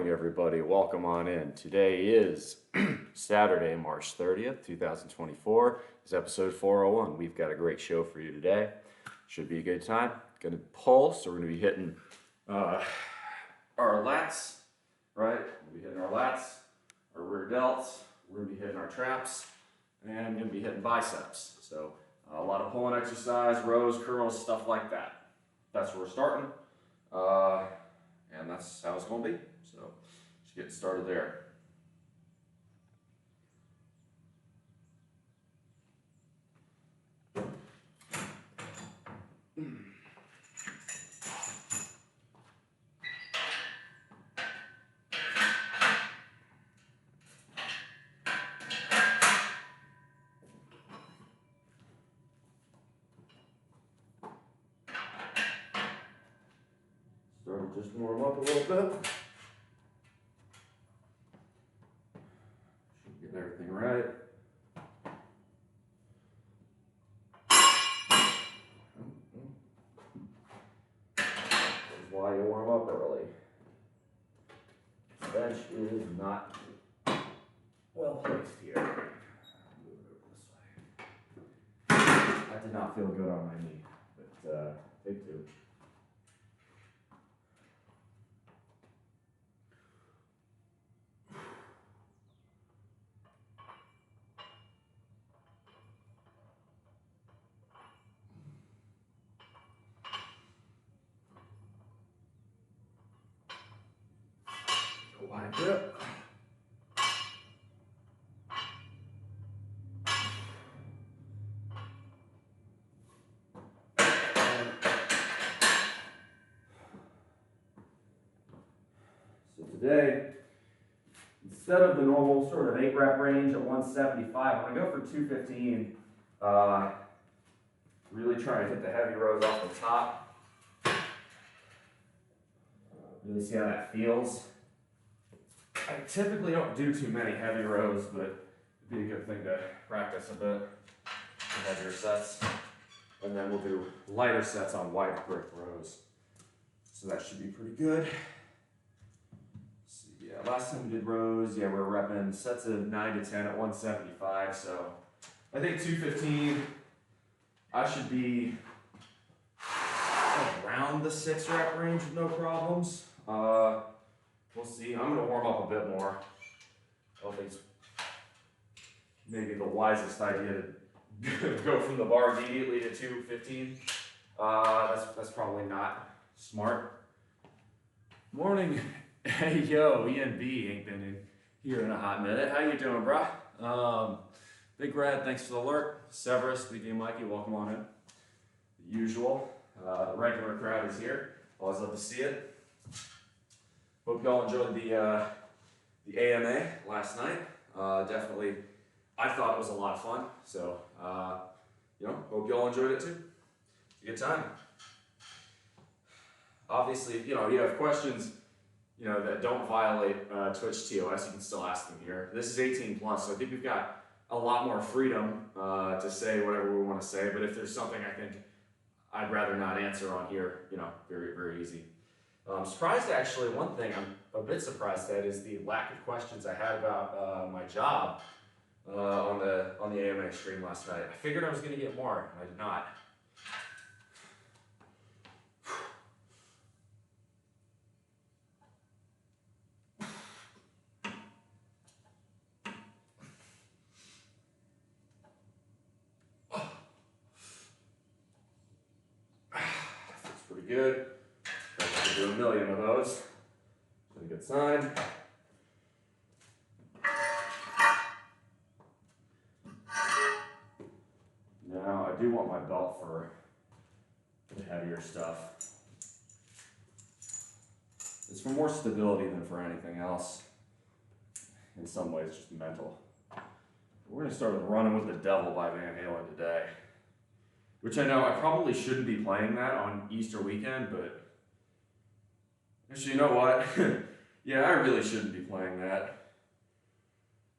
morning, everybody. Welcome on in. Today is Saturday, March 30th, 2024. It's episode 401. We've got a great show for you today. Should be a good time. Going to pull, so we're going to be hitting our lats, right? We'll be hitting our lats, our rear delts. We're going to be hitting our traps, and I'm going to be hitting biceps. So a lot of pulling exercise, rows, curls, stuff like that. That's where we're starting. And that's how it's going to be. So just getting started there. Just warm up a little bit. Should get everything right. That's why you warm up early. Bench is not well placed here. Move it over this way. That did not feel good on my knee, but take two. Wide grip. So today, instead of the normal sort of 8 rep range at 175, I'm going to go for 215. Really try and hit the heavy rows off the top. Really see how that feels. I typically don't do too many heavy rows, but it'd be a good thing to practice a bit. Heavier sets. And then we'll do lighter sets on wide grip rows. So that should be pretty good. So yeah, last time we did rows, we were repping sets of 9 to 10 at 175. So I think 215, I should be around the 6 rep range with no problems. We'll see. I'm going to warm up a bit more. I don't think it's maybe the wisest idea to go from the bar immediately to 215. That's probably not smart. Morning. Hey, yo, ENB ain't been in here in a hot minute. How you doing, brah? Big Red, thanks for the alert. Severus, BD Mikey, welcome on in. The usual. The regular crowd is here. Always love to see it. Hope y'all enjoyed the AMA last night. Definitely, I thought it was a lot of fun. So, hope y'all enjoyed it too. It's a good time. Obviously, you have questions, that don't violate Twitch TOS, you can still ask them here. This is 18 plus, so I think we've got a lot more freedom to say whatever we want to say. But if there's something I think I'd rather not answer on here, very, very easy. I'm surprised, actually. One thing I'm a bit surprised at is the lack of questions I had about my job on the AMA stream last night. I figured I was going to get more, and I did not. That's pretty good. Do a million of those. That's a good sign. Now I do want my belt for the heavier stuff. It's for more stability than for anything else. In some ways, just mental. We're gonna start with Running with the Devil by Van Halen today. Which I know I probably shouldn't be playing that on Easter weekend, but actually, you know what? Yeah, I really shouldn't be playing that.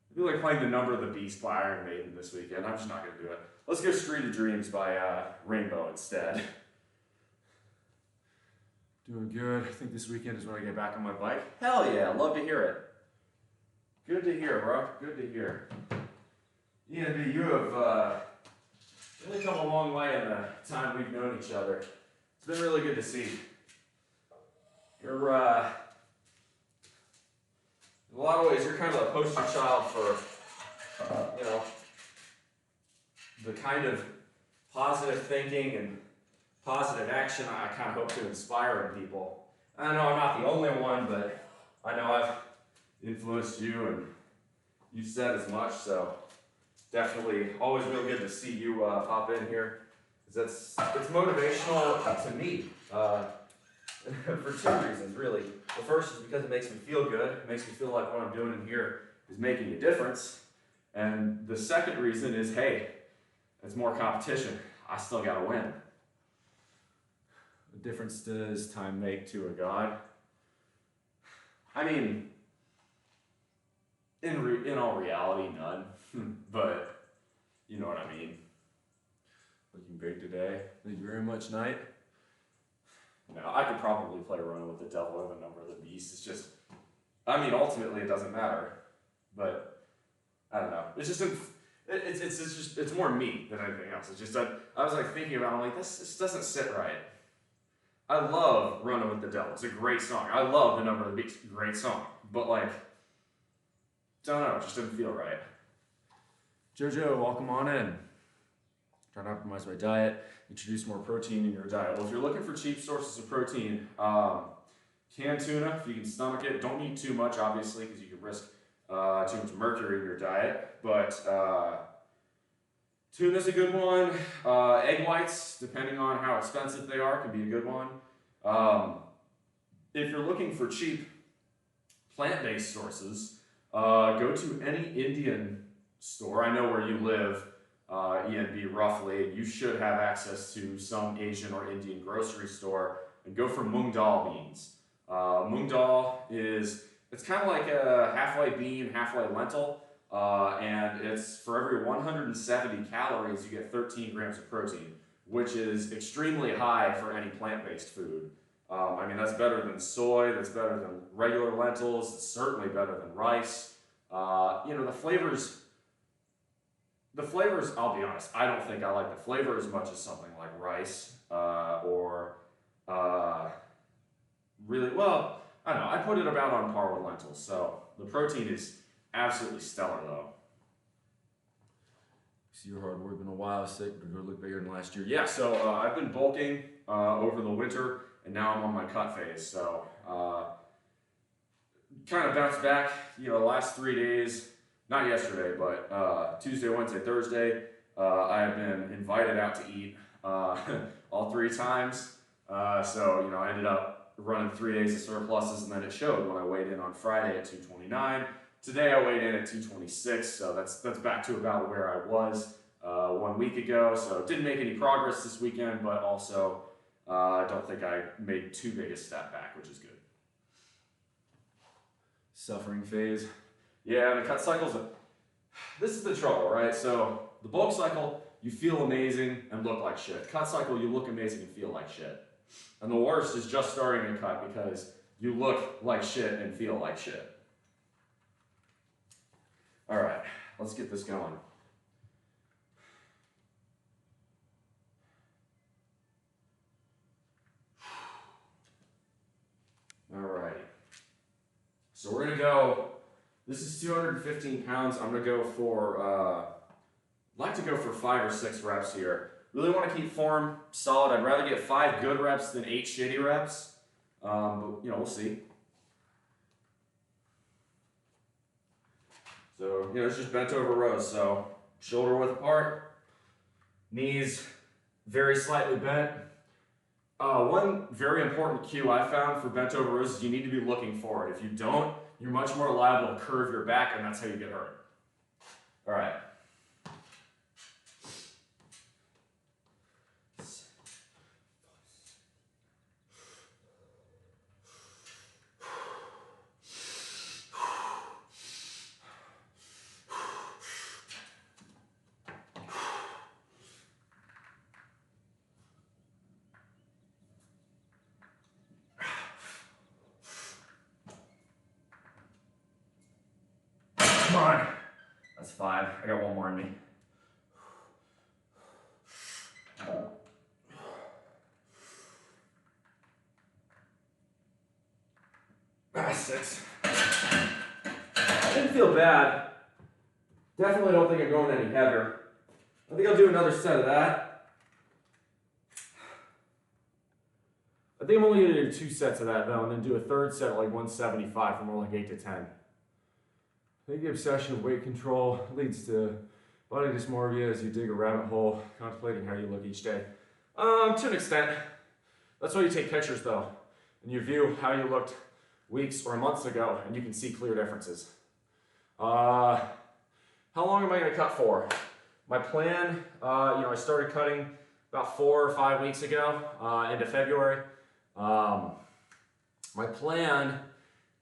I feel like playing The Number of the Beast by Iron Maiden this weekend. I'm just not going to do it. Let's go Street of Dreams by Rainbow instead. Doing good. I think this weekend is when I get back on my bike. Hell yeah, love to hear it. Good to hear, bro. Good to hear. Ian, you have really come a long way in the time we've known each other. It's been really good to see. You're, in a lot of ways, you're kind of a poster child for, you know, the kind of positive thinking and positive action I kind of hope to inspire in people. I know I'm not the only one, but I know I've influenced you and you've said as much, so definitely always real good to see you pop in here. It's motivational to me for two reasons, really. The first is because it makes me feel good. It makes me feel like what I'm doing in here is making a difference. And the second reason is, hey, it's more competition. I still got to win. What difference does time make to a god? I mean, in all reality, none. But you know what I mean. Looking big today. Thank you very much, Knight. No, I could probably play Running with the Devil or the Number of the Beast. It's just, I mean, ultimately it doesn't matter. But I don't know. It's just it's more me than anything else. It's just I was like thinking about it, I'm like, this doesn't sit right. I love Running with the Devil. It's a great song. I love The Number of the Beast. Great song. But like, don't know, it just didn't feel right. Jojo, welcome on in. Trying to optimize my diet, introduce more protein in your diet. Well, if you're looking for cheap sources of protein, canned tuna, if you can stomach it. Don't eat too much, obviously, because you could risk too much mercury in your diet. But tuna's a good one. Egg whites, depending on how expensive they are, can be a good one. If you're looking for cheap plant-based sources, go to any Indian store. I know where you live, ENB roughly. You should have access to some Asian or Indian grocery store and go for mung dal beans. Mung dal it's kind of like a half-way bean, half-way lentil, and it's for every 170 calories, you get 13 grams of protein, which is extremely high for any plant-based food. I mean, that's better than soy, that's better than regular lentils, it's certainly better than rice. You know, the flavors, I'll be honest, I don't think I like the flavor as much as something like rice, really, well, I don't know, I put it about on par with lentils, so the protein is absolutely stellar though. See your hard work, been a while, sick, but you look bigger than last year. Yeah, so I've been bulking over the winter, and now I'm on my cut phase, so kind of bounced back, you know, the last 3 days, not yesterday, but Tuesday, Wednesday, Thursday, I have been invited out to eat all 3 times, so, you know, I ended up running 3 days of surpluses, and then it showed when I weighed in on Friday at 229. Today I weighed in at 226, so that's back to about where I was 1 week ago, so didn't make any progress this weekend, but also I don't think I made too big a step back, which is good. Suffering phase. Yeah, the cut cycles, this is the trouble, right? So the bulk cycle, you feel amazing and look like shit. Cut cycle, you look amazing and feel like shit. And the worst is just starting a cut because you look like shit and feel like shit. All right, let's get this going. All right. So we're gonna go, this is 215 pounds. I'm gonna go for, I'd like to go for 5 or 6 reps here. Really want to keep form solid. I'd rather get 5 good reps than 8 shitty reps. But, you know, we'll see. So, you know, it's just bent over rows. So, shoulder width apart, knees very slightly bent. One very important cue I found for bent over rows is you need to be looking forward. If you don't, you're much more liable to curve your back, and that's how you get hurt. All right. on. That's 5. I got one more in me. 6. I didn't feel bad. Definitely don't think I'm going any heavier. I think I'll do another set of that. I think I'm only going to do 2 sets of that though, and then do a third set at like 175 for more like 8 to 10. I think the obsession of weight control leads to body dysmorphia as you dig a rabbit hole, contemplating how you look each day. To an extent. That's why you take pictures though, and you view how you looked weeks or months ago, and you can see clear differences. How long am I going to cut for? My plan, I started cutting about 4 or 5 weeks ago, into February. My plan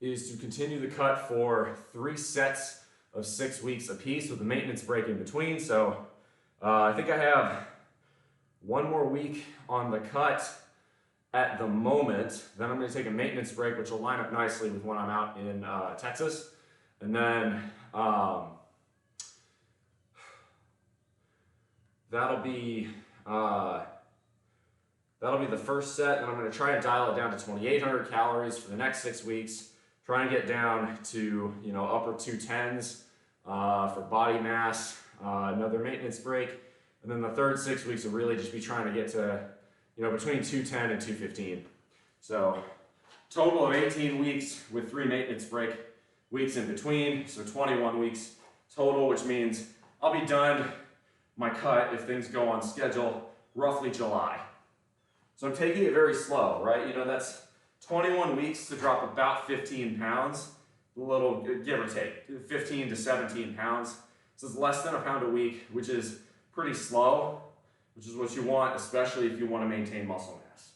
is to continue the cut for 3 sets of 6 weeks apiece with a maintenance break in between. So I think I have 1 more week on the cut at the moment. Then I'm going to take a maintenance break, which will line up nicely with when I'm out in Texas. And then that'll be the first set, and I'm going to try and dial it down to 2,800 calories for the next 6 weeks. Try and get down to upper 210s for body mass. Another maintenance break, and then the third 6 weeks will really just be trying to get to between 210 and 215. So total of 18 weeks with 3 maintenance break weeks in between. So 21 weeks total, which means I'll be done my cut if things go on schedule roughly July. So I'm taking it very slow, right? That's 21 weeks to drop about 15 pounds, a little give or take, 15 to 17 pounds. So it's less than a pound a week, which is pretty slow, which is what you want, especially if you want to maintain muscle mass.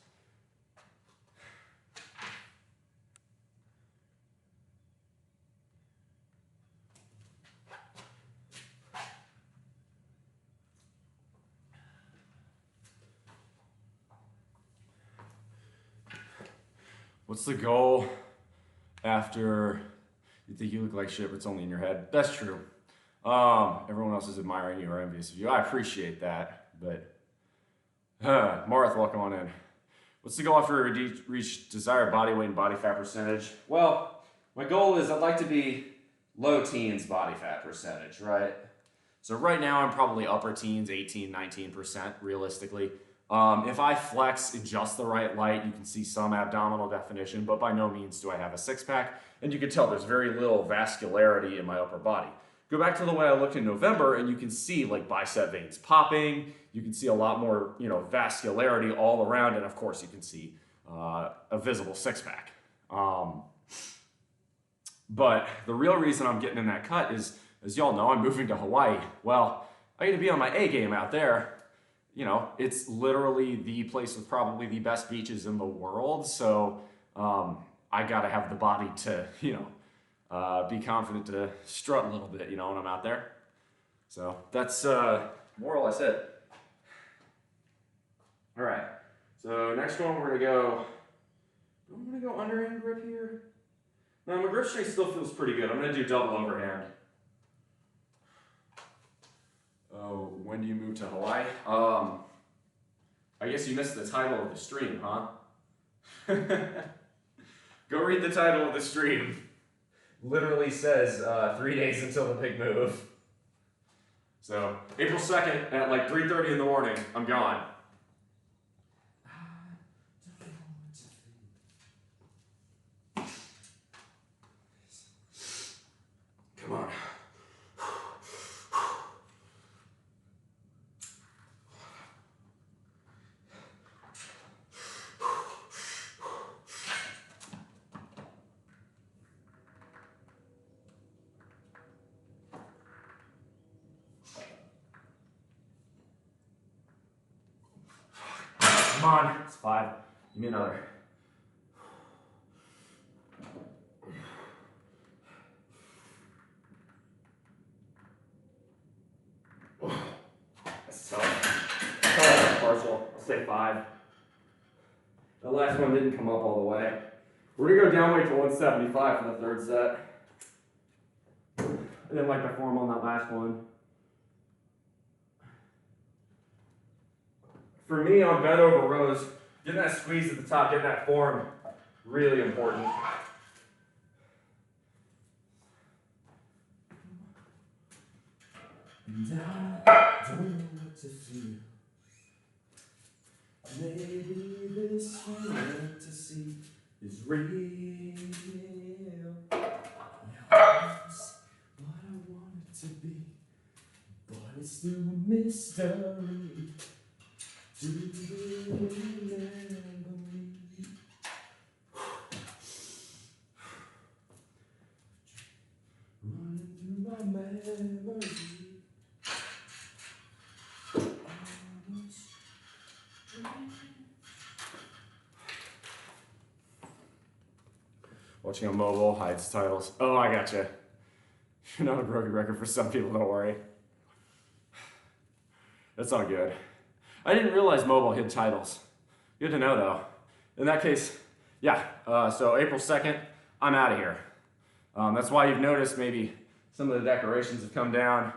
What's the goal after you think you look like shit, but it's only in your head? That's true. Everyone else is admiring you or envious of you. I appreciate that, but Marth, welcome on in. What's the goal after you reach desired body weight and body fat percentage? Well, my goal is I'd like to be low teens body fat percentage, right? So right now I'm probably upper teens, 18, 19% realistically. If I flex in just the right light, you can see some abdominal definition, but by no means do I have a 6-pack. And you can tell there's very little vascularity in my upper body. Go back to the way I looked in November and you can see like bicep veins popping. You can see a lot more, vascularity all around. And of course you can see a visible 6-pack. But the real reason I'm getting in that cut is, as y'all know, I'm moving to Hawaii. Well, I need to be on my A game out there. It's literally the place with probably the best beaches in the world. So I gotta have the body to, be confident to strut a little bit, when I'm out there. So that's more or less it. All right. So next one, we're gonna go. I'm gonna go underhand grip here. Now my grip strength still feels pretty good. I'm gonna do double overhand. Oh, when do you move to Hawaii? I guess you missed the title of the stream, huh? Go read the title of the stream. Literally says 3 days until the big move. So April 2nd at like 3:30 in the morning, I'm gone. Come on. Come on, it's 5. Give me another. That's tough. Partial. I'll say 5. The last one didn't come up all the way. We're gonna go down weight to 175 for the third set. I didn't like the form on that last one. For me, on bent over rows, getting that squeeze at the top, getting that form, really important. And I don't know what to feel. Maybe this fantasy is real. It's what I want it to be, but it's still a mystery. Do you remember me? Running through my memory. Watching on mobile hides titles. Oh, I gotcha. You're not a broken record for some people, don't worry. That's not good. I didn't realize mobile hid titles. Good to know, though. In that case, yeah, so April 2nd, I'm out of here. That's why you've noticed maybe some of the decorations have come down.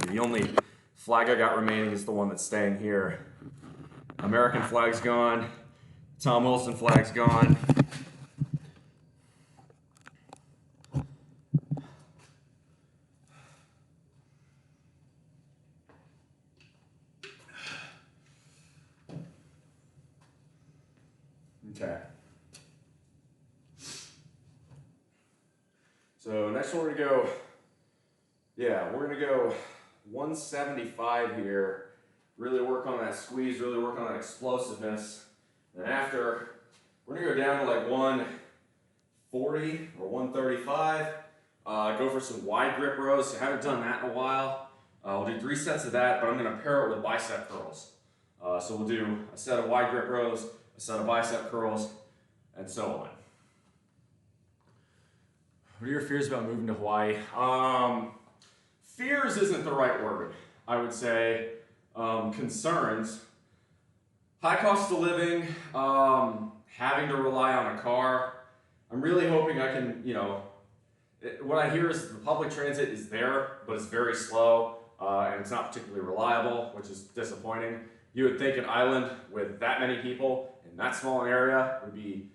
The only flag I got remaining is the one that's staying here. American flag's gone. Tom Wilson flag's gone. Okay. So next one we're gonna go, we're gonna go 175 here. Really work on that squeeze, really work on that explosiveness. And after, we're gonna go down to like 140 or 135. Go for some wide grip rows. I haven't done that in a while. We'll do 3 sets of that, but I'm gonna pair it with bicep curls. So we'll do a set of wide grip rows, a set of bicep curls, and so on. What are your fears about moving to Hawaii? Fears isn't the right word. I would say concerns. High cost of living, having to rely on a car. I'm really hoping I can, what I hear is the public transit is there, but it's very slow, and it's not particularly reliable, which is disappointing. You would think an island with that many people in that small an area would be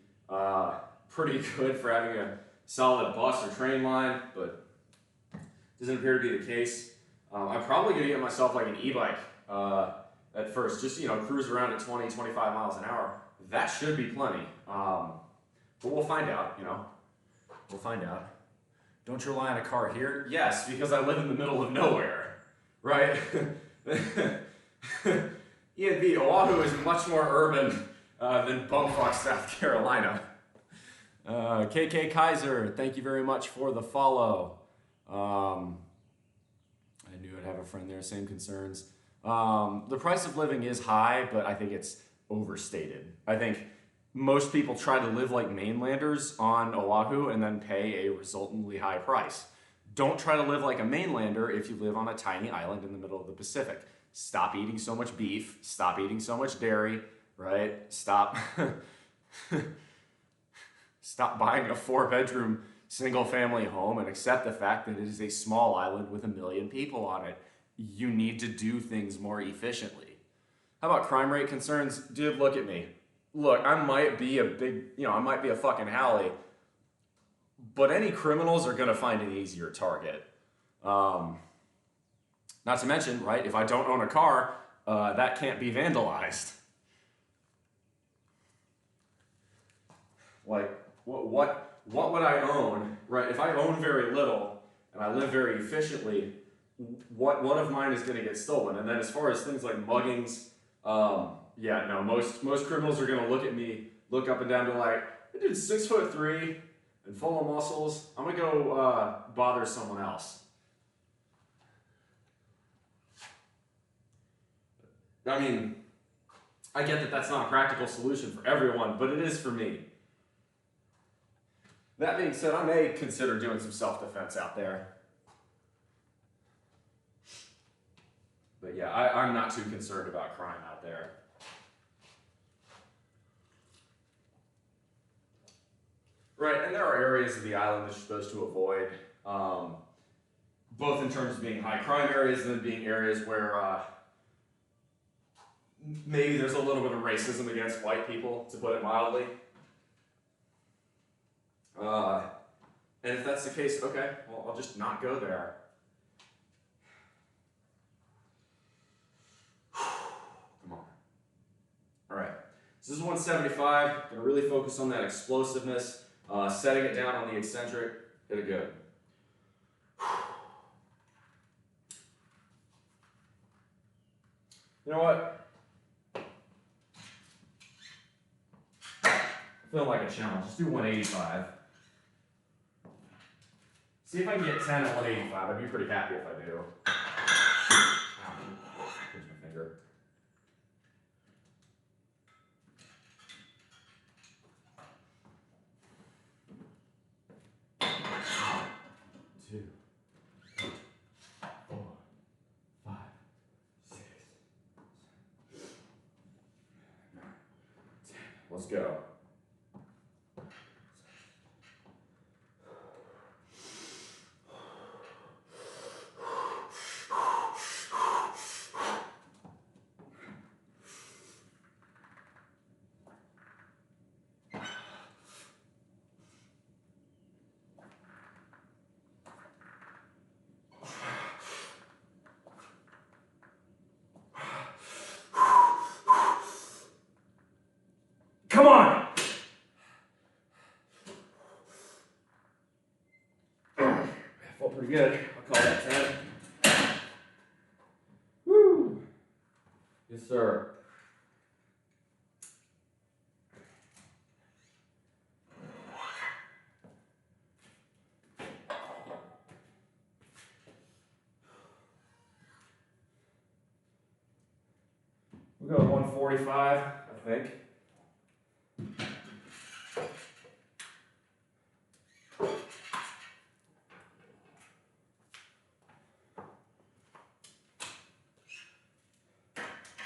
pretty good for having a solid bus or train line, but doesn't appear to be the case. I'm probably gonna get myself like an e-bike at first, just cruise around at 20, 25 miles an hour. That should be plenty, but we'll find out, We'll find out. Don't you rely on a car here? Yes, because I live in the middle of nowhere, right? E&B, Oahu is much more urban than Bumfuck, South Carolina. KK Kaiser, thank you very much for the follow. I knew I'd have a friend there, same concerns. The price of living is high, but I think it's overstated. I think most people try to live like mainlanders on Oahu and then pay a resultantly high price. Don't try to live like a mainlander if you live on a tiny island in the middle of the Pacific. Stop eating so much beef, stop eating so much dairy, right? Stop buying a 4-bedroom single-family home and accept the fact that it is a small island with 1 million people on it. You need to do things more efficiently. How about crime rate concerns? Dude, look at me. Look, I might be a fucking Howley, but any criminals are gonna find an easier target. Not to mention, right, if I don't own a car, that can't be vandalized. Like, what would I own, right? If I own very little and I live very efficiently, what of mine is gonna get stolen? And then as far as things like muggings, most criminals are gonna look at me, look up and down, and be like, "That dude's 6'3" and full of muscles. I'm gonna go bother someone else." I mean, I get that that's not a practical solution for everyone, but it is for me. That being said, I may consider doing some self-defense out there. But yeah, I'm not too concerned about crime out there. Right, and there are areas of the island that you're supposed to avoid, both in terms of being high crime areas and then being areas where maybe there's a little bit of racism against white people, to put it mildly. And if that's the case, okay, well, I'll just not go there. Come on. All right, so this is 175. Gonna really focus on that explosiveness, setting it down on the eccentric, hit it good. You know what? Feeling like a challenge. Let's do 185. See if I can get 10 at 185. I'd be pretty happy if I do. Here's my finger. Two, 4, 5, 6, 9, 10. Let's go. Come on! Felt pretty good. I'll call that 10. Woo! Yes, sir. We'll go 145, I think.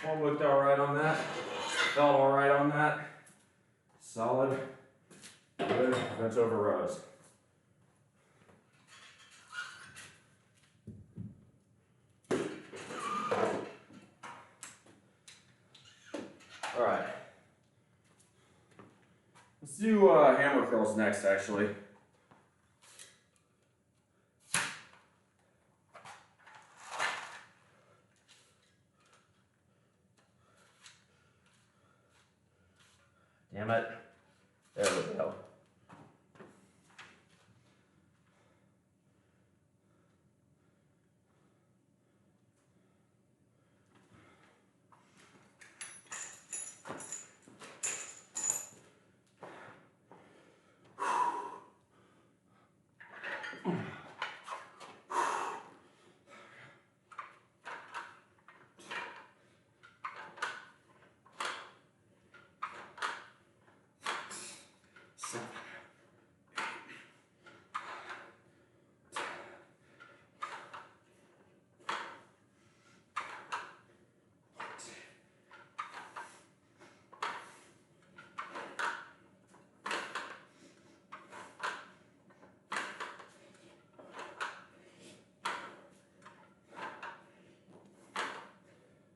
All looked all right on that. Felt all right on that. Solid. Good. Bent over rows. All right. Let's do hammer curls next, actually. Damn it. There we go.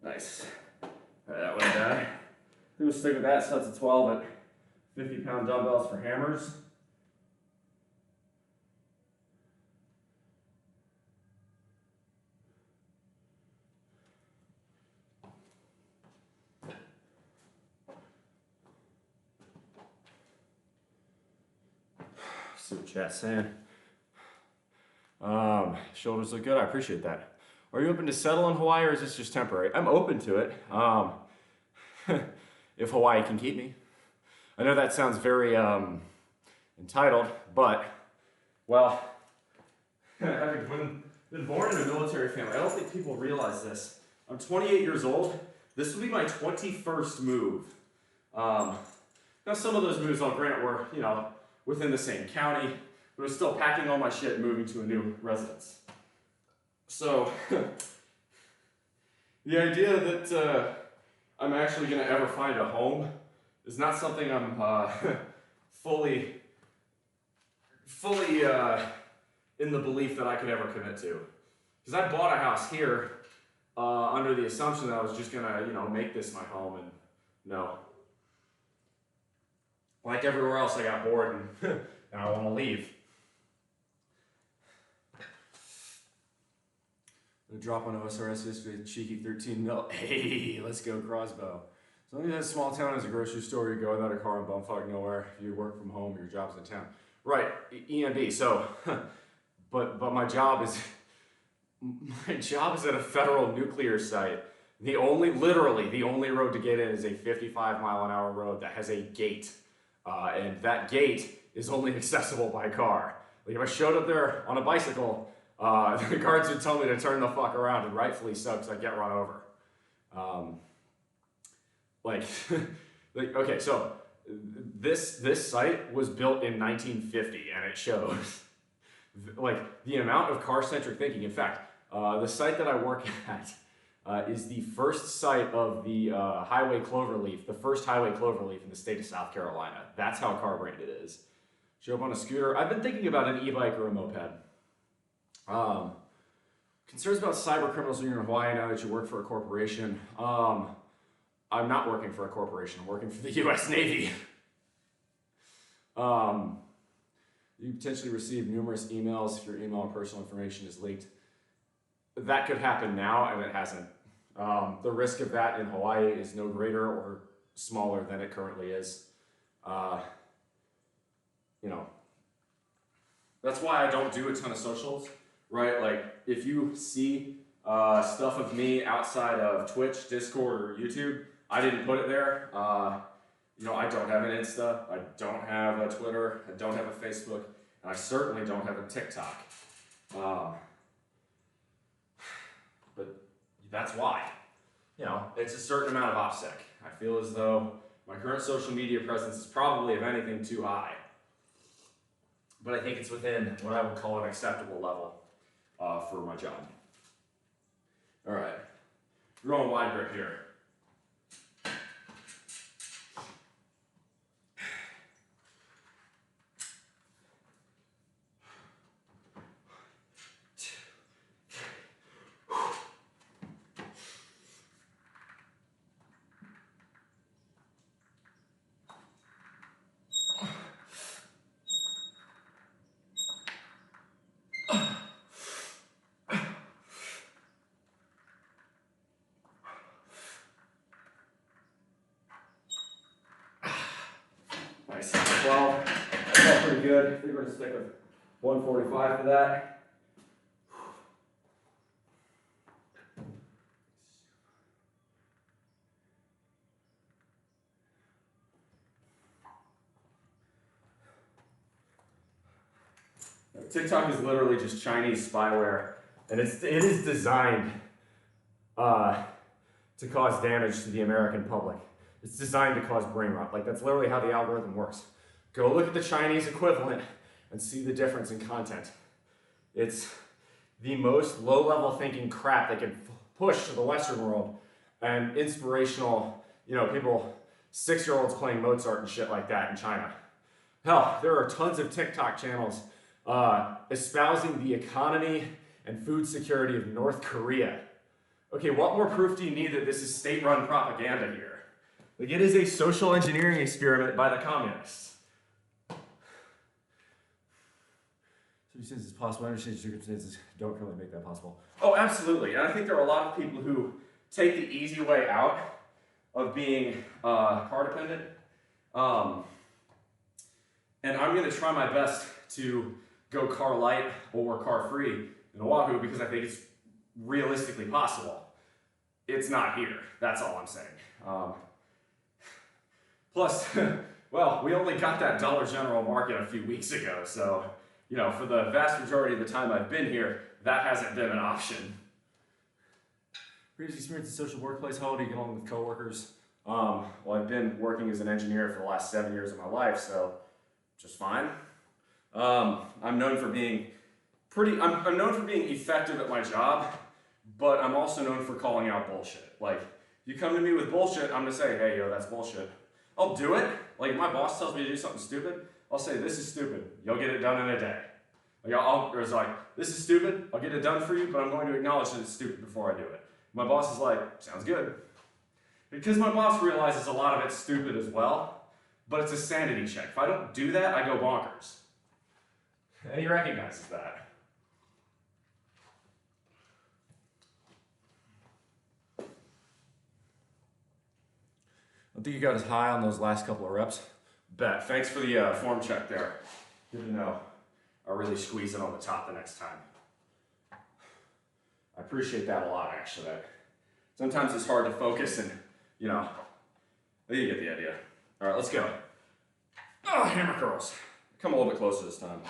Nice. All right, that one done. We'll stick with that sets of 12 at 50-pound dumbbells for hammers. See what chat's saying. Shoulders look good. I appreciate that. Are you open to settle in Hawaii, or is this just temporary? I'm open to it. If Hawaii can keep me. I know that sounds very entitled, but, well, having been born in a military family, I don't think people realize this. I'm 28 years old. This will be my 21st move. Now, some of those moves, I'll grant, were, you know, within the same county, but I was still packing all my shit and moving to a new residence. So, the idea that I'm actually going to ever find a home is not something I'm fully fully in the belief that I could ever commit to. Because I bought a house here under the assumption that I was just gonna, you know, make this my home, and no. Like everywhere else, I got bored and, and I want to leave. Drop on OSRS history, cheeky 13 mil. Hey, let's go crossbow. So long as that small town has a grocery store, you go without a car in bumfuck nowhere. If you work from home, your job's in town. Right, EMB. So, but my job is at a federal nuclear site. Literally the only road to get in is a 55-mile-an-hour road that has a gate, and that gate is only accessible by car. Like if I showed up there on a bicycle, the guards would tell me to turn the fuck around, and rightfully so, because I'd get run over. Okay, so this site was built in 1950, and it shows like the amount of car-centric thinking. In fact, the site that I work at is the first site of the highway cloverleaf, the first highway cloverleaf in the state of South Carolina. That's how car-brained it is. Show up on a scooter. I've been thinking about an e-bike or a moped. Concerns about cyber criminals when you're in Hawaii now that you work for a corporation. I'm not working for a corporation. I'm working for the U.S. Navy. You potentially receive numerous emails if your email and personal information is leaked. That could happen now, and it hasn't. The risk of that in Hawaii is no greater or smaller than it currently is. You know, that's why I don't do a ton of socials, right? Like, if you see stuff of me outside of Twitch, Discord, or YouTube, I didn't put it there. You know, I don't have an Insta, I don't have a Twitter, I don't have a Facebook, and I certainly don't have a TikTok. But that's why. You know, it's a certain amount of OPSEC. I feel as though my current social media presence is probably, if anything, too high. But I think it's within what I would call an acceptable level for my job. All right, we're going wide grip here. Nice. 12. That felt pretty good. I think we're going to stick with 145 for that. TikTok is literally just Chinese spyware, and it is designed to cause damage to the American public. It's designed to cause brain rot. Like, that's literally how the algorithm works. Go look at the Chinese equivalent and see the difference in content. It's the most low-level thinking crap they can push to the Western world, and inspirational, you know, people, 6-year-olds playing Mozart and shit like that in China. Hell, there are tons of TikTok channels espousing the economy and food security of North Korea. Okay, what more proof do you need that this is state-run propaganda here? Like, it is a social engineering experiment by the communists. So since it's possible, I understand circumstances don't currently make that possible. Oh, absolutely. And I think there are a lot of people who take the easy way out of being car dependent. And I'm going to try my best to go car light or car free in Oahu because I think it's realistically possible. It's not here. That's all I'm saying. Plus, well, we only got that Dollar General market a few weeks ago, so, you know, for the vast majority of the time I've been here, that hasn't been an option. Previous experience in social workplace, how do you get along with coworkers? Well, I've been working as an engineer for the last 7 years of my life, so just fine. I'm known for being I'm known for being effective at my job, but I'm also known for calling out bullshit. Like, you come to me with bullshit, I'm gonna say, hey, yo, that's bullshit. I'll do it. Like, if my boss tells me to do something stupid, I'll say, this is stupid. You'll get it done in a day. Or it's like, this is stupid. I'll get it done for you, but I'm going to acknowledge that it's stupid before I do it. My boss is like, sounds good. Because my boss realizes a lot of it's stupid as well, but it's a sanity check. If I don't do that, I go bonkers. And he recognizes that. I think you got as high on those last couple of reps. Bet. Thanks for the form check there. Good to know. I'll really squeeze it on the top the next time. I appreciate that a lot, actually. Sometimes it's hard to focus and, you know, you get the idea. All right, let's go. Oh, hammer curls. Come a little bit closer this time.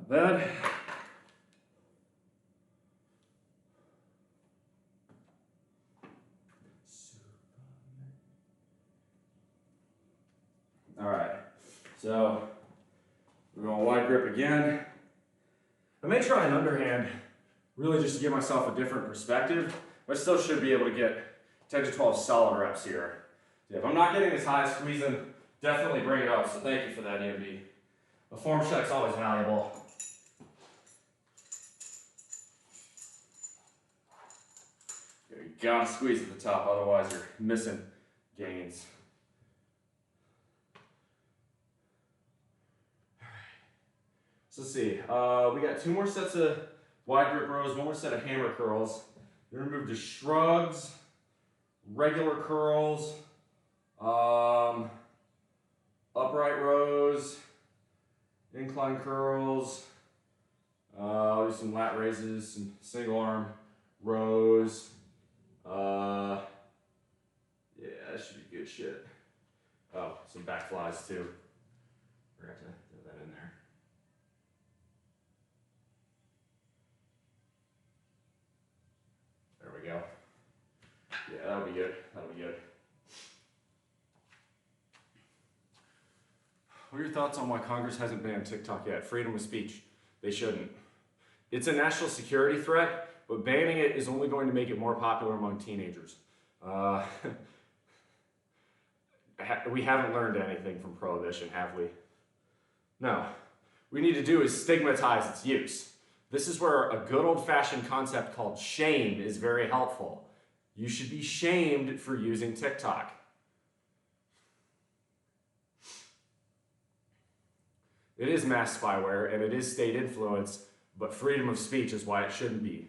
Bad. All right, so we're going wide grip again. I may try an underhand, really just to give myself a different perspective, but I still should be able to get 10 to 12 solid reps here. Yeah, if I'm not getting as high squeezing, definitely bring it up, so thank you for that, EMB. A form check's always valuable. You gotta squeeze at the top, otherwise you're missing gains. So let's see, we got 2 more sets of wide grip rows, 1 more set of hammer curls. We're gonna move to shrugs, regular curls, upright rows, incline curls. I'll do some lat raises, some single arm rows. Yeah, that should be good shit. Oh, some back flies too. Forgot to throw that in there. There we go. Yeah, that'll be good. That'll be good. What are your thoughts on why Congress hasn't banned TikTok yet? Freedom of speech. They shouldn't. It's a national security threat, but banning it is only going to make it more popular among teenagers. We haven't learned anything from prohibition, have we? No. What we need to do is stigmatize its use. This is where a good old-fashioned concept called shame is very helpful. You should be shamed for using TikTok. It is mass spyware and it is state influence, but freedom of speech is why it shouldn't be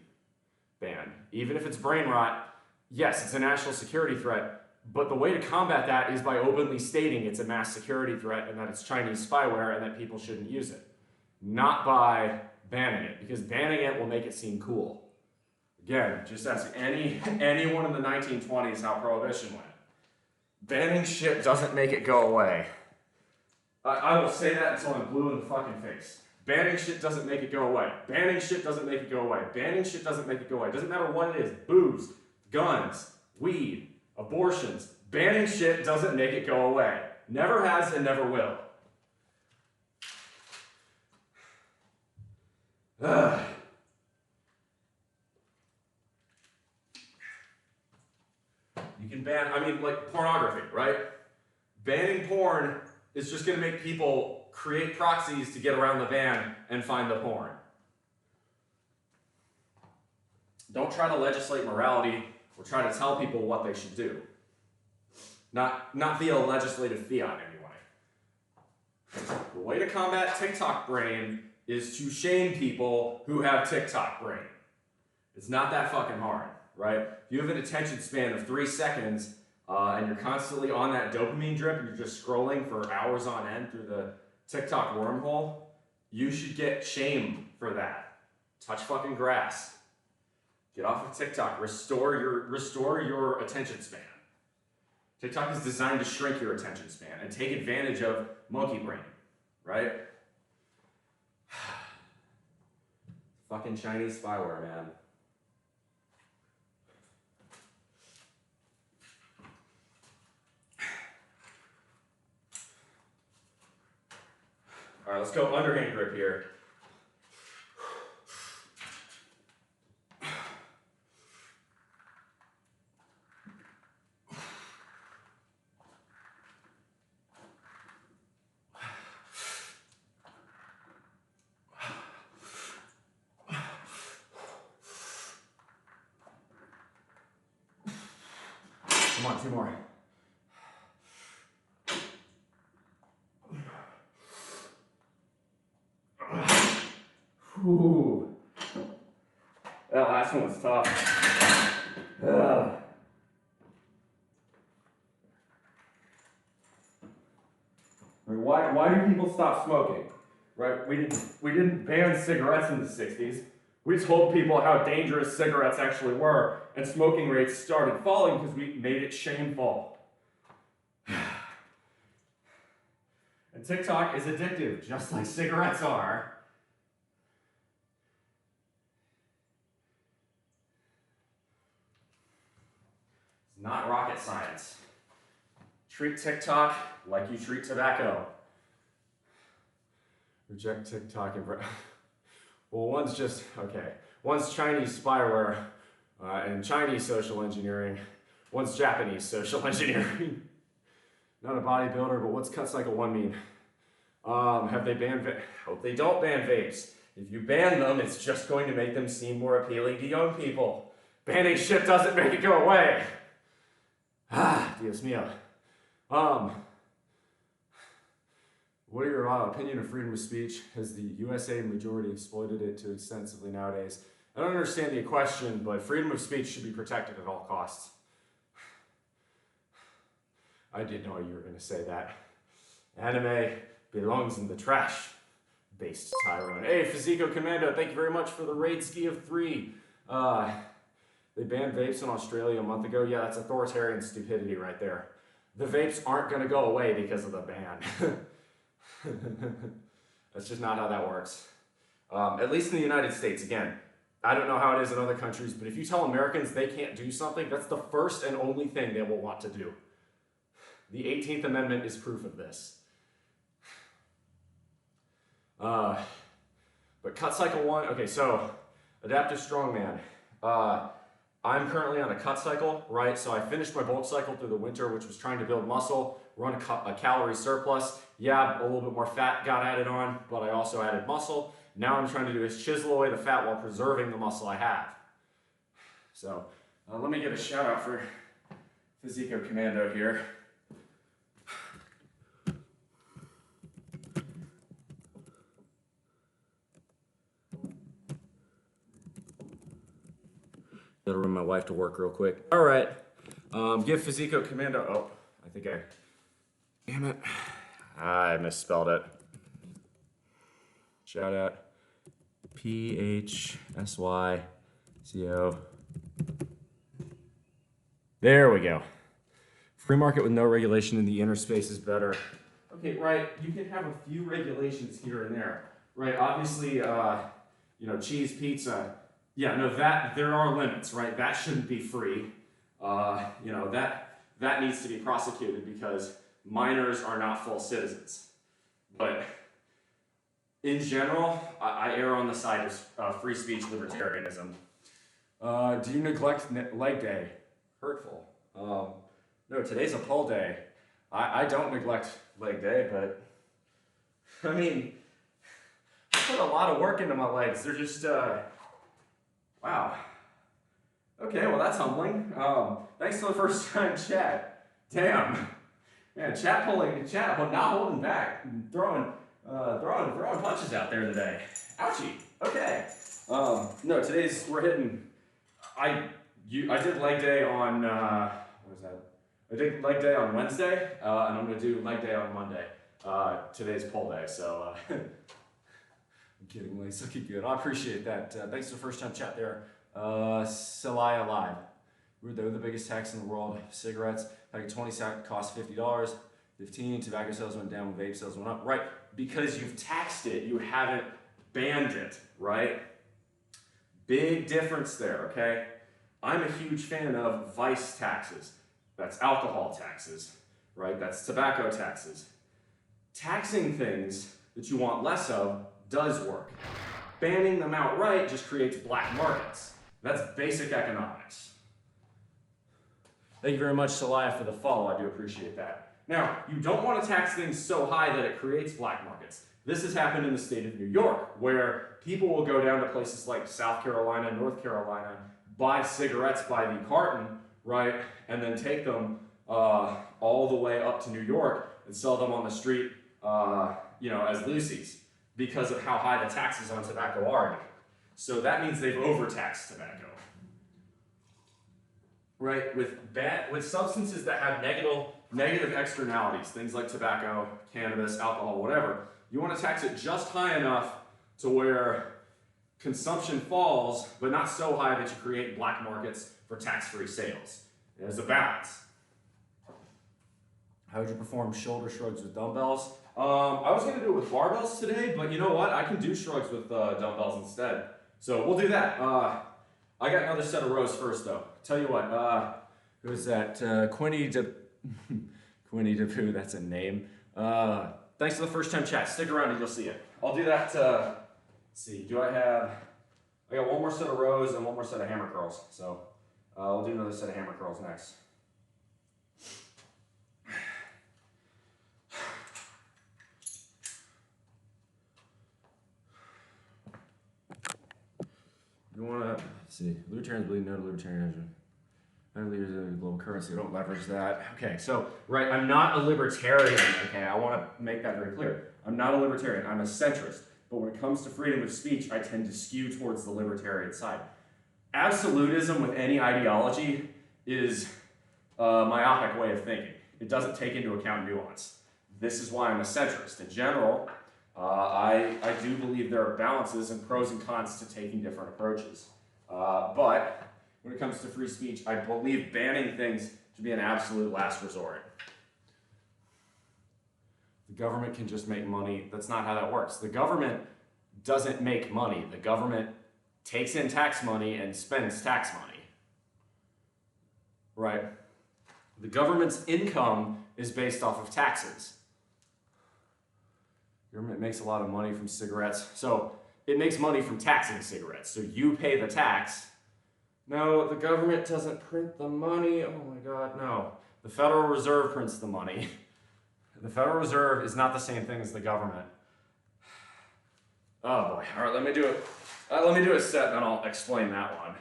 banned. Even if it's brain rot, yes, it's a national security threat, but the way to combat that is by openly stating it's a mass security threat and that it's Chinese spyware and that people shouldn't use it. Not by banning it, because banning it will make it seem cool. Again, just ask anyone in the 1920s how prohibition went. Banning shit doesn't make it go away. I will say that until I'm blue in the fucking face. Banning shit doesn't make it go away. Banning shit doesn't make it go away. Banning shit doesn't make it go away. Doesn't matter what it is. Booze, guns, weed, abortions. Banning shit doesn't make it go away. Never has and never will. Ugh. You can ban, I mean, like pornography, right? Banning porn is just going to make people create proxies to get around the ban and find the porn. Don't try to legislate morality or try to tell people what they should do. Not via legislative fiat, anyway. The way to combat TikTok brain is to shame people who have TikTok brain. It's not that fucking hard, right? If you have an attention span of 3 seconds and you're constantly on that dopamine drip and you're just scrolling for hours on end through the TikTok wormhole, you should get shamed for that. Touch fucking grass. Get off of TikTok. Restore your attention span. TikTok is designed to shrink your attention span and take advantage of monkey brain, right? Fucking Chinese spyware, man. All right, let's go underhand grip here. Come on, 2 more. Ooh. That last one was tough. I mean, why do people stop smoking? Right? We didn't ban cigarettes in the 60s. We told people how dangerous cigarettes actually were, and smoking rates started falling because we made it shameful. And TikTok is addictive, just like cigarettes are. It's not rocket science. Treat TikTok like you treat tobacco. Reject TikTok and well, one's just, okay. One's Chinese spyware and Chinese social engineering. One's Japanese social engineering. Not a bodybuilder, but what's Cut Cycle 1 mean? Have they banned hope they don't ban vapes. If you ban them, it's just going to make them seem more appealing to young people. Banning shit doesn't make it go away. Dios mío. What are your opinion of freedom of speech? Has the USA majority exploited it too extensively nowadays? I don't understand the question, but freedom of speech should be protected at all costs. I did know you were going to say that. Anime belongs in the trash. Based Tyrone. Hey, Fiscal Commando, thank you very much for the raid ski of 3. They banned vapes in Australia a month ago. Yeah, that's authoritarian stupidity right there. The vapes aren't going to go away because of the ban. That's just not how that works. At least in the United States, again. I don't know how it is in other countries, but if you tell Americans they can't do something, that's the first and only thing they will want to do. The 18th Amendment is proof of this. But Cut Cycle 1, okay, so Adaptive Strongman. I'm currently on a cut cycle, right? So I finished my bulk cycle through the winter, which was trying to build muscle, run a calorie surplus. Yeah, a little bit more fat got added on, but I also added muscle. Now I'm trying to do is chisel away the fat while preserving the muscle I have. So let me get a shout out for Fiscal Commando here. Gotta run my wife to work real quick. All right, give Fiscal Commando, oh, I think damn it. I misspelled it. Shout out, PHSYCO. There we go. Free market with no regulation in the inner space is better. Okay, right, you can have a few regulations here and there, right? Obviously, you know, cheese, pizza, yeah, no, there are limits, right? That shouldn't be free. You know, that needs to be prosecuted because minors are not full citizens. But in general, I err on the side of free speech libertarianism. Do you neglect leg day? Hurtful. No, today's a pull day. I don't neglect leg day, but I mean, I put a lot of work into my legs. They're just, wow. Okay, well that's humbling. Thanks for the first time chat. Damn. Man, chat not holding back. Throwing punches out there today. Ouchie. Okay. No, we're hitting, I did leg day on, what was that? I did leg day on Wednesday, and I'm gonna do leg day on Monday. Today's pull day, so, I'm getting legs looking good. I appreciate that. Thanks for the first time chat there. CDI alive. They're the biggest tax in the world. Cigarettes, like a 20 sack costs $50. 15. Tobacco sales went down, vape sales went up. Right, because you've taxed it, you haven't banned it, right? Big difference there, okay? I'm a huge fan of vice taxes. That's alcohol taxes, right? That's tobacco taxes. Taxing things that you want less of does work. Banning them outright just creates black markets. That's basic economics. Thank you very much, Celaya, for the follow. I do appreciate that. Now, you don't want to tax things so high that it creates black markets. This has happened in the state of New York, where people will go down to places like South Carolina, North Carolina, buy cigarettes by the carton, right, and then take them all the way up to New York and sell them on the street, as Lucy's, because of how high the taxes on tobacco are. So that means they've overtaxed tobacco. Right, with substances that have negative externalities, things like tobacco, cannabis, alcohol, whatever, you want to tax it just high enough to where consumption falls, but not so high that you create black markets for tax-free sales. There's a balance. How would you perform shoulder shrugs with dumbbells? I was going to do it with barbells today, but you know what? I can do shrugs with dumbbells instead. So we'll do that. I got another set of rows first, though. Tell you what, who is that? Quinny DePoo, that's a name. Thanks for the first time chat. Stick around and you'll see it. I'll do that, let's see, I got one more set of rows and one more set of hammer curls. So we'll do another set of hammer curls next. You want to see, libertarians believe no to libertarianism. Leaders of the global currency, don't leverage that. Okay, so, right, I'm not a libertarian, okay? I want to make that very clear. I'm not a libertarian, I'm a centrist. But when it comes to freedom of speech, I tend to skew towards the libertarian side. Absolutism with any ideology is a myopic way of thinking. It doesn't take into account nuance. This is why I'm a centrist. In general, I do believe there are balances and pros and cons to taking different approaches. But when it comes to free speech, I believe banning things should be an absolute last resort. The government can just make money. That's not how that works. The government doesn't make money. The government takes in tax money and spends tax money. Right? The government's income is based off of taxes. The government makes a lot of money from cigarettes. So it makes money from taxing cigarettes. So you pay the tax. No, the government doesn't print the money. Oh my God, no. The Federal Reserve prints the money. The Federal Reserve is not the same thing as the government. Oh boy. All right, let me do it. Let me do a set, and then I'll explain that one.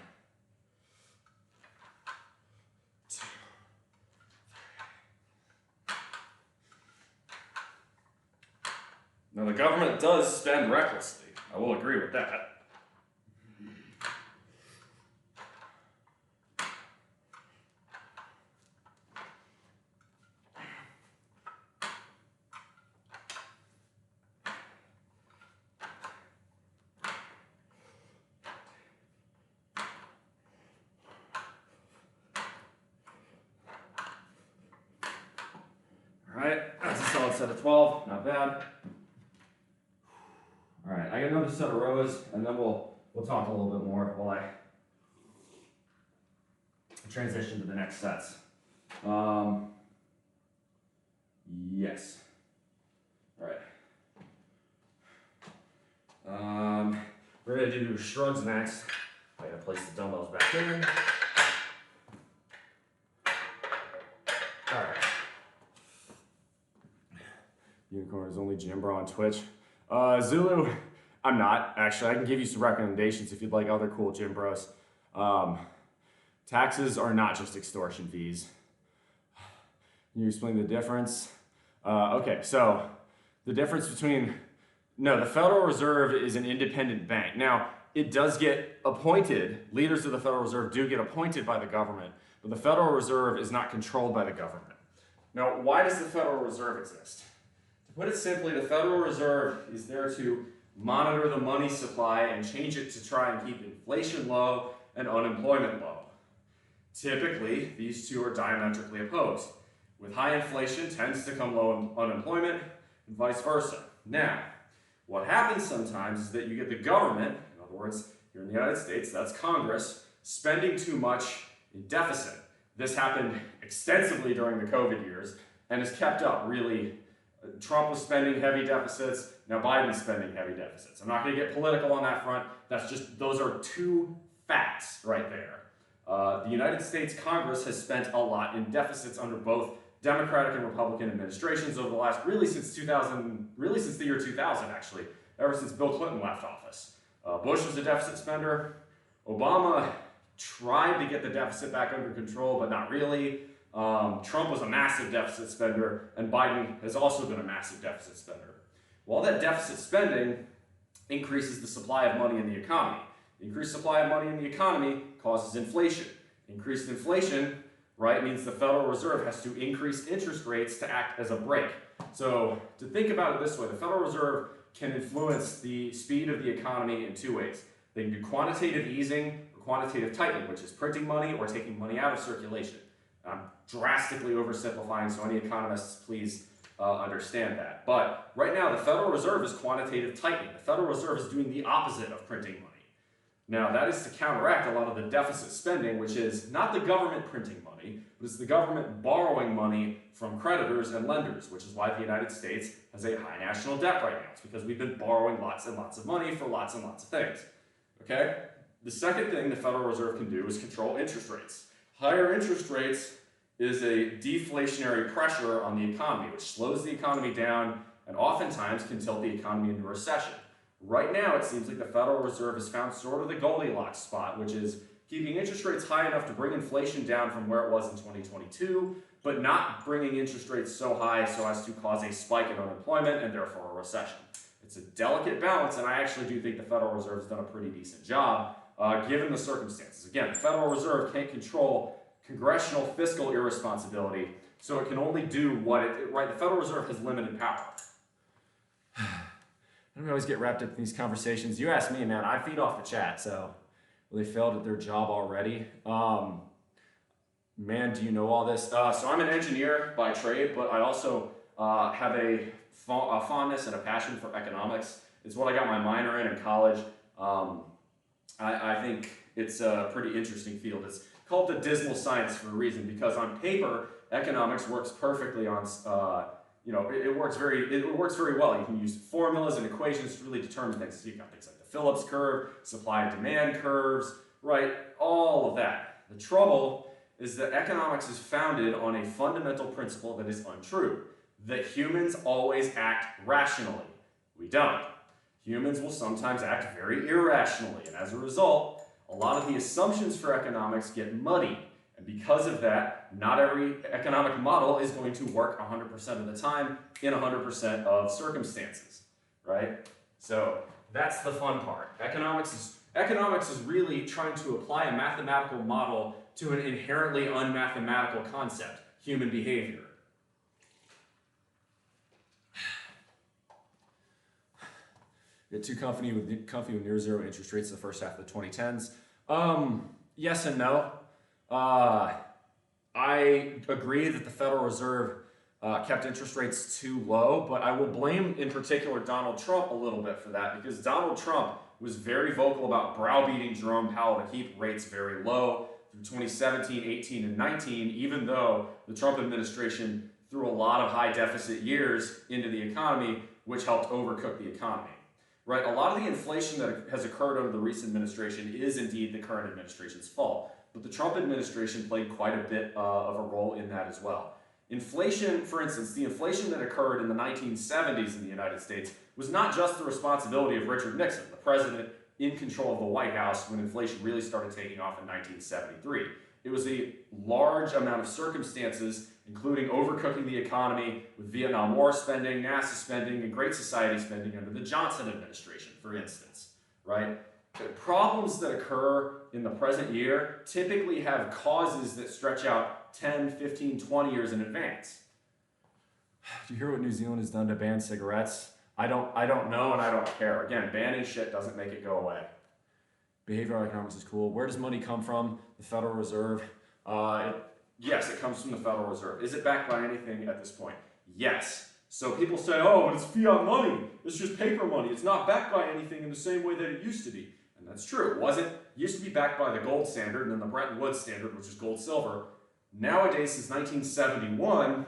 Now, the government does spend recklessly. I will agree with that. Alright, that's a solid set of 12, not bad. Alright, I got another set of rows, and then we'll talk a little bit more while I transition to the next sets. Yes. Alright. We're going to do shrugs next. I gotta place the dumbbells back in. Alright. Unicorn is only gym bro on Twitch. Zulu, I'm not, actually. I can give you some recommendations if you'd like other cool gym bros. Taxes are not just extortion fees. Can you explain the difference? Okay, so the difference between, no, the Federal Reserve is an independent bank. Now, it does get appointed, leaders of the Federal Reserve do get appointed by the government, but the Federal Reserve is not controlled by the government. Now, why does the Federal Reserve exist? To put it simply, the Federal Reserve is there to monitor the money supply and change it to try and keep inflation low and unemployment low. Typically, these two are diametrically opposed. With high inflation tends to come low unemployment, and vice versa. Now, what happens sometimes is that you get the government, in other words, here in the United States, that's Congress, spending too much in deficit. This happened extensively during the COVID years and has kept up, really. Trump was spending heavy deficits, now Biden's spending heavy deficits. I'm not going to get political on that front. Those are two facts right there. The United States Congress has spent a lot in deficits under both Democratic and Republican administrations over the last, really since the year 2000 actually, ever since Bill Clinton left office. Bush was a deficit spender. Obama tried to get the deficit back under control, but not really. Trump was a massive deficit spender, and Biden has also been a massive deficit spender. Well, that deficit spending increases the supply of money in the economy. The increased supply of money in the economy causes inflation. Increased inflation, right, means the Federal Reserve has to increase interest rates to act as a brake. So to think about it this way, the Federal Reserve can influence the speed of the economy in two ways. They can do quantitative easing or quantitative tightening, which is printing money or taking money out of circulation. I'm drastically oversimplifying, so any economists, please understand that. But right now, the Federal Reserve is quantitative tightening. The Federal Reserve is doing the opposite of printing money. Now, that is to counteract a lot of the deficit spending, which is not the government printing money, but it's the government borrowing money from creditors and lenders, which is why the United States has a high national debt right now. It's because we've been borrowing lots and lots of money for lots and lots of things. Okay? The second thing the Federal Reserve can do is control interest rates. Higher interest rates is a deflationary pressure on the economy, which slows the economy down and oftentimes can tilt the economy into recession. Right now, it seems like the Federal Reserve has found sort of the Goldilocks spot, which is keeping interest rates high enough to bring inflation down from where it was in 2022, but not bringing interest rates so high so as to cause a spike in unemployment and therefore a recession. It's a delicate balance, and I actually do think the Federal Reserve has done a pretty decent job given the circumstances. Again, the Federal Reserve can't control congressional fiscal irresponsibility, so it can only do what right, the Federal Reserve has limited power. I always get wrapped up in these conversations. You ask me, man, I feed off the chat, so they failed at their job already. Man, do you know all this? So I'm an engineer by trade, but I also have a fondness and a passion for economics. It's what I got my minor in college. I think it's a pretty interesting field. It's called the dismal science for a reason, because on paper, economics works perfectly on, it works very well. You can use formulas and equations to really determine things. So you've got things like the Phillips curve, supply and demand curves, right? All of that. The trouble is that economics is founded on a fundamental principle that is untrue, that humans always act rationally. We don't. Humans will sometimes act very irrationally, and as a result, a lot of the assumptions for economics get muddy. And because of that, not every economic model is going to work 100% of the time in 100% of circumstances, right? So that's the fun part. Economics is really trying to apply a mathematical model to an inherently unmathematical concept, human behavior. We had two company with near zero interest rates in the first half of the 2010s. Yes and no. I agree that the Federal Reserve kept interest rates too low, but I will blame in particular Donald Trump a little bit for that, because Donald Trump was very vocal about browbeating Jerome Powell to keep rates very low through 2017, 18, and 19, even though the Trump administration threw a lot of high deficit years into the economy, which helped overcook the economy. Right, a lot of the inflation that has occurred under the recent administration is indeed the current administration's fault, but the Trump administration played quite a bit of a role in that as well. Inflation, for instance, the inflation that occurred in the 1970s in the United States was not just the responsibility of Richard Nixon, the president in control of the White House when inflation really started taking off in 1973. It was a large amount of circumstances, including overcooking the economy with Vietnam War spending, NASA spending, and Great Society spending under the Johnson administration, for instance, right? The problems that occur in the present year typically have causes that stretch out 10, 15, 20 years in advance. Do you hear what New Zealand has done to ban cigarettes? I don't know and I don't care. Again, banning shit doesn't make it go away. Behavioral economics is cool. Where does money come from? The Federal Reserve. Yes, it comes from the Federal Reserve. Is it backed by anything at this point? Yes. So people say, oh, but it's fiat money. It's just paper money. It's not backed by anything in the same way that it used to be. And that's true. It wasn't. It used to be backed by the gold standard and then the Bretton Woods standard, which is gold silver. Nowadays, since 1971,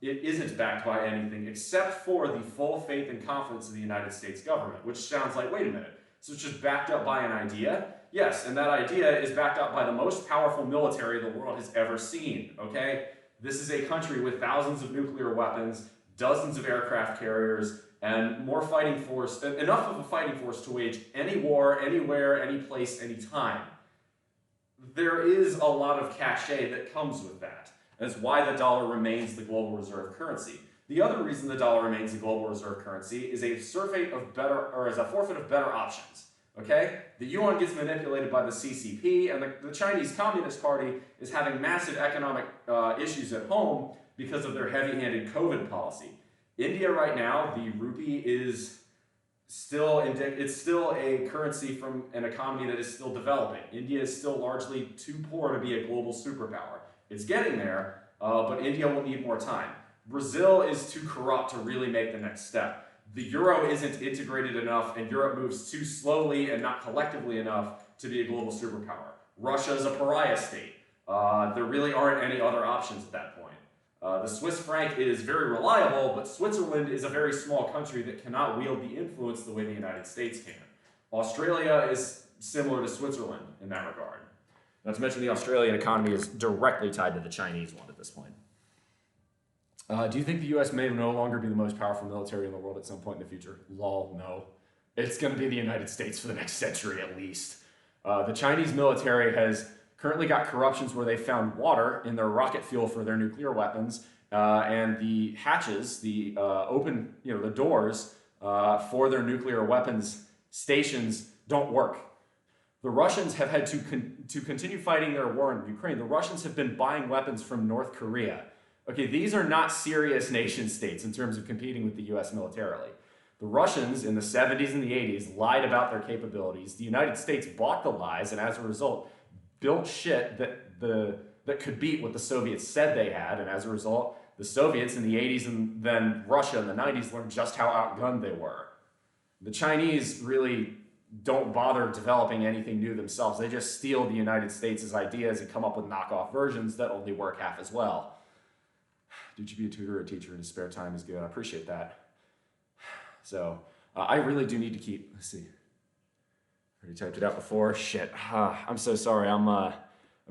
it isn't backed by anything except for the full faith and confidence of the United States government, which sounds like, wait a minute, so it's just backed up by an idea? Yes, and that idea is backed up by the most powerful military the world has ever seen, okay? This is a country with thousands of nuclear weapons, dozens of aircraft carriers, and more fighting force, enough of a fighting force to wage any war, anywhere, any place, any time. There is a lot of cachet that comes with that. That's why the dollar remains the global reserve currency. The other reason the dollar remains the global reserve currency is a forfeit of better options. Okay? The yuan gets manipulated by the CCP, and the Chinese Communist Party is having massive economic issues at home because of their heavy-handed COVID policy. India right now, the rupee is still a currency from an economy that is still developing. India is still largely too poor to be a global superpower. It's getting there, but India will need more time. Brazil is too corrupt to really make the next step. The euro isn't integrated enough, and Europe moves too slowly and not collectively enough to be a global superpower. Russia is a pariah state. There really aren't any other options at that point. The Swiss franc is very reliable, but Switzerland is a very small country that cannot wield the influence the way the United States can. Australia is similar to Switzerland in that regard. Not to mention the Australian economy is directly tied to the Chinese one at this point. Do you think the US may no longer be the most powerful military in the world at some point in the future? Lol, no. It's going to be the United States for the next century at least. The Chinese military has currently got corruptions where they found water in their rocket fuel for their nuclear weapons, and the hatches, the the doors for their nuclear weapons stations don't work. The Russians have had to continue fighting their war in Ukraine. The Russians have been buying weapons from North Korea. Okay, these are not serious nation states in terms of competing with the US militarily. The Russians in the 70s and the 80s lied about their capabilities. The United States bought the lies and as a result built shit that could beat what the Soviets said they had, and as a result, the Soviets in the 80s and then Russia in the 90s learned just how outgunned they were. The Chinese really don't bother developing anything new themselves. They just steal the United States' ideas and come up with knockoff versions that only work half as well. Dude, you be a tutor or a teacher in his spare time is good. I appreciate that. So, I really do need to keep, let's see. I already typed it out before. Shit. I'm so sorry. I'm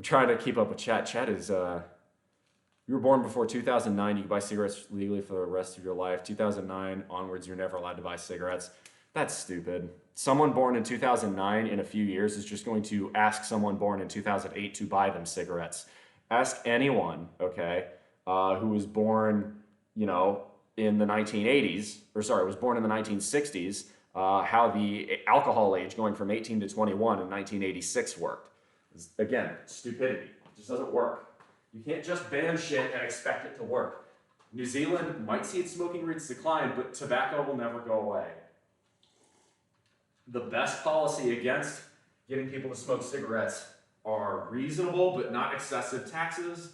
trying to keep up with chat. Chat is, you were born before 2009. You can buy cigarettes legally for the rest of your life. 2009 onwards, you're never allowed to buy cigarettes. That's stupid. Someone born in 2009 in a few years is just going to ask someone born in 2008 to buy them cigarettes. Ask anyone, okay, who was born, in the 1980s, was born in the 1960s, how the alcohol age going from 18 to 21 in 1986 worked. Again, stupidity. It just doesn't work. You can't just ban shit and expect it to work. New Zealand might see its smoking rates decline, but tobacco will never go away. The best policy against getting people to smoke cigarettes are reasonable but not excessive taxes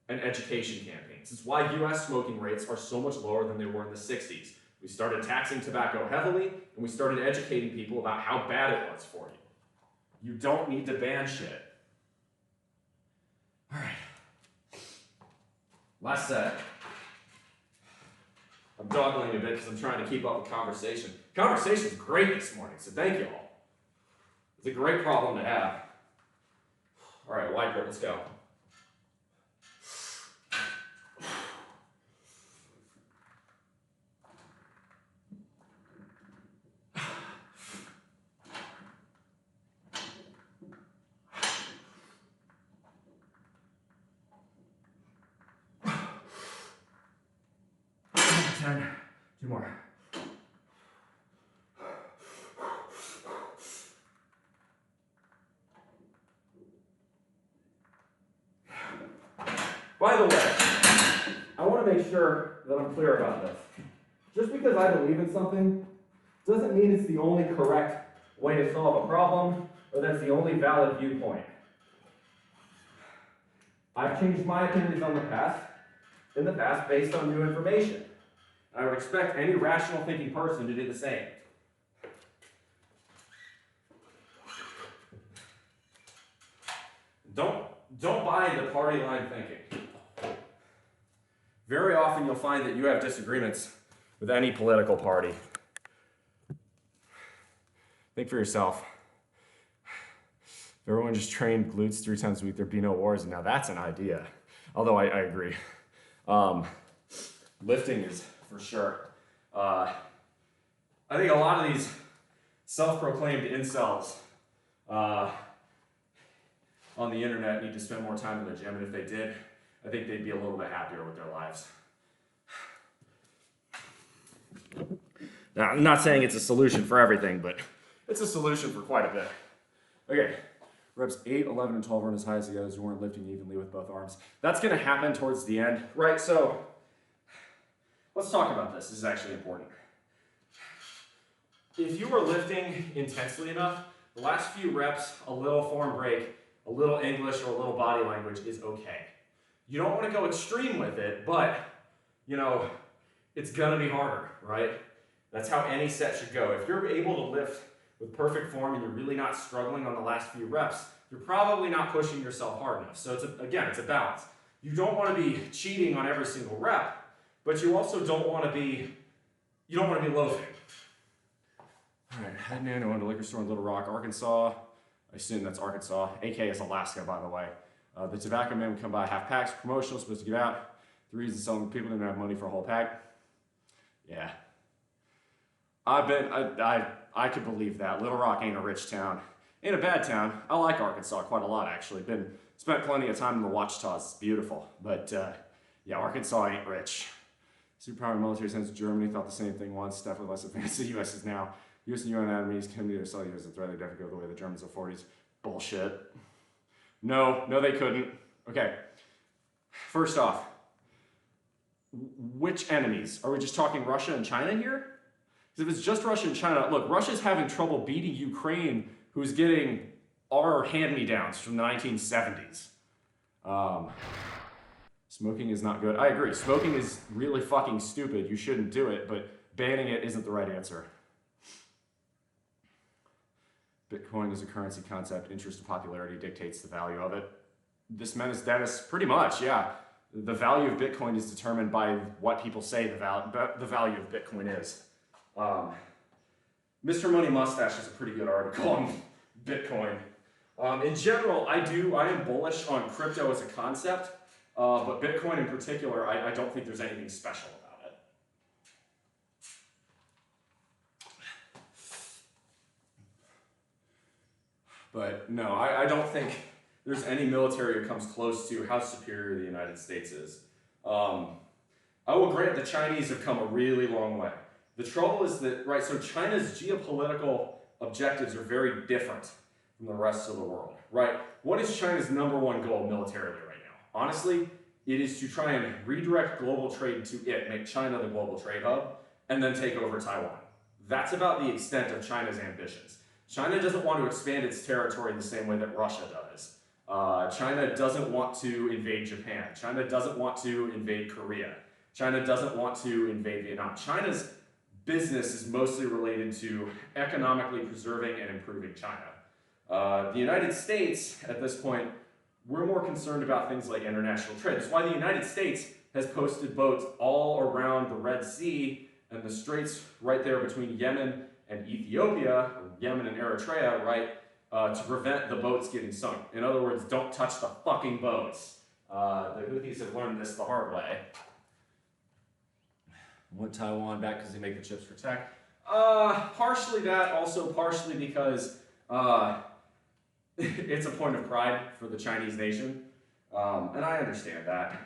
and education campaigns. It's why US smoking rates are so much lower than they were in the 60s. We started taxing tobacco heavily, and we started educating people about how bad it was for you. You don't need to ban shit. All right. Last set. I'm dawdling a bit because I'm trying to keep up with conversation. Conversation's great this morning, so thank you all. It's a great problem to have. All right, white group, let's go. Two more. By the way, I want to make sure that I'm clear about this. Just because I believe in something doesn't mean it's the only correct way to solve a problem, or that's the only valid viewpoint. I've changed my opinions in the past based on new information. I would expect any rational thinking person to do the same. Don't buy into party line thinking. Very often you'll find that you have disagreements with any political party. Think for yourself. If everyone just trained glutes 3 times a week, there'd be no wars. Now that's an idea. Although I agree. Lifting is for sure. I think a lot of these self-proclaimed incels on the internet need to spend more time in the gym, and if they did, I think they'd be a little bit happier with their lives. Now, I'm not saying it's a solution for everything, but it's a solution for quite a bit. Okay, reps 8, 11, and 12 aren't as high as the others who weren't lifting evenly with both arms. That's gonna happen towards the end, right? So, let's talk about this. This is actually important. If you are lifting intensely enough, the last few reps, a little form break, a little English or a little body language is okay. You don't want to go extreme with it, but, you know, it's gonna be harder, right? That's how any set should go. If you're able to lift with perfect form and you're really not struggling on the last few reps, you're probably not pushing yourself hard enough. So it's a balance. You don't want to be cheating on every single rep, but you also don't want to be loafing. All right, heading in, I went to a liquor store in Little Rock, Arkansas. I assume that's Arkansas, AK is Alaska, by the way. The tobacco man would come by half packs, promotional, supposed to give out. The reason some people didn't have money for a whole pack. Yeah. I could believe that. Little Rock ain't a rich town. Ain't a bad town. I like Arkansas quite a lot, actually. Spent plenty of time in the Ouachitas. It's beautiful. But, yeah, Arkansas ain't rich. Superpower military since Germany thought the same thing once. Definitely less advanced than the U.S. is now. U.S. and UN enemies can either sell you as a threat or definitely go the way of the Germans of the 40s. Bullshit. No, they couldn't. Okay. First off, which enemies? Are we just talking Russia and China here? Because if it's just Russia and China, look, Russia's having trouble beating Ukraine, who's getting our hand-me-downs from the 1970s. Smoking is not good. I agree. Smoking is really fucking stupid. You shouldn't do it, but banning it isn't the right answer. Bitcoin is a currency concept. Interest and popularity dictates the value of it. This menace Dennis, pretty much, yeah. The value of Bitcoin is determined by what people say the value of Bitcoin is. Mr. Money Mustache is a pretty good article on Bitcoin. In general, I am bullish on crypto as a concept, but Bitcoin in particular, I don't think there's anything special about it. But no, I don't think there's any military that comes close to how superior the United States is. I will grant the Chinese have come a really long way. The trouble is that, right, so China's geopolitical objectives are very different from the rest of the world, right? What is China's #1 goal militarily right now? Honestly, it is to try and redirect global trade to it, make China the global trade hub, and then take over Taiwan. That's about the extent of China's ambitions. China doesn't want to expand its territory in the same way that Russia does. China doesn't want to invade Japan. China doesn't want to invade Korea. China doesn't want to invade Vietnam. China's business is mostly related to economically preserving and improving China. The United States, at this point, we're more concerned about things like international trade. That's why the United States has posted boats all around the Red Sea and the straits right there between Yemen and Ethiopia, or Yemen and Eritrea, right, to prevent the boats getting sunk. In other words, don't touch the fucking boats. The Houthis have learned this the hard way. Want Taiwan back because they make the chips for tech? Partially that, also partially because it's a point of pride for the Chinese nation. And I understand that,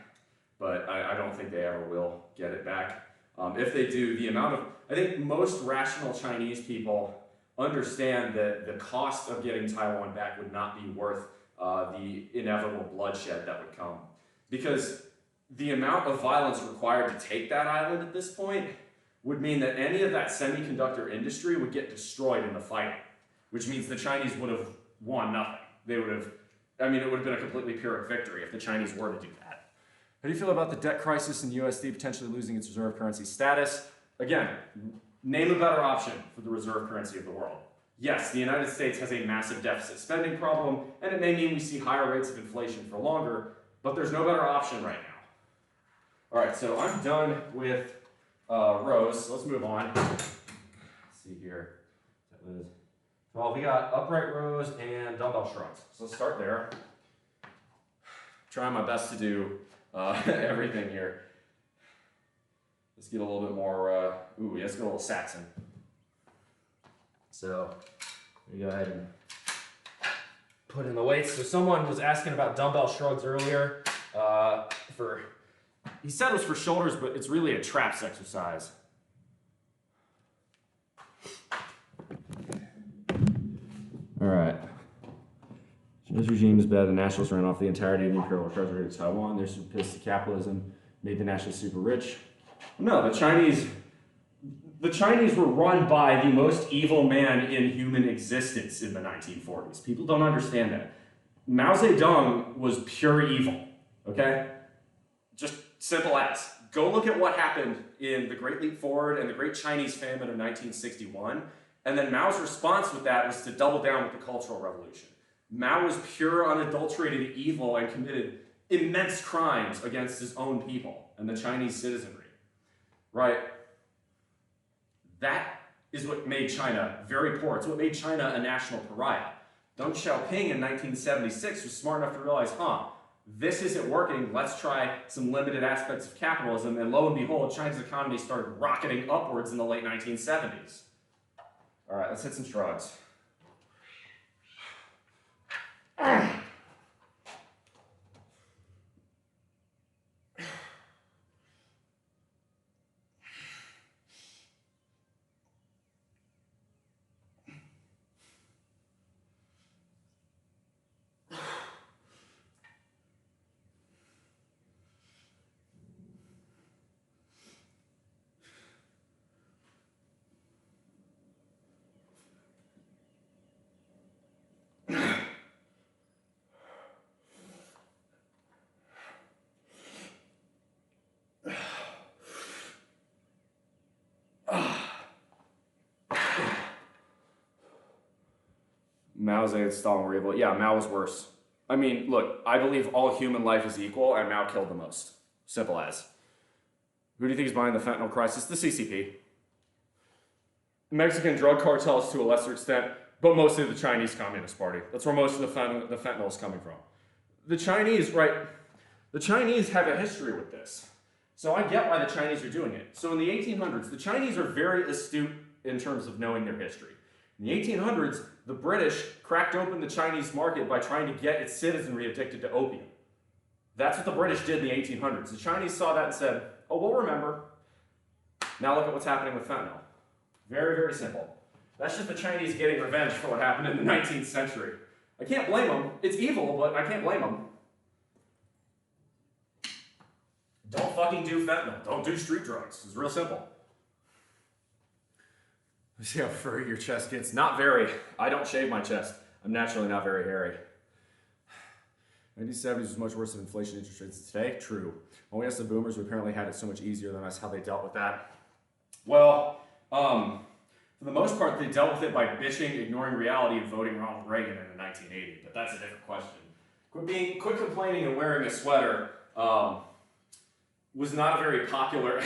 but I don't think they ever will get it back. If they do, I think most rational Chinese people understand that the cost of getting Taiwan back would not be worth the inevitable bloodshed that would come. Because the amount of violence required to take that island at this point would mean that any of that semiconductor industry would get destroyed in the fighting. which means the Chinese would have won nothing. They would have, it would have been a completely Pyrrhic victory if the Chinese were to do that. How do you feel about the debt crisis and USD potentially losing its reserve currency status? Again, name a better option for the reserve currency of the world. Yes, the United States has a massive deficit spending problem, and it may mean we see higher rates of inflation for longer, but there's no better option right now. All right, so I'm done with rows, so let's move on. Let's see here. Well, we got upright rows and dumbbell shrugs. So let's start there. Trying my best to do everything here. Let's get a little bit more, let's get a little Saxon. So, let me go ahead and put in the weights. So someone was asking about dumbbell shrugs earlier. He said it was for shoulders, but it's really a traps exercise. All right. China's regime is bad. The nationalists ran off the entirety of the imperial treasury of Taiwan. They're super pissed at capitalism, made the nationalists super rich. No, the Chinese were run by the most evil man in human existence in the 1940s. People don't understand that. Mao Zedong was pure evil, okay? Just simple as. Go look at what happened in the Great Leap Forward and the Great Chinese Famine of 1961, and then Mao's response with that was to double down with the Cultural Revolution. Mao was pure, unadulterated evil and committed immense crimes against his own people and the Chinese citizenry, right? That is what made China very poor. It's what made China a national pariah. Deng Xiaoping in 1976 was smart enough to realize, this isn't working, let's try some limited aspects of capitalism, and lo and behold, China's economy started rocketing upwards in the late 1970s. All right, let's hit some shrugs. Mao Zedong, Stalin were evil. Yeah, Mao was worse. I mean, look, I believe all human life is equal, and Mao killed the most. Simple as. Who do you think is behind the fentanyl crisis? The CCP. Mexican drug cartels to a lesser extent, but mostly the Chinese Communist Party. That's where most of the fentanyl is coming from. The Chinese, right? The Chinese have a history with this. So I get why the Chinese are doing it. So in the 1800s, the Chinese are very astute in terms of knowing their history. In the 1800s, the British cracked open the Chinese market by trying to get its citizenry addicted to opium. That's what the British did in the 1800s. The Chinese saw that and said, oh, we'll remember. Now look at what's happening with fentanyl. Very, very simple. That's just the Chinese getting revenge for what happened in the 19th century. I can't blame them. It's evil, but I can't blame them. Don't fucking do fentanyl. Don't do street drugs. It's real simple. See how furry your chest gets? Not very. I don't shave my chest. I'm naturally not very hairy. 1970s was much worse than inflation interest rates today. True. When we asked the boomers who apparently had it so much easier than us how they dealt with that. Well, for the most part, they dealt with it by bitching, ignoring reality, and voting Ronald Reagan in the 1980s. But that's a different question. Quit complaining and wearing a sweater was not a very popular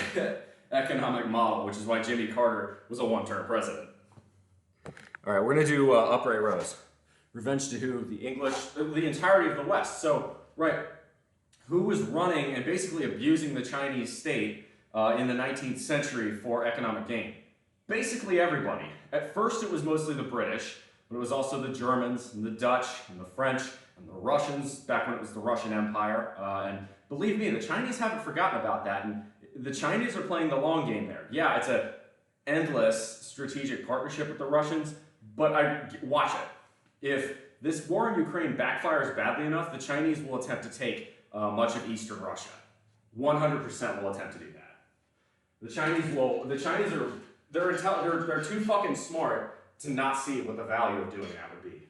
economic model, which is why Jimmy Carter was a one-term president. All right, we're gonna do upright rows. Revenge to who? The English, the entirety of the West. So, right, who was running and basically abusing the Chinese state in the 19th century for economic gain? Basically everybody. At first it was mostly the British, but it was also the Germans and the Dutch and the French and the Russians, back when it was the Russian Empire. And believe me, the Chinese haven't forgotten about that. And the Chinese are playing the long game there. Yeah, it's an endless strategic partnership with the Russians, but watch it. If this war in Ukraine backfires badly enough, the Chinese will attempt to take much of Eastern Russia. 100% will attempt to do that. They're too fucking smart to not see what the value of doing that would be.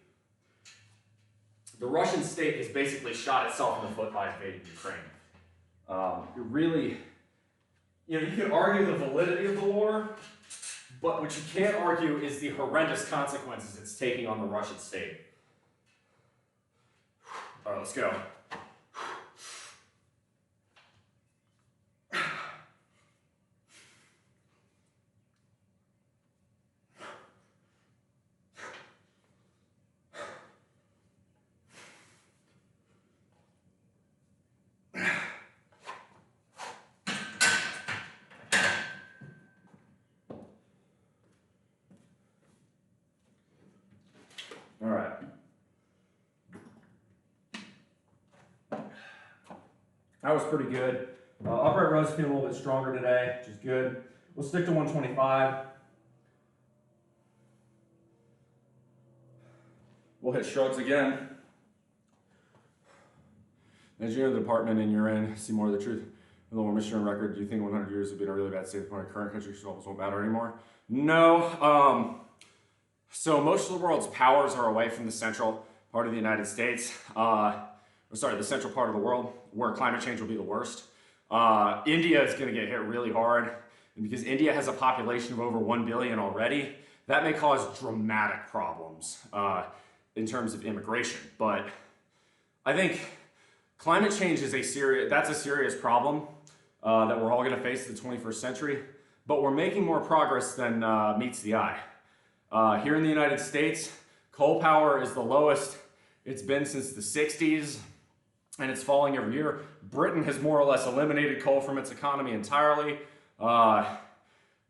The Russian state has basically shot itself in the foot by invading Ukraine. Really, you can argue the validity of the war, but what you can't argue is the horrendous consequences it's taking on the Russian state. All right, let's go. All right. That was pretty good. Upright rows feel a little bit stronger today, which is good. We'll stick to 125. We'll hit shrugs again. As you're in the department and you're in, see more of the truth. A little more mission record. Do you think 100 years would be in a really bad state when our current country struggles won't matter anymore? No. So most of the world's powers are away from the central part of the United States. The central part of the world where climate change will be the worst. India is going to get hit really hard. And because India has a population of over 1 billion already, that may cause dramatic problems in terms of immigration. But I think climate change is a serious problem that we're all going to face in the 21st century. But we're making more progress than meets the eye. Here in the United States, coal power is the lowest it's been since the 60s, and it's falling every year. Britain has more or less eliminated coal from its economy entirely. A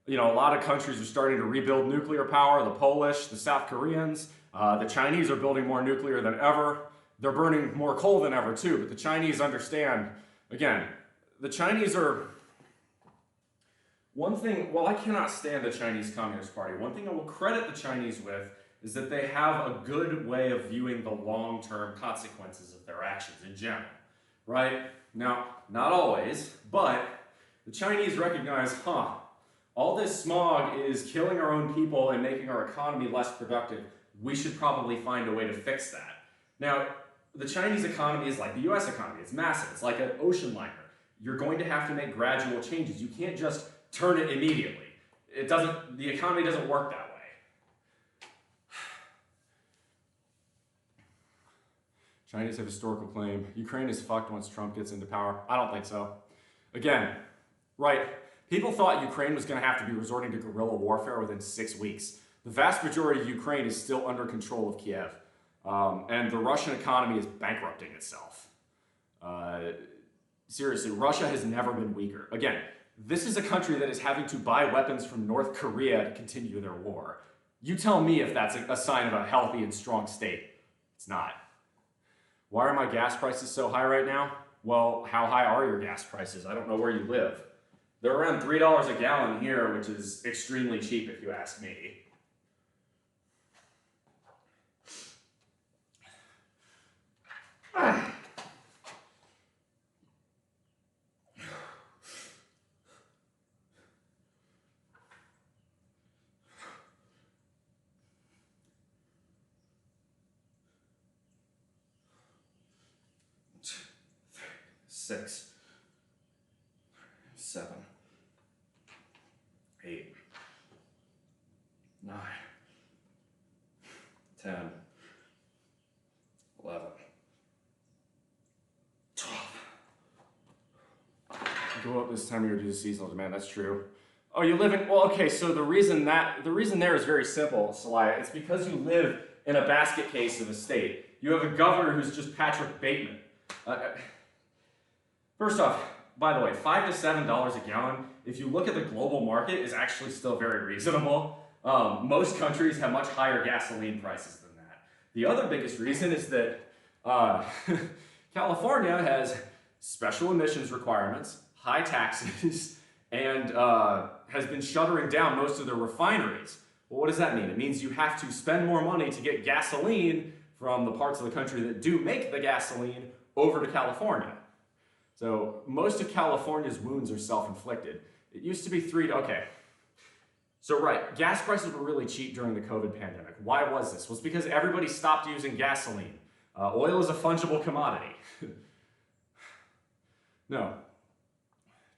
lot of countries are starting to rebuild nuclear power. The Polish, the South Koreans, the Chinese are building more nuclear than ever. They're burning more coal than ever too, but the Chinese understand, again, the Chinese are... I cannot stand the Chinese Communist Party. One thing I will credit the Chinese with is that they have a good way of viewing the long-term consequences of their actions in general, right? Now, not always, but the Chinese recognize, all this smog is killing our own people and making our economy less productive. We should probably find a way to fix that. Now, the Chinese economy is like the US economy. It's massive. It's like an ocean liner. You're going to have to make gradual changes. You can't just turn it immediately. The economy doesn't work that way. Chinese have historical claim. Ukraine is fucked once Trump gets into power. I don't think so. Again, right, people thought Ukraine was going to have to be resorting to guerrilla warfare within 6 weeks. The vast majority of Ukraine is still under control of Kiev. And the Russian economy is bankrupting itself. Seriously, Russia has never been weaker. Again, this is a country that is having to buy weapons from North Korea to continue their war. You tell me if that's a sign of a healthy and strong state. It's not. Why are my gas prices so high right now? Well, how high are your gas prices? I don't know where you live. They're around $3 a gallon here, which is extremely cheap if you ask me. Six, 7, 8, 9, 10, 11, 12. Go up this time of year due to seasonal demand. That's true. Oh, you live in... Well, okay, so the reason there is very simple, Celaya. It's because you live in a basket case of a state. You have a governor who's just Patrick Bateman. First off, by the way, $5 to $7 a gallon, if you look at the global market, is actually still very reasonable. Most countries have much higher gasoline prices than that. The other biggest reason is that California has special emissions requirements, high taxes, and has been shuttering down most of their refineries. Well, what does that mean? It means you have to spend more money to get gasoline from the parts of the country that do make the gasoline over to California. So most of California's wounds are self-inflicted. It used to be So right, gas prices were really cheap during the COVID pandemic. Why was this? Well, it's because everybody stopped using gasoline. Oil is a fungible commodity. No,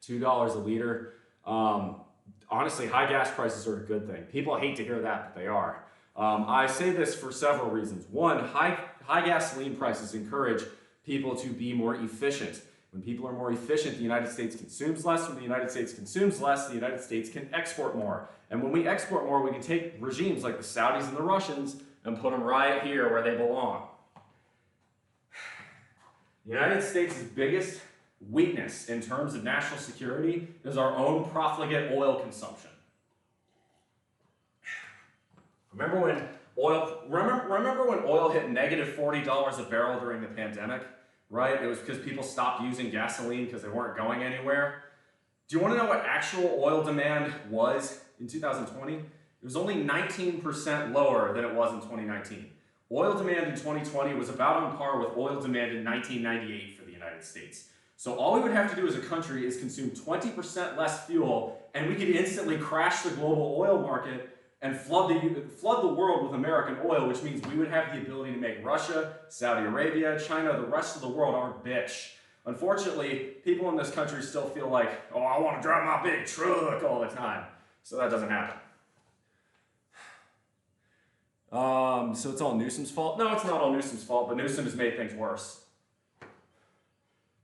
$2 a liter. Honestly, high gas prices are a good thing. People hate to hear that, but they are. I say this for several reasons. One, high gasoline prices encourage people to be more efficient. When people are more efficient, the United States consumes less. When the United States consumes less, the United States can export more. And when we export more, we can take regimes like the Saudis and the Russians and put them right here where they belong. The United States' biggest weakness in terms of national security is our own profligate oil consumption. Remember when oil hit negative $40 a barrel during the pandemic? Right? It was because people stopped using gasoline because they weren't going anywhere. Do you want to know what actual oil demand was in 2020? It was only 19% lower than it was in 2019. Oil demand in 2020 was about on par with oil demand in 1998 for the United States. So all we would have to do as a country is consume 20% less fuel, and we could instantly crash the global oil market and flood the world with American oil, which means we would have the ability to make Russia, Saudi Arabia, China, the rest of the world our bitch. Unfortunately, people in this country still feel like, oh, I want to drive my big truck all the time. So that doesn't happen. So it's all Newsom's fault? No, it's not all Newsom's fault, but Newsom has made things worse.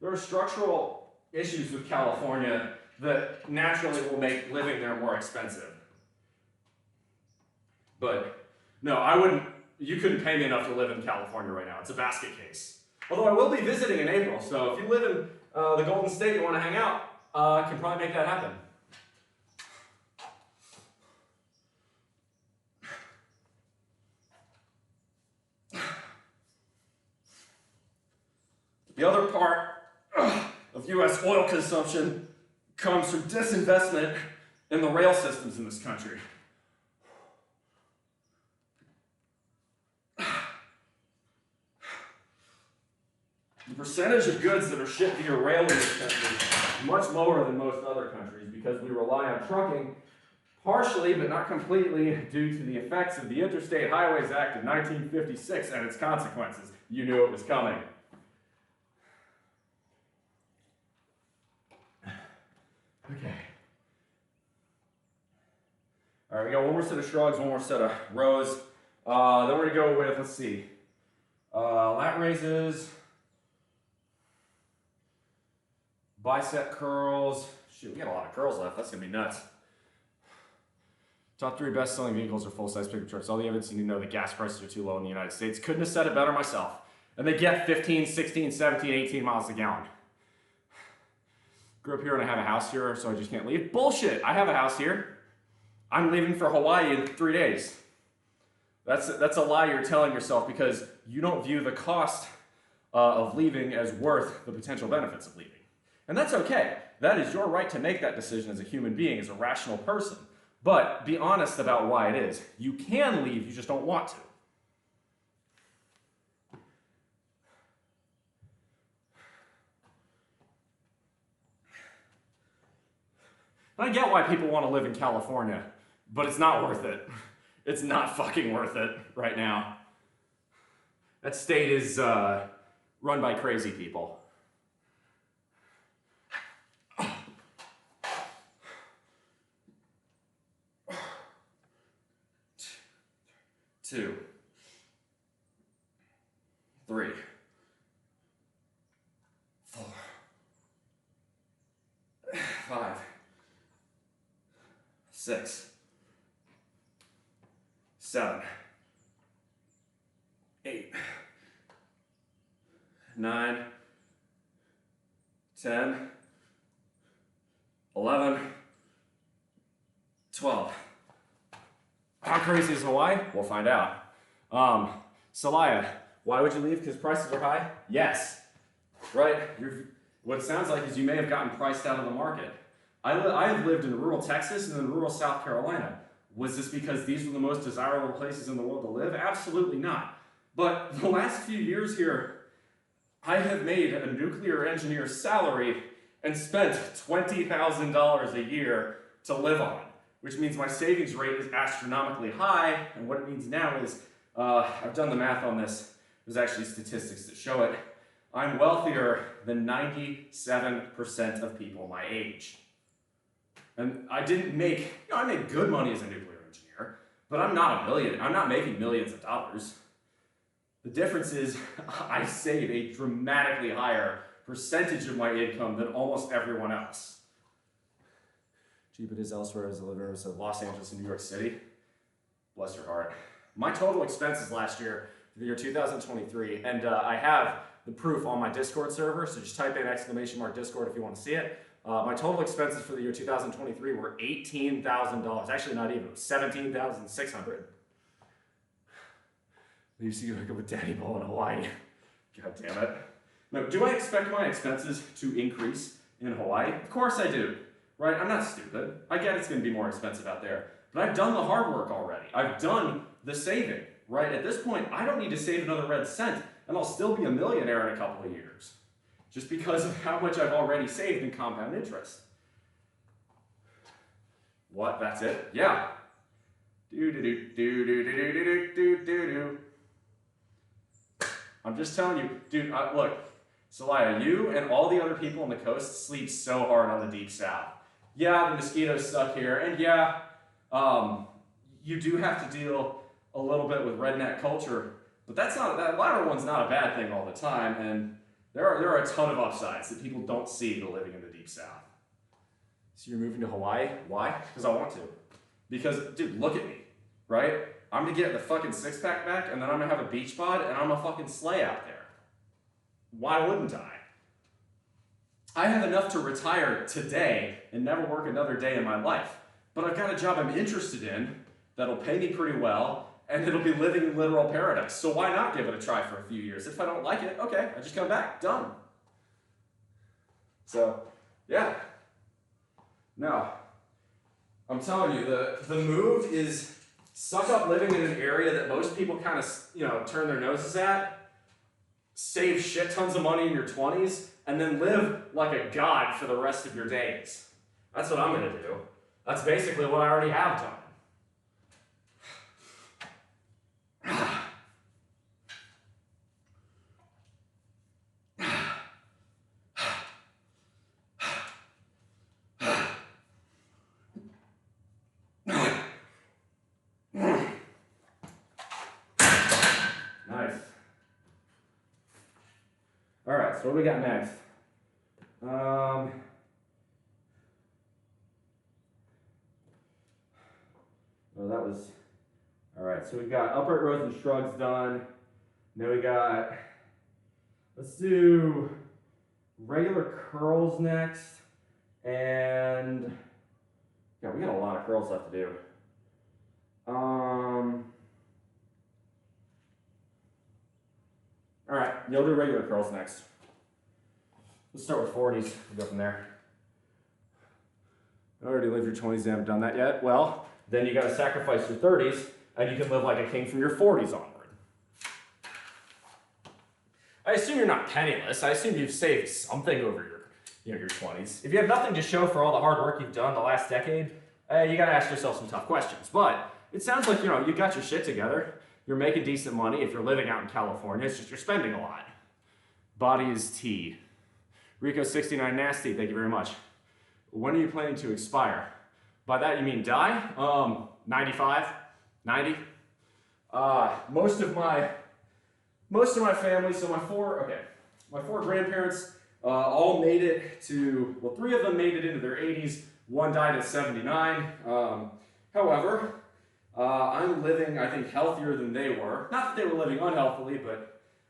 There are structural issues with California that naturally will make living there more expensive. But no, you couldn't pay me enough to live in California right now. It's a basket case. Although I will be visiting in April, so if you live in the Golden State and you want to hang out, I can probably make that happen. The other part of U.S. oil consumption comes from disinvestment in the rail systems in this country. The percentage of goods that are shipped via rail in this country is much lower than most other countries because we rely on trucking partially, but not completely, due to the effects of the Interstate Highways Act of 1956 and its consequences. You knew it was coming. Okay. All right, we got one more set of shrugs, one more set of rows. Then we're going to go with, let's see, lat raises, bicep curls. Shoot, we got a lot of curls left. That's going to be nuts. Top 3 best-selling vehicles are full-size pickup trucks. All the evidence you need to know that gas prices are too low in the United States. Couldn't have said it better myself. And they get 15, 16, 17, 18 miles a gallon. Grew up here and I have a house here, so I just can't leave. Bullshit! I have a house here. I'm leaving for Hawaii in 3 days. That's a lie you're telling yourself because you don't view the cost of leaving as worth the potential benefits of leaving. And that's okay. That is your right to make that decision as a human being, as a rational person. But be honest about why it is. You can leave, you just don't want to. I get why people want to live in California, but it's not worth it. It's not fucking worth it right now. That state is run by crazy people. Two, 3, 4, 5, 6, 7, 8, 9, 10, 11, 12. How crazy is Hawaii? We'll find out. Celaya, why would you leave? Because prices are high? Yes. Right? What it sounds like is you may have gotten priced out of the market. I have lived in rural Texas and in rural South Carolina. Was this because these were the most desirable places in the world to live? Absolutely not. But the last few years here, I have made a nuclear engineer's salary and spent $20,000 a year to live on. which means my savings rate is astronomically high. And what it means now is, I've done the math on this. There's actually statistics that show it. I'm wealthier than 97% of people my age. And I didn't make, I made good money as a nuclear engineer, but I'm not a millionaire. I'm not making millions of dollars. The difference is I save a dramatically higher percentage of my income than almost everyone else. Cheap it is elsewhere as a liver, so Los Angeles and New York City. Bless your heart. My total expenses last year, for the year 2023, and I have the proof on my Discord server, so just type in !Discord if you want to see it. My total expenses for the year 2023 were $18,000. Actually, not even, it was $17,600. I used to wake up with Daddy Bowl in Hawaii. God damn it. Now, do I expect my expenses to increase in Hawaii? Of course I do, right? I'm not stupid. I get it's going to be more expensive out there, but I've done the hard work already. I've done the saving, right? At this point, I don't need to save another red cent, and I'll still be a millionaire in a couple of years, just because of how much I've already saved in compound interest. What? That's it? Yeah. Do-do-do-do-do-do-do-do-do-do-do. I'm just telling you, dude, look, Celaya, you and all the other people on the coast sleep so hard on the deep south. Yeah, the mosquitoes suck here, and yeah, you do have to deal a little bit with redneck culture, but that latter one's not a bad thing all the time, and there are a ton of upsides that people don't see to living in the deep south. So you're moving to Hawaii? Why? Because I want to. Because, dude, look at me, right? I'm gonna get the fucking six-pack back, and then I'm gonna have a beach bod, and I'm gonna fucking slay out there. Why wouldn't I? I have enough to retire today and never work another day in my life. But I've got a job I'm interested in that'll pay me pretty well, and it'll be living in literal paradise. So why not give it a try for a few years? If I don't like it, okay, I just come back, done. So, yeah. Now, I'm telling you, the move is suck up living in an area that most people kind of, turn their noses at, save shit tons of money in your 20s, and then live like a god for the rest of your days. That's what I'm gonna do. That's basically what I already have done. Nice. All right, so what do we got next? Oh, that was, all right, so we've got upright rows and shrugs done. Now we got, let's do regular curls next. And, yeah, we got a lot of curls left to do. All right, you'll do regular curls next. Let's start with 40s, we'll go from there. I already lived your 20s, you haven't done that yet. Well, then you gotta sacrifice your 30s, and you can live like a king from your 40s onward. I assume you're not penniless. I assume you've saved something over your 20s. If you have nothing to show for all the hard work you've done the last decade, you gotta ask yourself some tough questions. But it sounds like, you got your shit together. You're making decent money. If you're living out in California, it's just you're spending a lot. Body is tea. Rico69 Nasty, thank you very much. When are you planning to expire? By that you mean die? 95, 90. Most of my family, so my four grandparents all made it to, well, 3 of them made it into their 80s, 1 died at 79. However, I'm living, I think, healthier than they were. Not that they were living unhealthily, but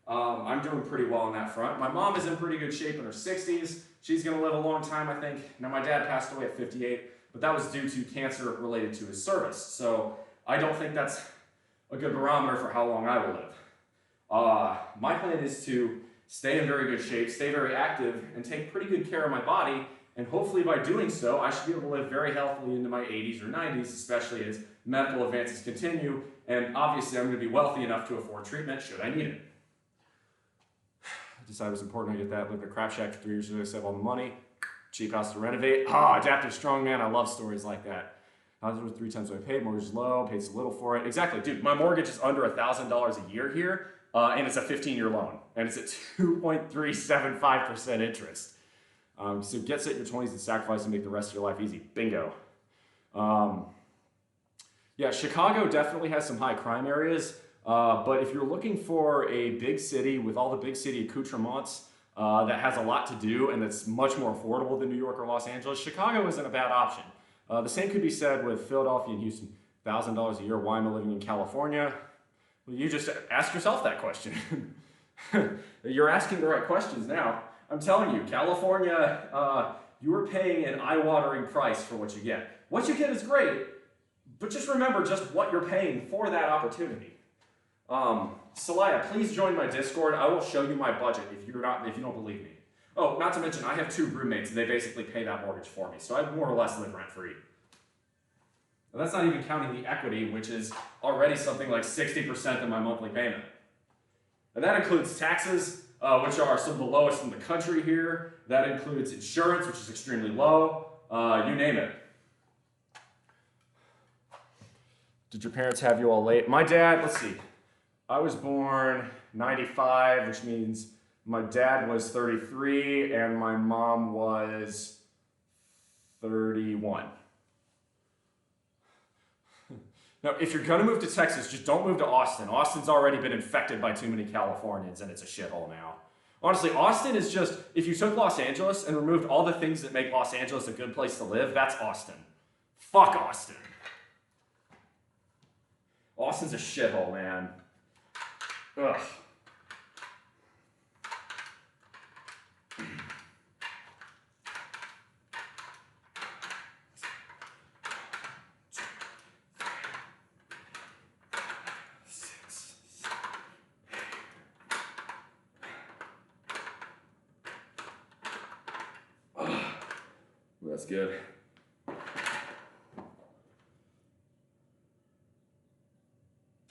I'm doing pretty well on that front. My mom is in pretty good shape in her 60s. She's gonna live a long time, I think. Now, my dad passed away at 58, but that was due to cancer related to his service. So I don't think that's a good barometer for how long I will live. My plan is to stay in very good shape, stay very active, and take pretty good care of my body. And hopefully by doing so, I should be able to live very healthily into my 80s or 90s, especially as medical advances continue. And obviously I'm gonna be wealthy enough to afford treatment should I need it. I decided it was important to get that. Lived in a crap shack for 3 years ago, save all the money. Cheap house to renovate. Adaptive strongman, I love stories like that. Houses worth 3 times what I paid. Mortgage is low. Paid so little for it. Exactly, dude. My mortgage is under $1,000 a year here, and it's a 15-year loan, and it's at 2.375% interest. So get set your 20s and sacrifice and make the rest of your life easy. Bingo. Yeah, Chicago definitely has some high crime areas, but if you're looking for a big city with all the big city accoutrements that has a lot to do and that's much more affordable than New York or Los Angeles, Chicago isn't a bad option. The same could be said with Philadelphia and Houston. $1,000 a year, why am I living in California? Well, you just ask yourself that question. You're asking the right questions now. I'm telling you, California, you are paying an eye-watering price for what you get. What you get is great, but just remember just what you're paying for that opportunity. Celaya, please join my Discord. I will show you my budget if you don't believe me. Oh, not to mention, I have 2 roommates and they basically pay that mortgage for me, so I more or less live rent-free. And that's not even counting the equity, which is already something like 60% of my monthly payment. And that includes taxes, which are some of the lowest in the country here. That includes insurance, which is extremely low. You name it. Did your parents have you all late? My dad, let's see. I was born 95, which means my dad was 33 and my mom was 31. Now, if you're gonna move to Texas, just don't move to Austin. Austin's already been infected by too many Californians and it's a shithole now. Honestly, Austin is just, if you took Los Angeles and removed all the things that make Los Angeles a good place to live, that's Austin. Fuck Austin. Austin's a shithole, man. Ugh. That's good.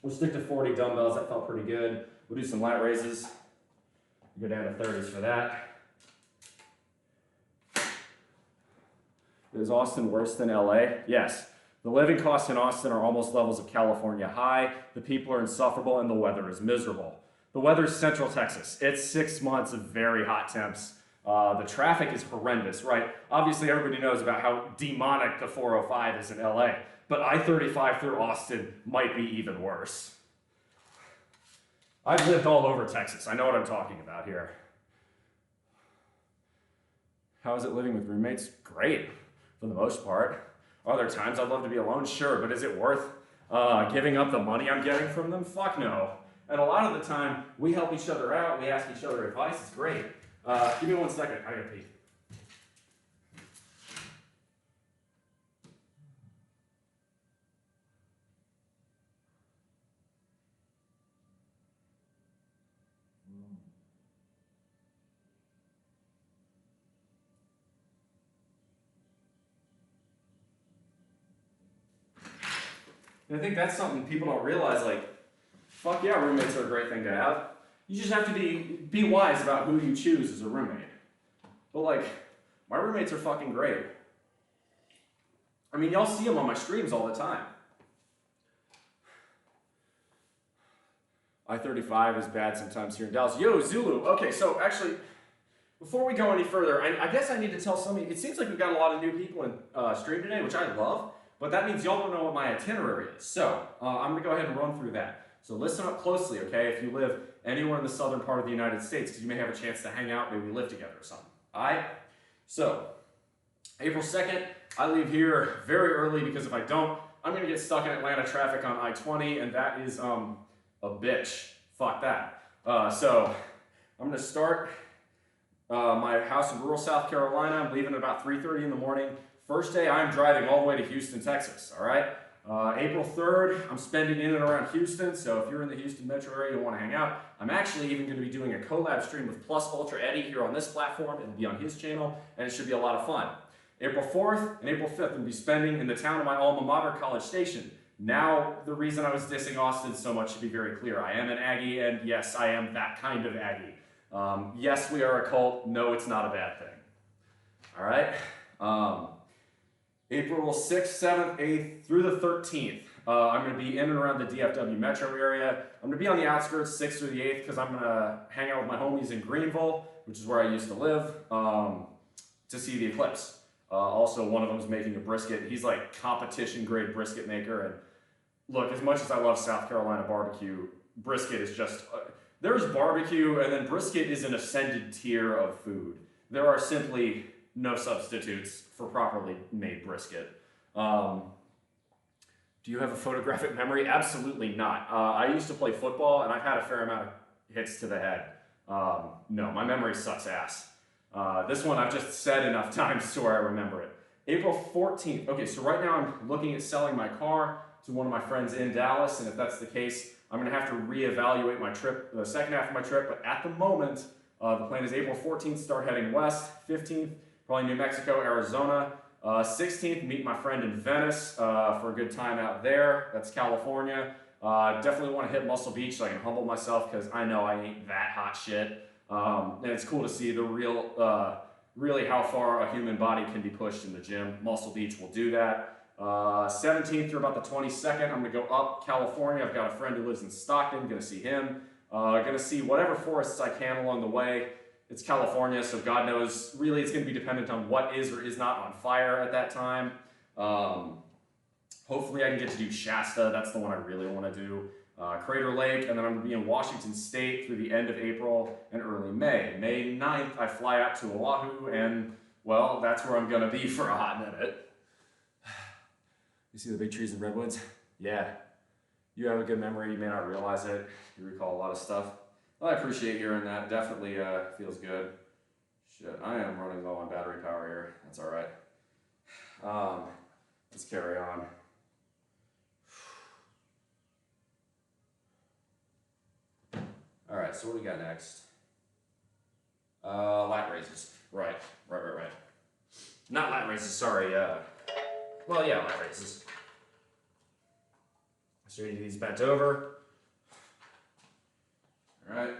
We'll stick to 40 dumbbells. That felt pretty good. We'll do some lat raises. Go down to 30s for that. Is Austin worse than LA? Yes. The living costs in Austin are almost levels of California high. The people are insufferable and the weather is miserable. The weather is Central Texas. It's 6 months of very hot temps. The traffic is horrendous, right? Obviously, everybody knows about how demonic the 405 is in LA, but I-35 through Austin might be even worse. I've lived all over Texas. I know what I'm talking about here. How is it living with roommates? Great, for the most part. Are there times I'd love to be alone? Sure, but is it worth giving up the money I'm getting from them? Fuck no. And a lot of the time, we help each other out, we ask each other advice, it's great. Give me 1 second, I gotta pee. And I think that's something people don't realize, like, fuck yeah, roommates are a great thing to have. You just have to be wise about who you choose as a roommate. But like, my roommates are fucking great. I mean, y'all see them on my streams all the time. I-35 is bad sometimes here in Dallas. Yo, Zulu. Okay, so actually, before we go any further, I guess I need to tell some of you, it seems like we've got a lot of new people in stream today, which I love, but that means y'all don't know what my itinerary is. So, I'm gonna go ahead and run through that. So listen up closely, okay, if you live anywhere in the southern part of the United States, because you may have a chance to hang out, maybe live together or something. All right? So, April 2nd, I leave here very early because if I don't, I'm going to get stuck in Atlanta traffic on I-20, and that is a bitch. Fuck that. So, I'm going to start my house in rural South Carolina. I'm leaving at about 3:30 in the morning. First day, I'm driving all the way to Houston, Texas, all right? April 3rd, I'm spending in and around Houston, so if you're in the Houston metro area and want to hang out, I'm actually even going to be doing a collab stream with Plus Ultra Eddie here on this platform. It'll be on his channel, and it should be a lot of fun. April 4th and April 5th, I'm going to be spending in the town of my alma mater, College Station. Now, the reason I was dissing Austin so much should be very clear. I am an Aggie, and yes, I am that kind of Aggie. Yes, we are a cult. No, it's not a bad thing. All right? April 6th, 7th, 8th through the 13th. I'm going to be in and around the DFW metro area. I'm going to be on the outskirts 6th through the 8th because I'm going to hang out with my homies in Greenville, which is where I used to live, to see the eclipse. Also, one of them is making a brisket. He's like competition grade brisket maker. And look, as much as I love South Carolina barbecue, brisket is just, there's barbecue and then brisket is an ascended tier of food. There are simply no substitutes for properly made brisket. Do you have a photographic memory? Absolutely not. I used to play football and I've had a fair amount of hits to the head. No, my memory sucks ass. This one I've just said enough times to where I remember it. April 14th. Okay, so right now I'm looking at selling my car to one of my friends in Dallas, and if that's the case, I'm gonna have to reevaluate my trip, the second half of my trip, but at the moment, the plan is April 14th, start heading west, 15th, probably New Mexico, Arizona, 16th, meet my friend in Venice for a good time out there, that's California. Definitely wanna hit Muscle Beach so I can humble myself, because I know I ain't that hot shit. And it's cool to see the really how far a human body can be pushed in the gym. Muscle Beach will do that. 17th through about the 22nd, I'm gonna go up California. I've got a friend who lives in Stockton, gonna see him. Gonna see whatever forests I can along the way. It's California, so God knows, really it's gonna be dependent on what is or is not on fire at that time. Hopefully I can get to do Shasta, that's the one I really wanna do. Crater Lake, and then I'm gonna be in Washington State through the end of April and early May. May 9th, I fly out to Oahu, and well, that's where I'm gonna be for a hot minute. You see the big trees and redwoods? Yeah. You have a good memory, you may not realize it. You recall a lot of stuff. Well, I appreciate hearing that. Definitely feels good. Shit, I am running low on battery power here. That's all right. Let's carry on. All right, so what do we got next? Lat raises. Right. Not lat raises, sorry. Well, yeah, lat raises. So you do these bent over. All right.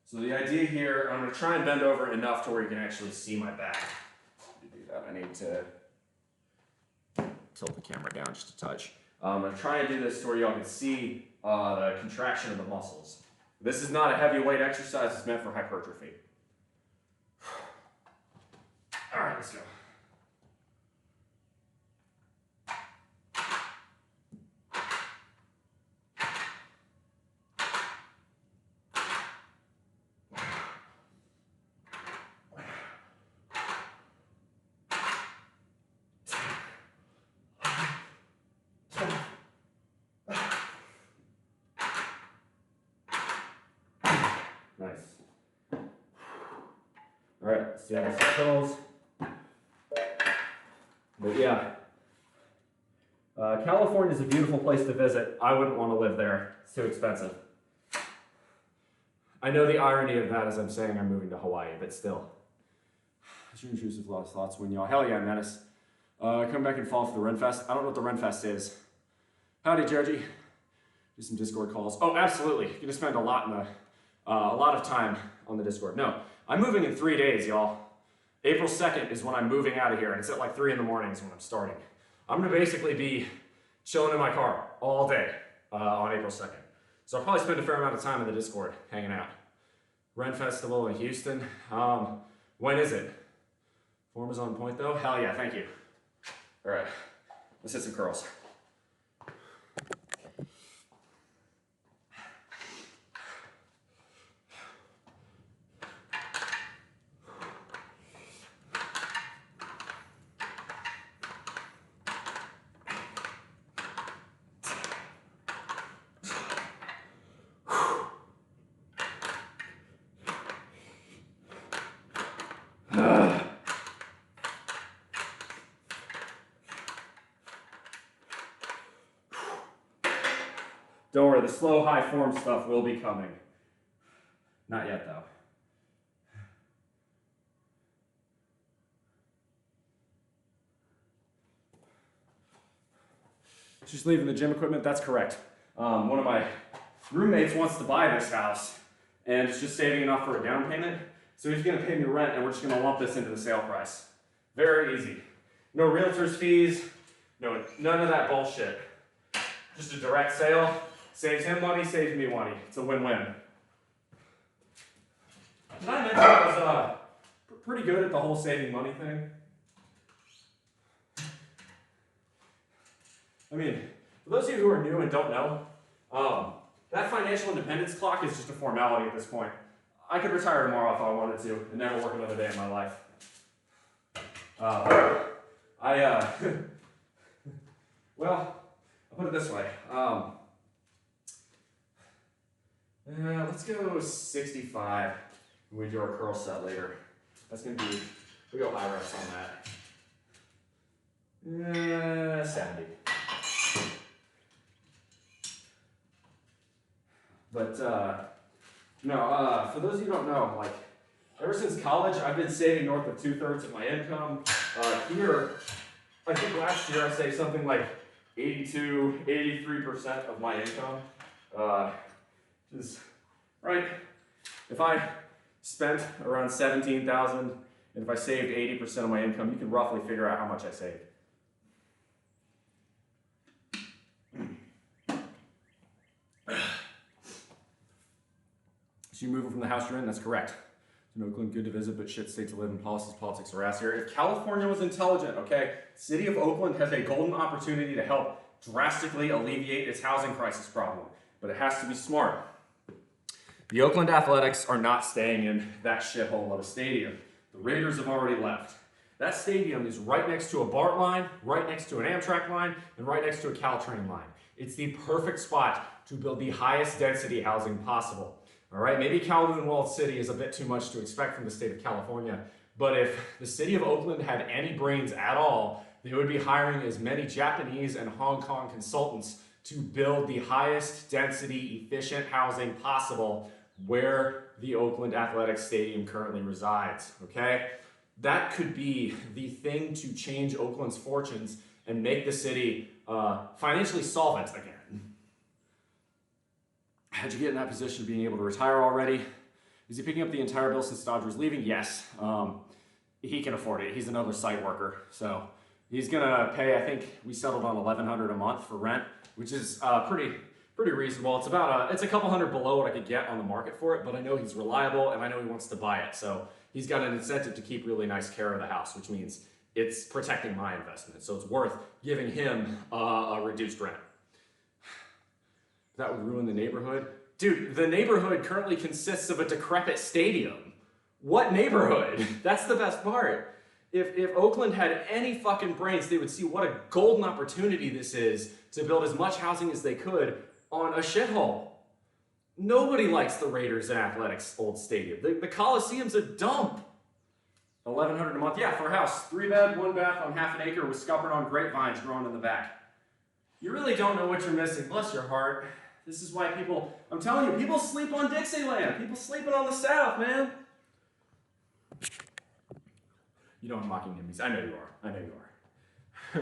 So the idea here, I'm gonna try and bend over enough to where you can actually see my back. To do that, I need to tilt the camera down just a touch. I'm gonna try and do this to where y'all can see the contraction of the muscles. This is not a heavyweight exercise, it's meant for hypertrophy. All right, let's go. Nice. All right, let's do some pills. But yeah, California is a beautiful place to visit. I wouldn't want to live there. It's too expensive. I know the irony of that as I'm saying I'm moving to Hawaii, but still. It's your intrusive lost thoughts when y'all. Hell yeah, Menace. Come back and fall for the Renfest. I don't know what the Renfest is. Howdy, Georgie. Do some Discord calls. Oh, absolutely. You're gonna spend a lot of time on the Discord. No, I'm moving in 3 days, y'all. April 2nd is when I'm moving out of here, and it's at like 3 in the morning is when I'm starting. I'm gonna basically be chilling in my car all day on April 2nd. So I'll probably spend a fair amount of time in the Discord hanging out. Ren Festival in Houston. When is it? Form is on point though? Hell yeah, thank you. All right, let's hit some curls. Don't worry, the slow high form stuff will be coming. Not yet though. Just leaving the gym equipment, that's correct. One of my roommates wants to buy this house and is just saving enough for a down payment. So he's gonna pay me rent and we're just gonna lump this into the sale price. Very easy. No realtor's fees, no, none of that bullshit. Just a direct sale. Saves him money, saves me money. It's a win-win. Did I mention I was pretty good at the whole saving money thing? I mean, for those of you who are new and don't know, that financial independence clock is just a formality at this point. I could retire tomorrow if I wanted to and never work another day in my life. Well, I'll put it this way. Let's go 65 when we do our curl set later. That's going to be, we go high reps on that. 70. But, no, for those of you who don't know, like, ever since college, I've been saving north of 2/3 of my income. Here, I think last year I saved something like 82, 83% of my income. Right? If I spent around 17,000, and if I saved 80% of my income, you can roughly figure out how much I saved. So you're moving from the house you're in? That's correct. It's in Oakland, good to visit, but shit state to live in. Politics are ass here. If California was intelligent, okay, City of Oakland has a golden opportunity to help drastically alleviate its housing crisis problem, but it has to be smart. The Oakland Athletics are not staying in that shithole of a stadium. The Raiders have already left. That stadium is right next to a BART line, right next to an Amtrak line, and right next to a Caltrain line. It's the perfect spot to build the highest density housing possible. All right, maybe Kowloon Walled City is a bit too much to expect from the state of California, but if the city of Oakland had any brains at all, they would be hiring as many Japanese and Hong Kong consultants to build the highest density, efficient housing possible where the Oakland Athletics Stadium currently resides, okay? That could be the thing to change Oakland's fortunes and make the city financially solvent again. How'd you get in that position of being able to retire already? Is he picking up the entire bill since Dodger's leaving? Yes. He can afford it. He's another site worker. So he's gonna pay, I think we settled on $1,100 a month for rent, which is pretty reasonable. It's about it's a couple hundred below what I could get on the market for it, but I know he's reliable and I know he wants to buy it. So he's got an incentive to keep really nice care of the house, which means it's protecting my investment. So it's worth giving him a reduced rent. That would ruin the neighborhood. Dude, the neighborhood currently consists of a decrepit stadium. What neighborhood? That's the best part. If Oakland had any fucking brains, they would see what a golden opportunity this is to build as much housing as they could on a shithole. Nobody likes the Raiders and Athletics old stadium. The Coliseum's a dump. $1,100 a month, yeah, for a house. 3 bed, 1 bath on half an acre with scuppered on grapevines growing in the back. You really don't know what you're missing. Bless your heart. This is why people, I'm telling you, people sleep on Dixieland. People sleeping on the South, man. You know I'm mocking NIMBYs. I know you are. I know you are.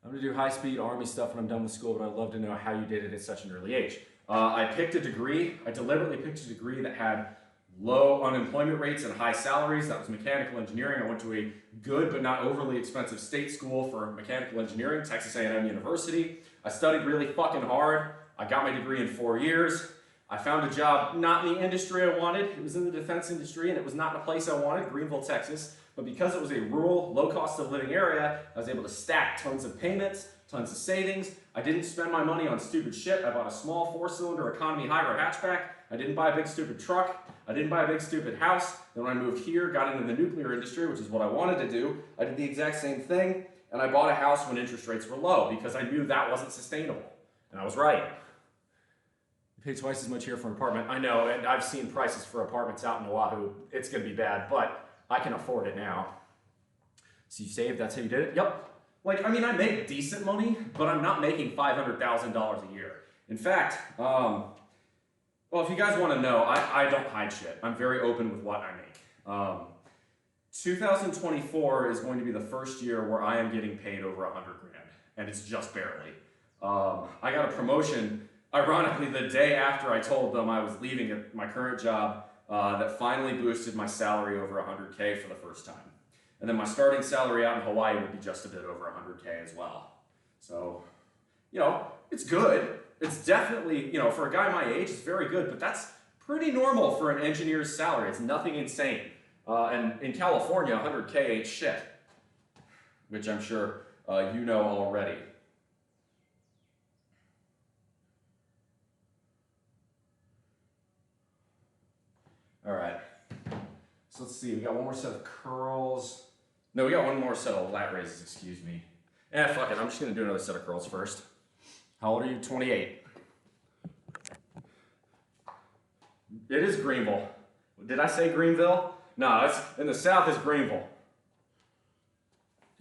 I'm going to do high-speed Army stuff when I'm done with school, but I'd love to know how you did it at such an early age. I picked a degree. I deliberately picked a degree that had low unemployment rates and high salaries. That was mechanical engineering. I went to a good but not overly expensive state school for mechanical engineering, Texas A&M University. I studied really fucking hard. I got my degree in 4 years. I found a job not in the industry I wanted. It was in the defense industry and it was not in a place I wanted, Greenville, Texas. But because it was a rural, low cost of living area, I was able to stack tons of payments, tons of savings. I didn't spend my money on stupid shit. I bought a small 4-cylinder economy hybrid hatchback. I didn't buy a big stupid truck. I didn't buy a big stupid house. Then when I moved here, got into the nuclear industry, which is what I wanted to do, I did the exact same thing. And I bought a house when interest rates were low because I knew that wasn't sustainable. And I was right. You pay twice as much here for an apartment. I know, and I've seen prices for apartments out in Oahu. It's gonna be bad, but I can afford it now. So you saved, that's how you did it? Yep. Like, I mean, I make decent money, but I'm not making $500,000 a year. In fact, well, if you guys want to know, I don't hide shit. I'm very open with what I make. 2024 is going to be the first year where I am getting paid over $100,000, and it's just barely. I got a promotion, ironically, the day after I told them I was leaving my current job, that finally boosted my salary over $100K for the first time. And then my starting salary out in Hawaii would be just a bit over 100K as well. So, you know, it's good. It's definitely, you know, for a guy my age, it's very good, but that's pretty normal for an engineer's salary. It's nothing insane. And in California, 100K ain't shit, which I'm sure you know already. All right, so let's see, we got one more set of curls. No, we got one more set of lat raises, excuse me. Fuck it, I'm just gonna do another set of curls first. How old are you? 28. It is Greenville. Did I say Greenville? No, it's in the South is Greenville.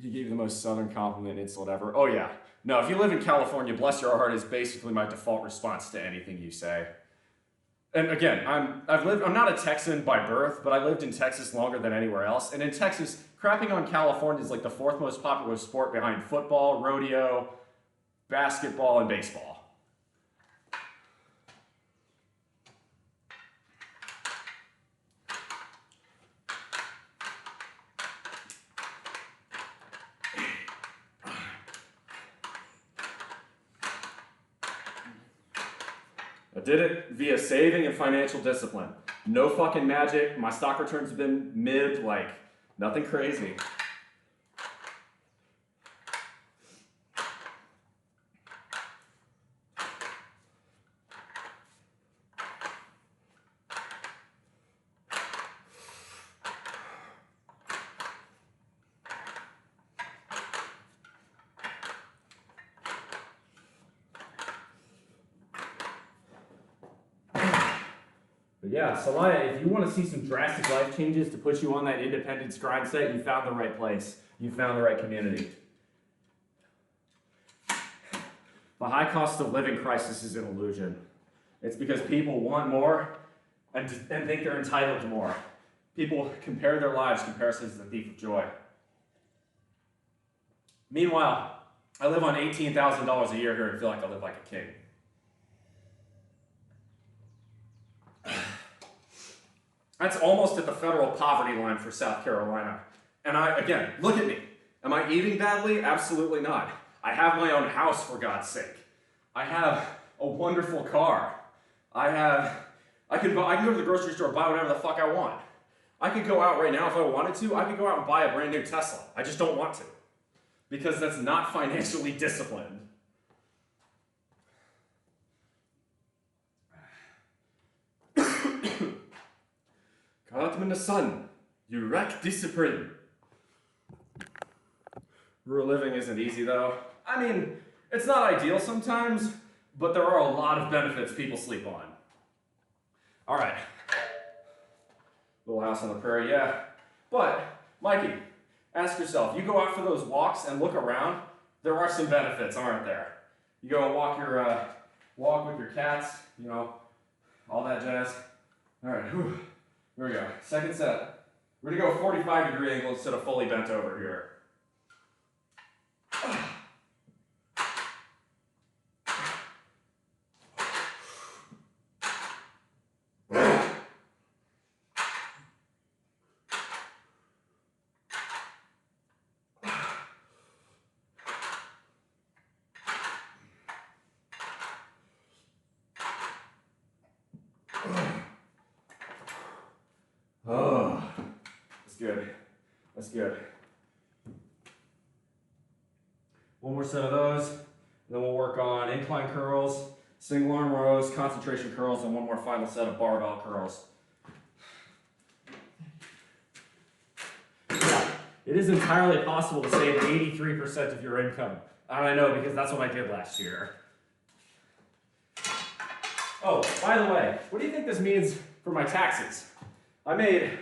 He gave you the most southern compliment insult ever. Oh yeah. No, if you live in California, bless your heart is basically my default response to anything you say. And again, I'm not a Texan by birth, but I lived in Texas longer than anywhere else. And in Texas, crapping on California is like the 4th most popular sport behind football, rodeo, basketball, and baseball. I did it via saving and financial discipline. No fucking magic. My stock returns have been mid, like nothing crazy. But yeah, Celaya, if you want to see some drastic life changes to put you on that independence grind set, you found the right place. You found the right community. The high cost of living crisis is an illusion. It's because people want more and think they're entitled to more. People compare their lives. Comparison is the thief of joy. Meanwhile, I live on $18,000 a year here and feel like I live like a king. That's almost at the federal poverty line for South Carolina. And again, look at me. Am I eating badly? Absolutely not. I have my own house, for God's sake. I have a wonderful car. I can go to the grocery store and buy whatever the fuck I want. I could go out right now if I wanted to. I could go out and buy a brand new Tesla. I just don't want to. Because that's not financially disciplined. Caught him in the sun. You lack discipline. Rural living isn't easy though. I mean, it's not ideal sometimes, but there are a lot of benefits people sleep on. All right. Little house on the prairie, yeah. But, Mikey, ask yourself, you go out for those walks and look around, there are some benefits, aren't there? You go and walk with your cats, you know, all that jazz. All right, whew. Here we go. Second set. We're gonna go 45-degree angle instead of fully bent over here. Oh, that's good. That's good. One more set of those, and then we'll work on incline curls, single arm rows, concentration curls, and one more final set of barbell curls. Yeah, it is entirely possible to save 83% of your income. And I know because that's what I did last year. Oh, by the way, what do you think this means for my taxes? I made,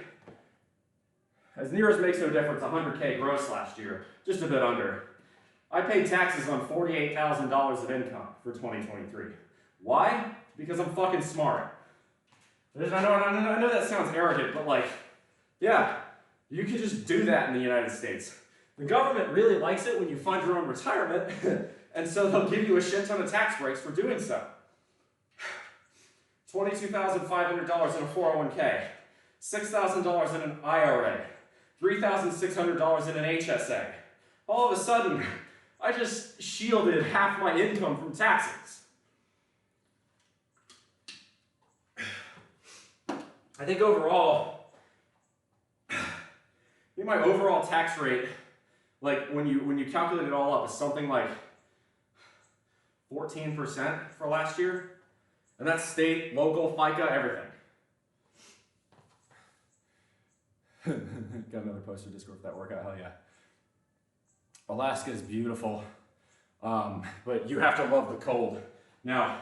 as near as makes no difference, 100K gross last year, just a bit under. I paid taxes on $48,000 of income for 2023. Why? Because I'm fucking smart. I know that sounds arrogant, but like, yeah, you can just do that in the United States. The government really likes it when you fund your own retirement, and so they'll give you a shit ton of tax breaks for doing so. $22,500 in a 401k. $6,000 in an IRA. $3,600 in an HSA. All of a sudden, I just shielded half my income from taxes. I think overall, my overall tax rate, like when you calculate it all up, is something like 14% for last year. And that's state, local, FICA, everything. Got another poster Discord for that workout, hell yeah. Alaska is beautiful, but you have to love the cold. Now,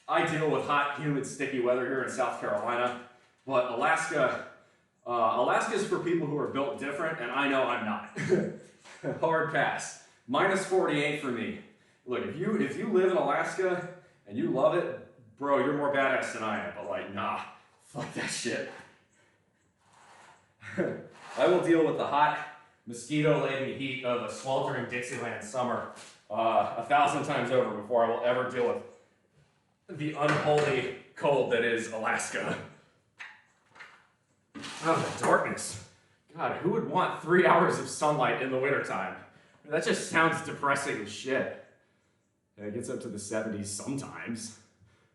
I deal with hot, humid, sticky weather here in South Carolina, but Alaska is for people who are built different, and I know I'm not. Hard pass. Minus 48 for me. Look, if you live in Alaska and you love it, bro, you're more badass than I am, but like, nah, fuck that shit. I will deal with the hot, mosquito-laden heat of a sweltering Dixieland summer 1,000 times over before I will ever deal with the unholy cold that is Alaska. Oh, the darkness. God, who would want 3 hours of sunlight in the wintertime? That just sounds depressing as shit. Yeah, it gets up to the 70s sometimes.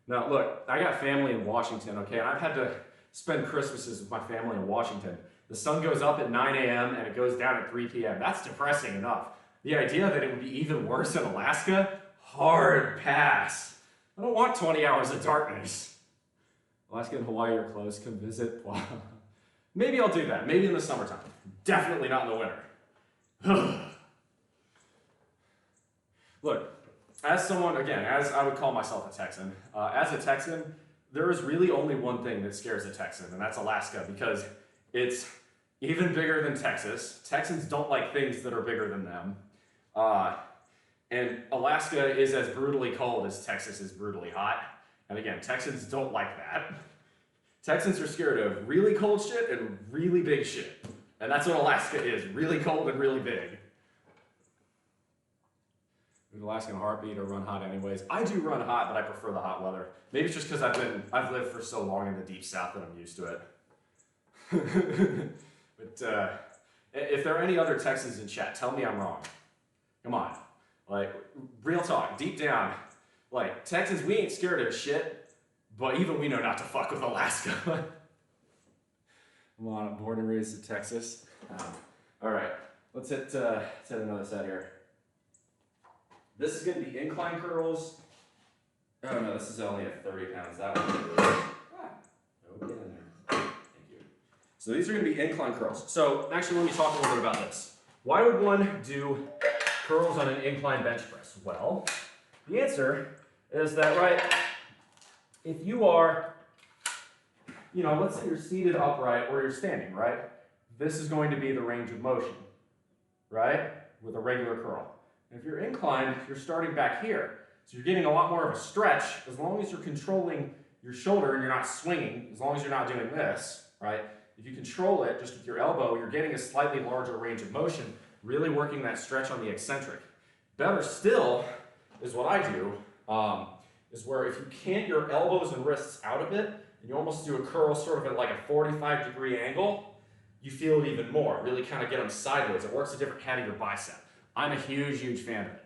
Now, look, I got family in Washington, okay? And I've had to spend Christmases with my family in Washington. The sun goes up at 9 a.m. and it goes down at 3 p.m. That's depressing enough. The idea that it would be even worse in Alaska, hard pass. I don't want 20 hours of darkness. Alaska and Hawaii are close, come visit. Maybe I'll do that, maybe in the summertime. Definitely not in the winter. Look, as someone, again, as I would call myself a Texan, as a Texan, there is really only one thing that scares a Texan, and that's Alaska, because it's even bigger than Texas. Texans don't like things that are bigger than them. And Alaska is as brutally cold as Texas is brutally hot. And again, Texans don't like that. Texans are scared of really cold shit and really big shit. And that's what Alaska is, really cold and really big. Would Alaska in a heartbeat or run hot anyways? I do run hot, but I prefer the hot weather. Maybe it's just because I've lived for so long in the deep south that I'm used to it. But if there are any other Texans in chat, tell me I'm wrong. Come on. Like, real talk, deep down. Like, Texans, we ain't scared of shit, but even we know not to fuck with Alaska. Come on, I'm born and raised in Texas. All right, let's hit another set here. This is going to be incline curls. Oh no, this is only at 30 pounds. That one. Oh, get in there. Thank you. So these are going to be incline curls. So actually, let me talk a little bit about this. Why would one do curls on an incline bench press? Well, the answer is that, right, if you are, let's say you're seated upright or you're standing, right? This is going to be the range of motion, right? With a regular curl. And if you're inclined, you're starting back here. So you're getting a lot more of a stretch as long as you're controlling your shoulder and you're not swinging, as long as you're not doing this, right? If you control it just with your elbow, you're getting a slightly larger range of motion, really working that stretch on the eccentric. Better still is what I do, is where if you cant your elbows and wrists out a bit, and you almost do a curl sort of at like a 45-degree angle, you feel it even more. Really kind of get them sideways. It works a different head of your bicep. I'm a huge, huge fan of it.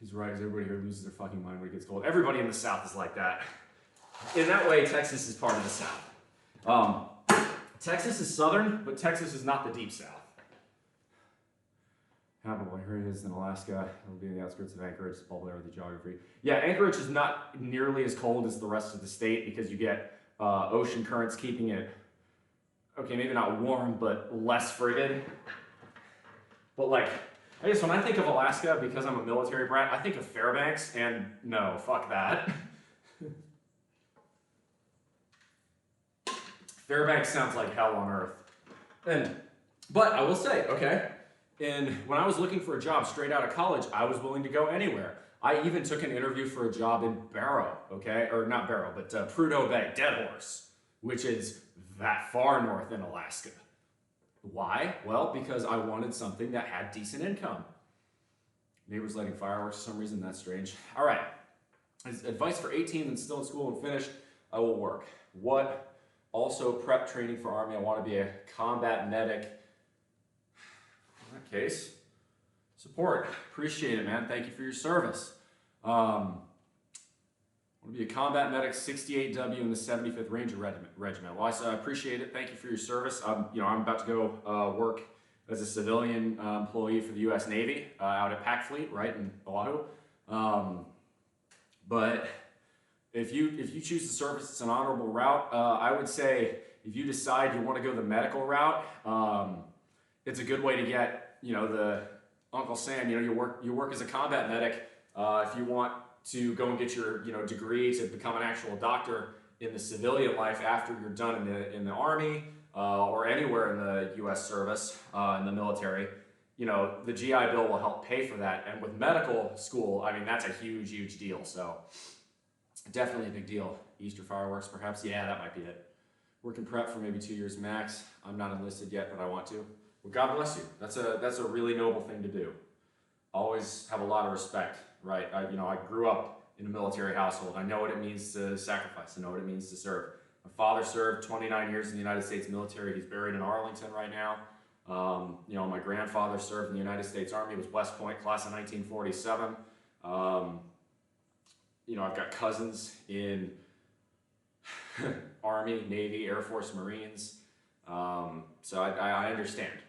He's right, because everybody here loses their fucking mind when it gets cold. Everybody in the South is like that. In that way, Texas is part of the South. Texas is southern, but Texas is not the deep South. Habitable areas in Alaska. It'll be in the outskirts of Anchorage. It's all there with the geography. Yeah, Anchorage is not nearly as cold as the rest of the state because you get ocean currents keeping it, okay, maybe not warm, but less frigid. But like, I guess when I think of Alaska, because I'm a military brat, I think of Fairbanks, and no, fuck that. Fairbanks sounds like hell on earth. But I will say, okay, when I was looking for a job straight out of college, I was willing to go anywhere. I even took an interview for a job in Barrow, okay, or not Barrow, but Prudhoe Bay, Deadhorse, which is that far north in Alaska. Why? Well, because I wanted something that had decent income. Neighbors lighting fireworks for some reason, that's strange. All right, advice for 18 and still in school and finished, I will work. What also prep training for Army. I want to be a combat medic. In that case, support. Appreciate it, man. Thank you for your service. I want to be a combat medic, 68W in the 75th Ranger Regiment. Well, I appreciate it. Thank you for your service. I'm about to go work as a civilian employee for the U.S. Navy out at Pac Fleet, right in Oahu. But if you choose the service, it's an honorable route. I would say if you decide you want to go the medical route, it's a good way to get, the Uncle Sam, you work as a combat medic. If you want to go and get your, degree to become an actual doctor in the civilian life after you're done in the Army or anywhere in the U.S. service, in the military, the GI Bill will help pay for that. And with medical school, I mean, that's a huge, huge deal. So definitely a big deal. Easter fireworks, perhaps. Yeah, that might be it. Working prep for maybe 2 years max. I'm not enlisted yet, but I want to. Well, God bless you. That's a really noble thing to do. Always have a lot of respect, right? I grew up in a military household. I know what it means to sacrifice. I know what it means to serve. My father served 29 years in the United States military. He's buried in Arlington right now. My grandfather served in the United States Army. He was West Point, class of 1947. I've got cousins in Army, Navy, Air Force, Marines. So I understand.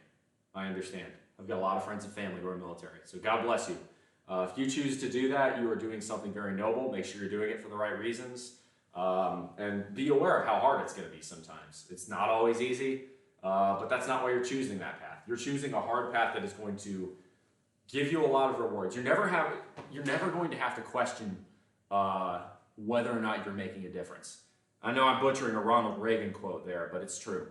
I understand. I've got a lot of friends and family who are military. So God bless you. If you choose to do that, you are doing something very noble. Make sure you're doing it for the right reasons. And be aware of how hard it's going to be sometimes. It's not always easy, but that's not why you're choosing that path. You're choosing a hard path that is going to give you a lot of rewards. You're never going to have to question whether or not you're making a difference. I know I'm butchering a Ronald Reagan quote there, but it's true.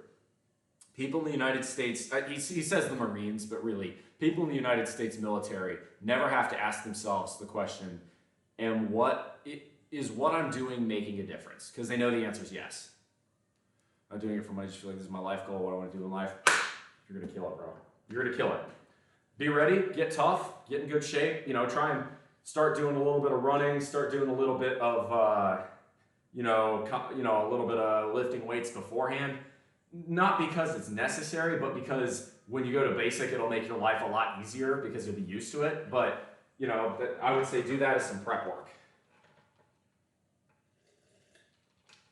People in the United States, he says the Marines, but really, people in the United States military never have to ask themselves the question, is what I'm doing making a difference? Because they know the answer is yes. I'm doing it for money, just feel like this is my life goal, what I want to do in life. You're going to kill it, bro. You're going to kill it. Be ready, get tough, get in good shape, try and start doing a little bit of running, start doing a little bit of, a little bit of lifting weights beforehand. Not because it's necessary, but because when you go to basic, it'll make your life a lot easier because you'll be used to it. But, I would say do that as some prep work.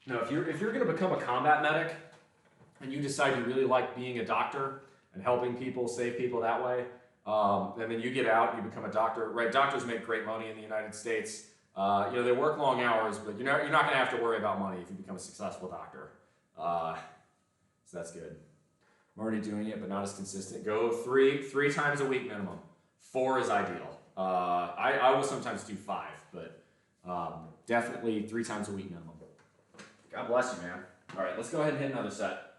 Now, if you're going to become a combat medic and you decide you really like being a doctor and helping people, save people that way, and then you get out and you become a doctor, right? Doctors make great money in the United States. They work long hours, but you're not going to have to worry about money if you become a successful doctor. So that's good. I'm already doing it, but not as consistent. Go three times a week minimum. 4 is ideal. I will sometimes do 5, but definitely 3 times a week minimum. God bless you, man. All right, let's go ahead and hit another set.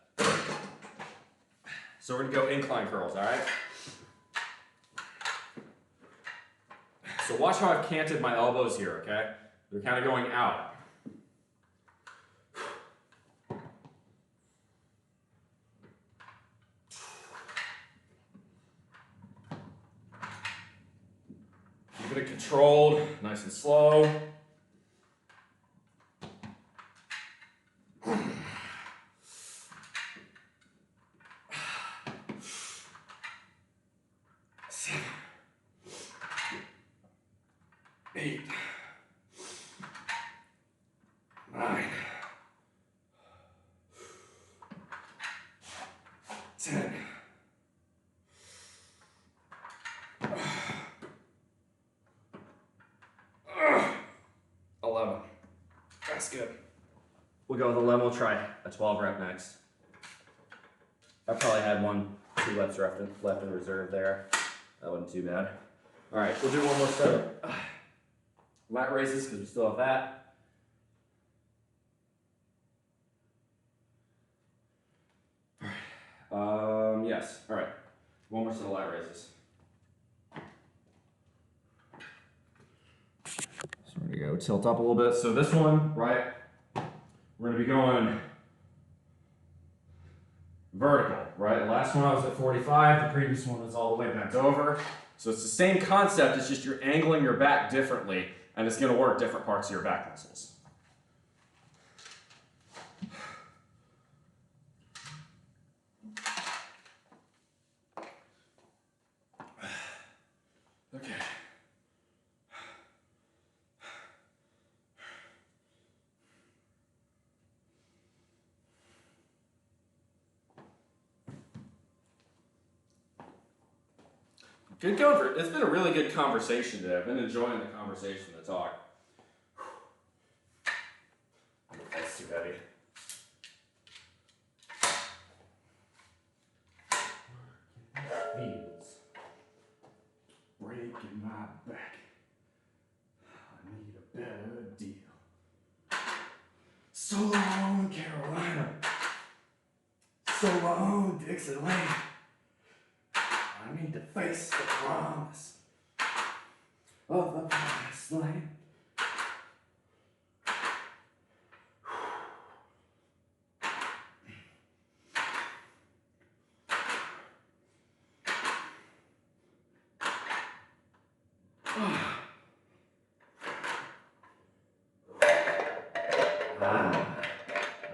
So we're gonna go incline curls, all right? So watch how I've canted my elbows here, okay? They're kind of going out. Keep it controlled, nice and slow. That's good. We'll go with 11. We'll try a 12 rep next. I probably had 2 reps left in reserve there. That wasn't too bad. All right, we'll do one more set of lat raises because we still have that. All right. Yes. All right. One more set of lat raises. So we're gonna go tilt up a little bit. So this one, right? We're gonna be going vertical, right? The last one I was at 45. The previous one was all the way bent over. So it's the same concept. It's just you're angling your back differently, and it's gonna work different parts of your back muscles. It's been a really good conversation today. I've been enjoying the conversation, the talk. That's too heavy. Feels breaking my back. I need a better deal. So long, Carolina. So long, Dixieland. I need to face the promise of the promised land.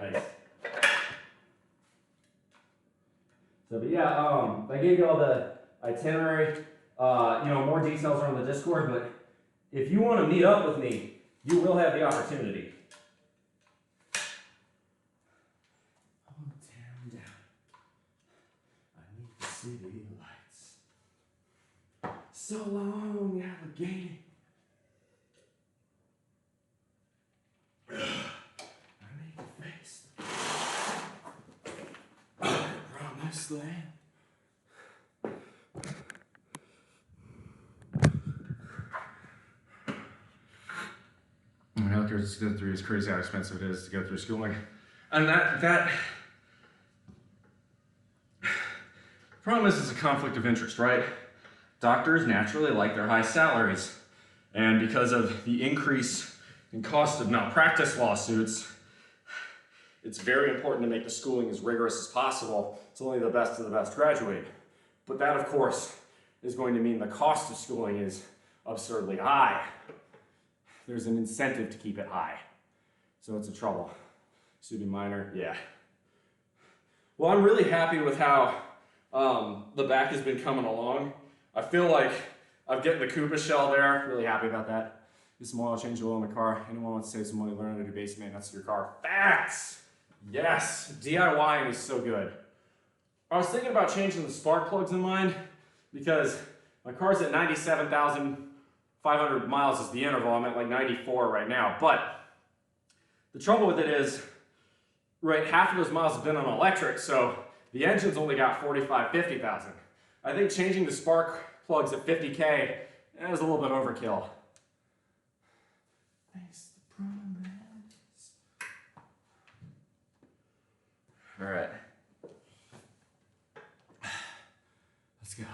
Nice. So, but yeah, I gave you all the itinerary. More details are on the Discord, but if you want to meet up with me, you will have the opportunity. Oh, damn down. I need the city lights. So long, Allegheny. I need to face the promised land. Healthcare is go through is crazy how expensive it is to go through schooling, and that problem is a conflict of interest, right? Doctors naturally like their high salaries, and because of the increase in cost of malpractice lawsuits, it's very important to make the schooling as rigorous as possible. It's only the best of the best graduate, but that, of course, is going to mean the cost of schooling is absurdly high. There's an incentive to keep it high. So it's a trouble. Student minor, yeah. Well, I'm really happy with how the back has been coming along. I feel like I'm getting the Koopa shell there. Really happy about that. Do some oil change oil in the car. Anyone wants to save some money, learn how to do base maintenance to your car. Facts! Yes, DIYing is so good. I was thinking about changing the spark plugs in mine because my car's at 97,500 miles is the interval. I'm at like 94 right now. But the trouble with it is, right, half of those miles have been on electric, so the engine's only got 45, 50,000. I think changing the spark plugs at 50K is a little bit overkill. Face the promise. All right. Let's go.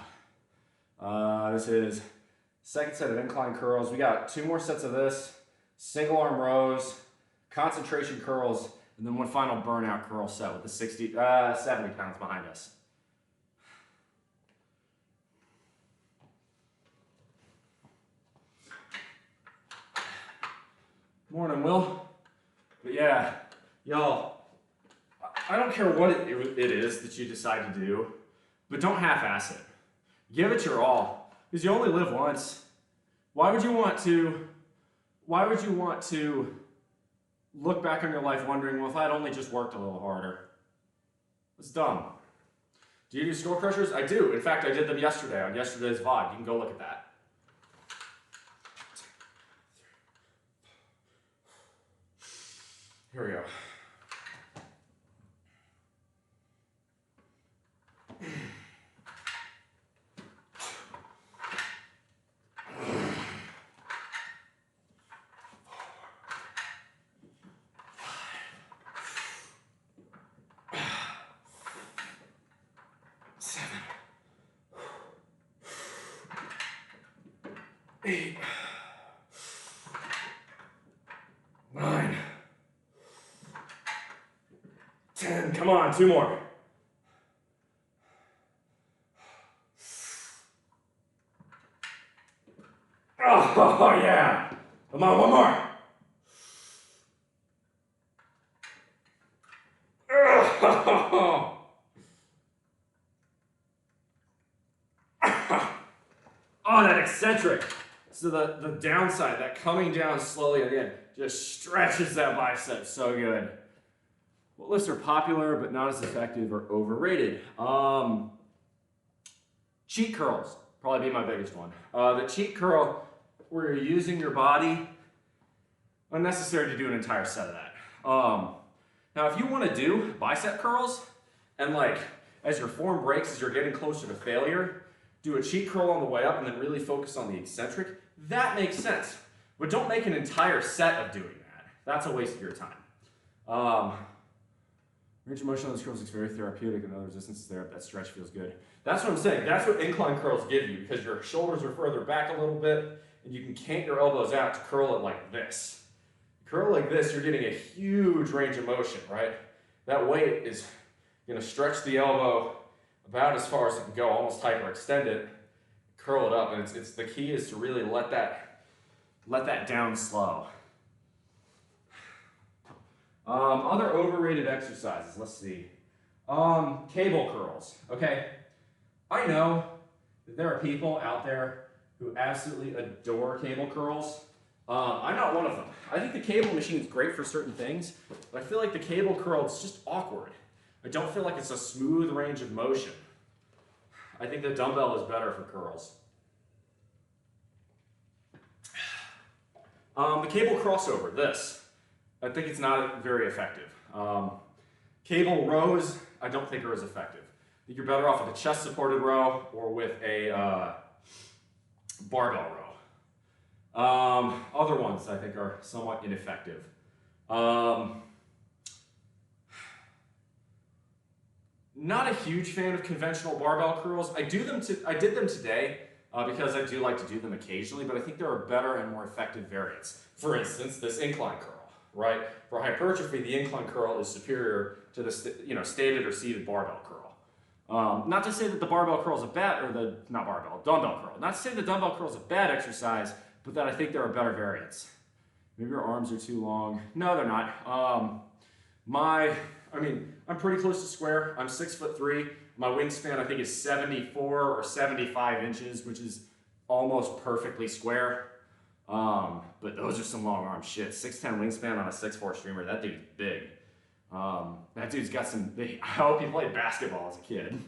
This is second set of incline curls. We got 2 more sets of this, single arm rows, concentration curls, and then one final burnout curl set with the 70 pounds behind us. Morning, Will. But yeah, y'all, I don't care what it is that you decide to do, but don't half-ass it. Give it your all, because you only live once. Why would you want to look back on your life wondering, well, if I'd only just worked a little harder? It's dumb. Do you do score crushers? I do. In fact, I did them yesterday on yesterday's VOD. You can go look at that. Here we go. Eight, 9, 10, come on, 2 more. Oh yeah, come on, 1 more. Oh, that eccentric. So the downside, that coming down slowly at the end, just stretches that bicep so good. What lifts are popular but not as effective or overrated? Cheat curls, probably be my biggest one. The cheek curl, where you're using your body, unnecessary to do an entire set of that. Now, if you want to do bicep curls, and like as your form breaks, as you're getting closer to failure, do a cheek curl on the way up and then really focus on the eccentric, that makes sense. But don't make an entire set of doing that. That's a waste of your time. Range of motion on those curls looks very therapeutic, and other resistance is there. That stretch feels good. That's what I'm saying. That's what incline curls give you, because your shoulders are further back a little bit, and you can cant your elbows out to curl it like this. Curl like this, you're getting a huge range of motion, right? That weight is going to stretch the elbow about as far as it can go, almost hyperextend it, curl it up, and it's the key is to really let that down slow. Other overrated exercises, let's see. Cable curls, okay? I know that there are people out there who absolutely adore cable curls. I'm not one of them. I think the cable machine is great for certain things, but I feel like the cable curl is just awkward. I don't feel like it's a smooth range of motion. I think the dumbbell is better for curls. The cable crossover, this. I think it's not very effective. Cable rows, I don't think are as effective. I think you're better off with a chest supported row or with a barbell row. Other ones I think are somewhat ineffective. Not a huge fan of conventional barbell curls. I did them today because I do like to do them occasionally, but I think there are better and more effective variants. For instance, this incline curl, right? For hypertrophy, the incline curl is superior to the stated or seated barbell curl. Not to say that the barbell curl is a bad, or the, not barbell, dumbbell curl. Not to say the dumbbell curl is a bad exercise, but that I think there are better variants. Maybe your arms are too long. No, they're not. I'm pretty close to square. I'm 6'3". My wingspan I think is 74 or 75 inches, which is almost perfectly square. But those are some long arms. Shit, 6'10" wingspan on a 6'4" streamer. That dude's big. That dude's got some big. I hope he played basketball as a kid.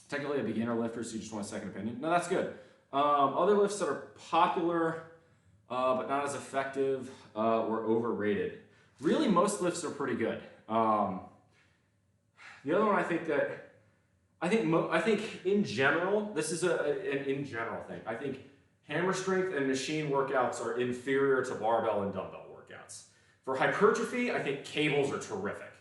Technically a beginner lifter, so you just want a second opinion. No, that's good. Other lifts that are popular but not as effective or overrated. Really, most lifts are pretty good. The other one I think in general, this is an in general thing. I think hammer strength and machine workouts are inferior to barbell and dumbbell workouts. For hypertrophy, I think cables are terrific.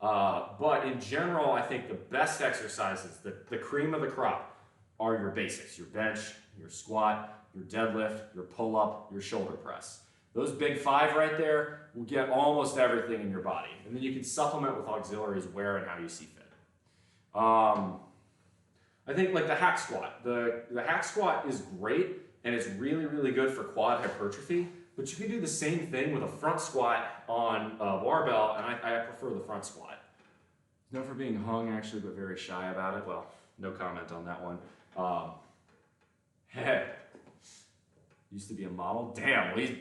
But in general, I think the best exercises, the cream of the crop, are your basics, your bench, your squat, your deadlift, your pull-up, your shoulder press. Those big five right there will get almost everything in your body. And then you can supplement with auxiliaries where and how you see fit. I think like the hack squat. The hack squat is great and it's really, really good for quad hypertrophy, but you can do the same thing with a front squat on a barbell, and I prefer the front squat. Known for being hung actually, but very shy about it. Well, no comment on that one. Hey, used to be a model. Damn, well, he's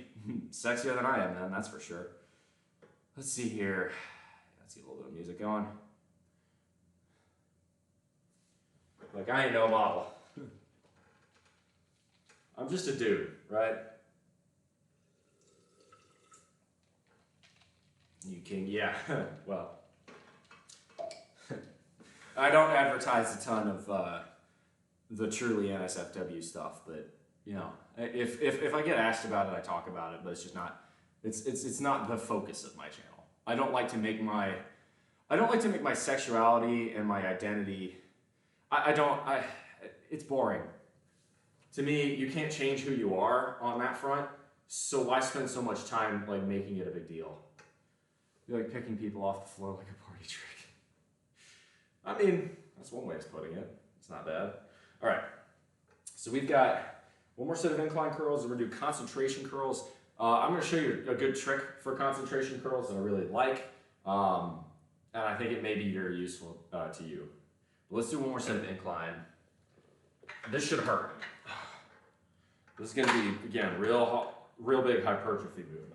sexier than I am, man, that's for sure. Let's see here. Let's get a little bit of music going. Like, I ain't no model. I'm just a dude, right? You king, yeah, well. I don't advertise a ton of the truly NSFW stuff, but you know, if I get asked about it, I talk about it, but it's just not, it's not the focus of my channel. I don't like to make my sexuality and my identity, it's boring. To me, you can't change who you are on that front, so why spend so much time like making it a big deal? You're like picking people off the floor like a party trick. I mean, that's one way of putting it. It's not bad. All right, so we've got one more set of incline curls, and we're gonna do concentration curls. I'm gonna show you a good trick for concentration curls that I really like, and I think it may be very useful to you. But let's do one more set of incline. This should hurt. This is gonna be, again, real big hypertrophy movement.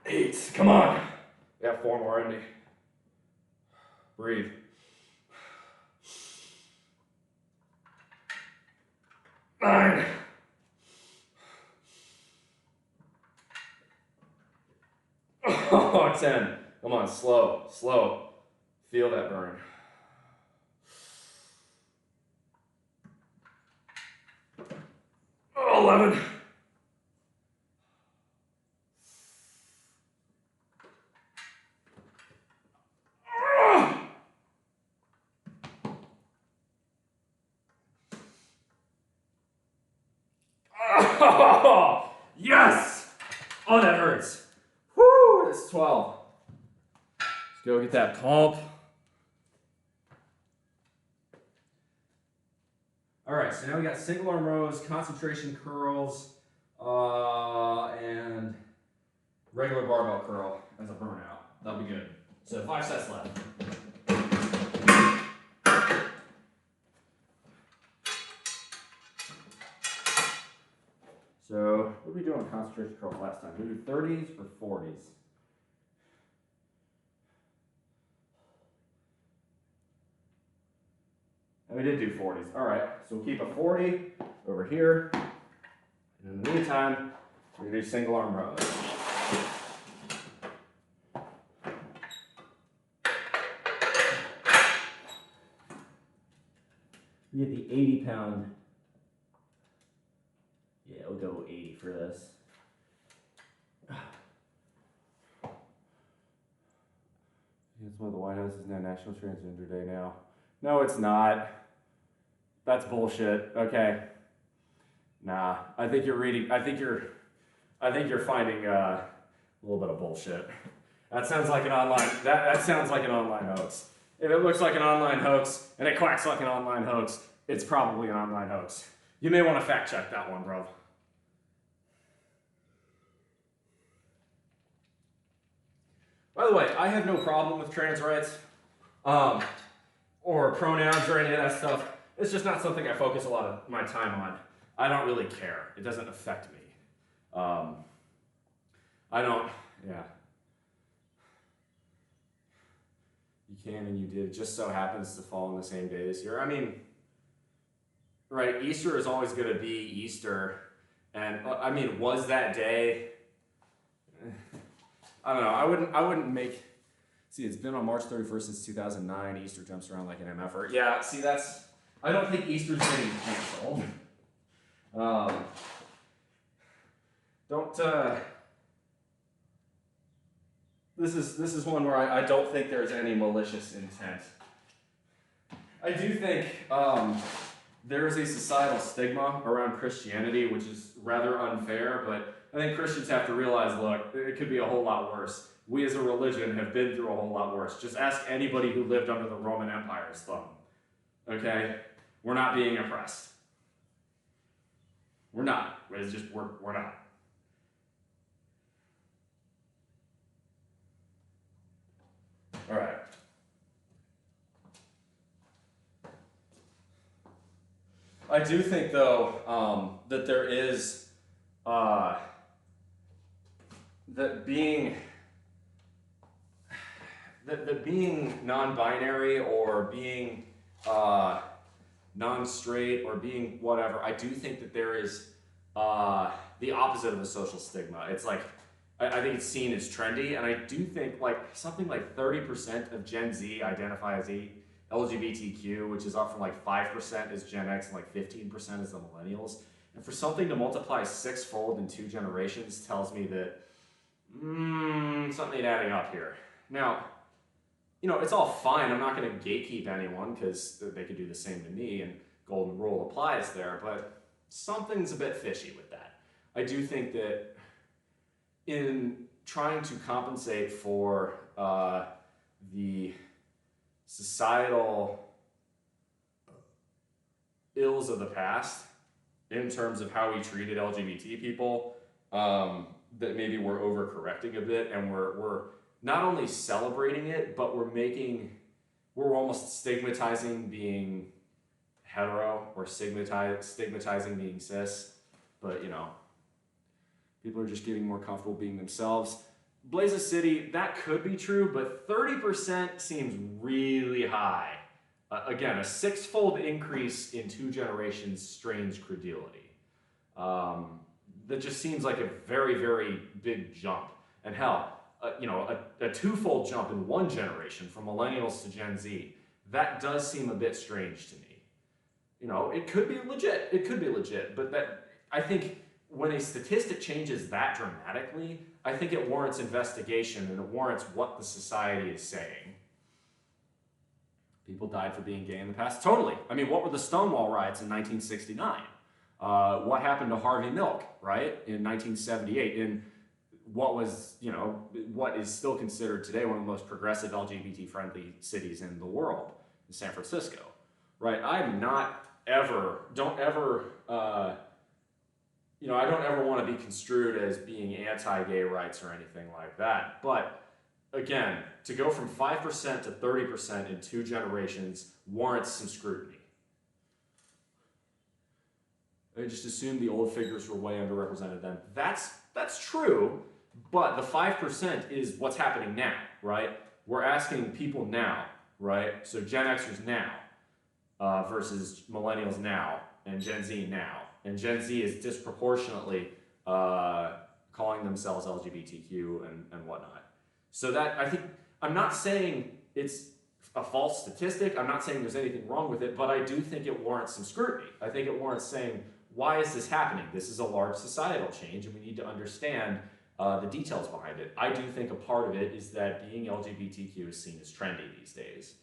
8. Come on. We got 4 more in me. Breathe. 9. Oh, 10. Come on, slow, slow. Feel that burn. 11. Oh, yes! Oh, that hurts. Woo, that's 12. Let's go get that pump. All right, so now we got single arm rows, concentration curls, and regular barbell curl as a burnout. That'll be good. So 5 sets left. So what did we do on concentration curls last time? Did we do 30s or 40s? And we did do 40s. All right, so we'll keep a 40 over here. And in the meantime, we're gonna do single arm rows. We get the 80-pound. Yeah, we'll go 80 for this. That's why the White House is now National Transgender Day now. No, it's not. That's bullshit. Okay. Nah, I think you're reading. I think you're finding a little bit of bullshit. That sounds like an online. That sounds like an online hoax. If it looks like an online hoax and it quacks like an online hoax, it's probably an online hoax. You may want to fact check that one, bro. By the way, I have no problem with trans rights, or pronouns or any of that stuff. It's just not something I focus a lot of my time on. I don't really care. It doesn't affect me. I don't, yeah. You can and you did. It just so happens to fall on the same day this year. I mean, right, Easter is always going to be Easter. And I mean, was that day? I don't know. I wouldn't make. See, it's been on March 31st since 2009. Easter jumps around like an MFer. Yeah, see, that's. I don't think Easter's getting canceled. This is one where I don't think there's any malicious intent. I do think there is a societal stigma around Christianity, which is rather unfair, but I think Christians have to realize, look, it could be a whole lot worse. We as a religion have been through a whole lot worse. Just ask anybody who lived under the Roman Empire's thumb. Okay? We're not being oppressed. We're not. It's just, we're not. All right. I do think, though, that there is, that being non-binary or being non-straight or being whatever, I do think that there is the opposite of a social stigma. It's like, I think it's seen as trendy, and I do think like something like 30% of Gen Z identify as LGBTQ, which is up from like 5% as Gen X and like 15% as the millennials. And for something to multiply 6-fold in 2 generations tells me that something ain't adding up here. Now, you know, it's all fine. I'm not going to gatekeep anyone because they could do the same to me, and golden rule applies there, but something's a bit fishy with that. I do think that in trying to compensate for the societal ills of the past in terms of how we treated LGBT people, that maybe we're overcorrecting a bit, and we're not only celebrating it, but we're almost stigmatizing being hetero or stigmatizing being cis. But you know, people are just getting more comfortable being themselves. Blaze City, that could be true, but 30% seems really high. Again, a six-fold increase in 2 generations strains credulity. That just seems like a very, very big jump. And hell, a two-fold jump in 1 generation from millennials to Gen Z, that does seem a bit strange to me. It could be legit. It could be legit, but I think when a statistic changes that dramatically, I think it warrants investigation and it warrants what the society is saying. People died for being gay in the past. Totally. I mean, what were the Stonewall riots in 1969? What happened to Harvey Milk, right, in 1978? In what was, what is still considered today one of the most progressive LGBT-friendly cities in the world, San Francisco, right? I don't ever want to be construed as being anti-gay rights or anything like that. But again, to go from 5% to 30% in 2 generations warrants some scrutiny. I just assumed the old figures were way underrepresented then. That's true, but the 5% is what's happening now, right? We're asking people now, right? So Gen Xers now versus millennials now and Gen Z now. And Gen Z is disproportionately calling themselves LGBTQ and whatnot. So that, I think, I'm not saying it's a false statistic. I'm not saying there's anything wrong with it, but I do think it warrants some scrutiny. I think it warrants saying, why is this happening? This is a large societal change, and we need to understand the details behind it. I do think a part of it is that being LGBTQ is seen as trendy these days.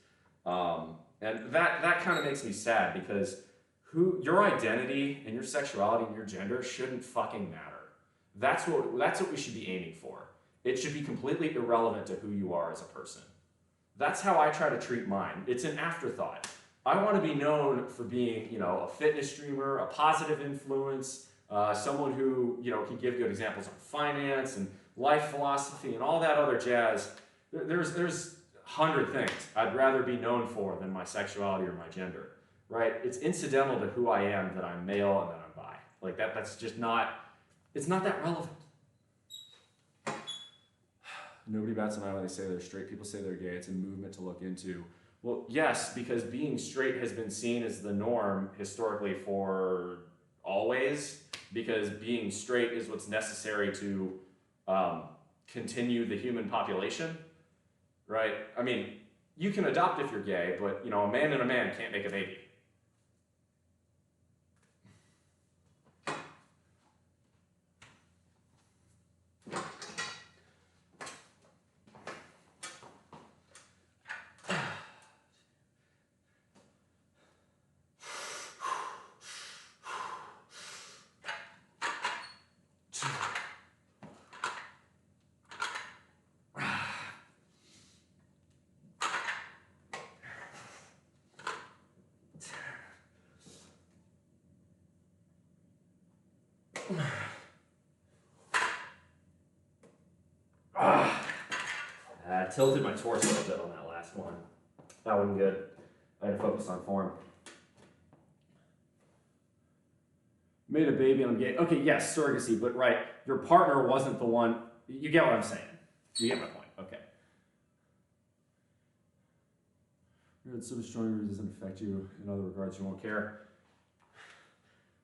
And that kind of makes me sad, because your identity and your sexuality and your gender shouldn't fucking matter. That's what we should be aiming for. It should be completely irrelevant to who you are as a person. That's how I try to treat mine. It's an afterthought. I want to be known for being, a fitness streamer, a positive influence, someone who, can give good examples on finance and life philosophy and all that other jazz. There's 100 things I'd rather be known for than my sexuality or my gender, right? It's incidental to who I am that I'm male and that I'm bi. Like that's just not, it's not that relevant. Nobody bats an eye when they say they're straight. People say they're gay. It's a movement to look into. Well, yes, because being straight has been seen as the norm historically for always, because being straight is what's necessary to continue the human population, right? I mean, you can adopt if you're gay, but, a man and a man can't make a baby. I tilted my torso a bit on that last one. That wasn't good. I had to focus on form. Made a baby and I'm gay. Okay, yes, surrogacy, but right, your partner wasn't the one. You get what I'm saying. You get my point. Okay. You're so stronger, it doesn't affect you. In other regards, you won't care.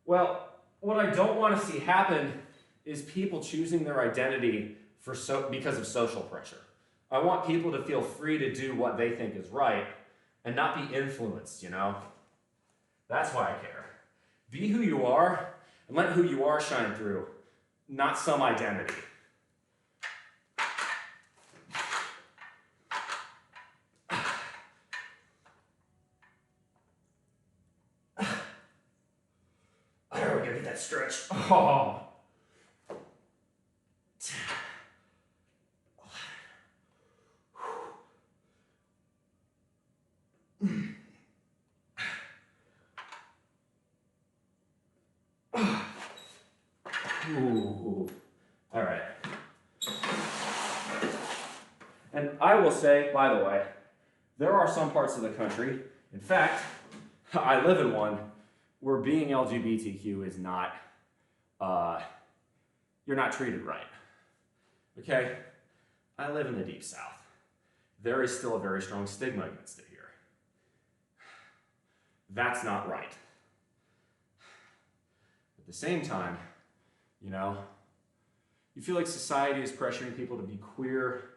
Well, what I don't want to see happen is people choosing their identity because of social pressure. I want people to feel free to do what they think is right and not be influenced, That's why I care. Be who you are and let who you are shine through, not some identity. There we go, get that stretch. Oh. Ooh. All right. And I will say, by the way, there are some parts of the country, in fact, I live in one, where being LGBTQ is not, you're not treated right. Okay? I live in the Deep South. There is still a very strong stigma against it here. That's not right. At the same time, you know, you feel like society is pressuring people to be queer.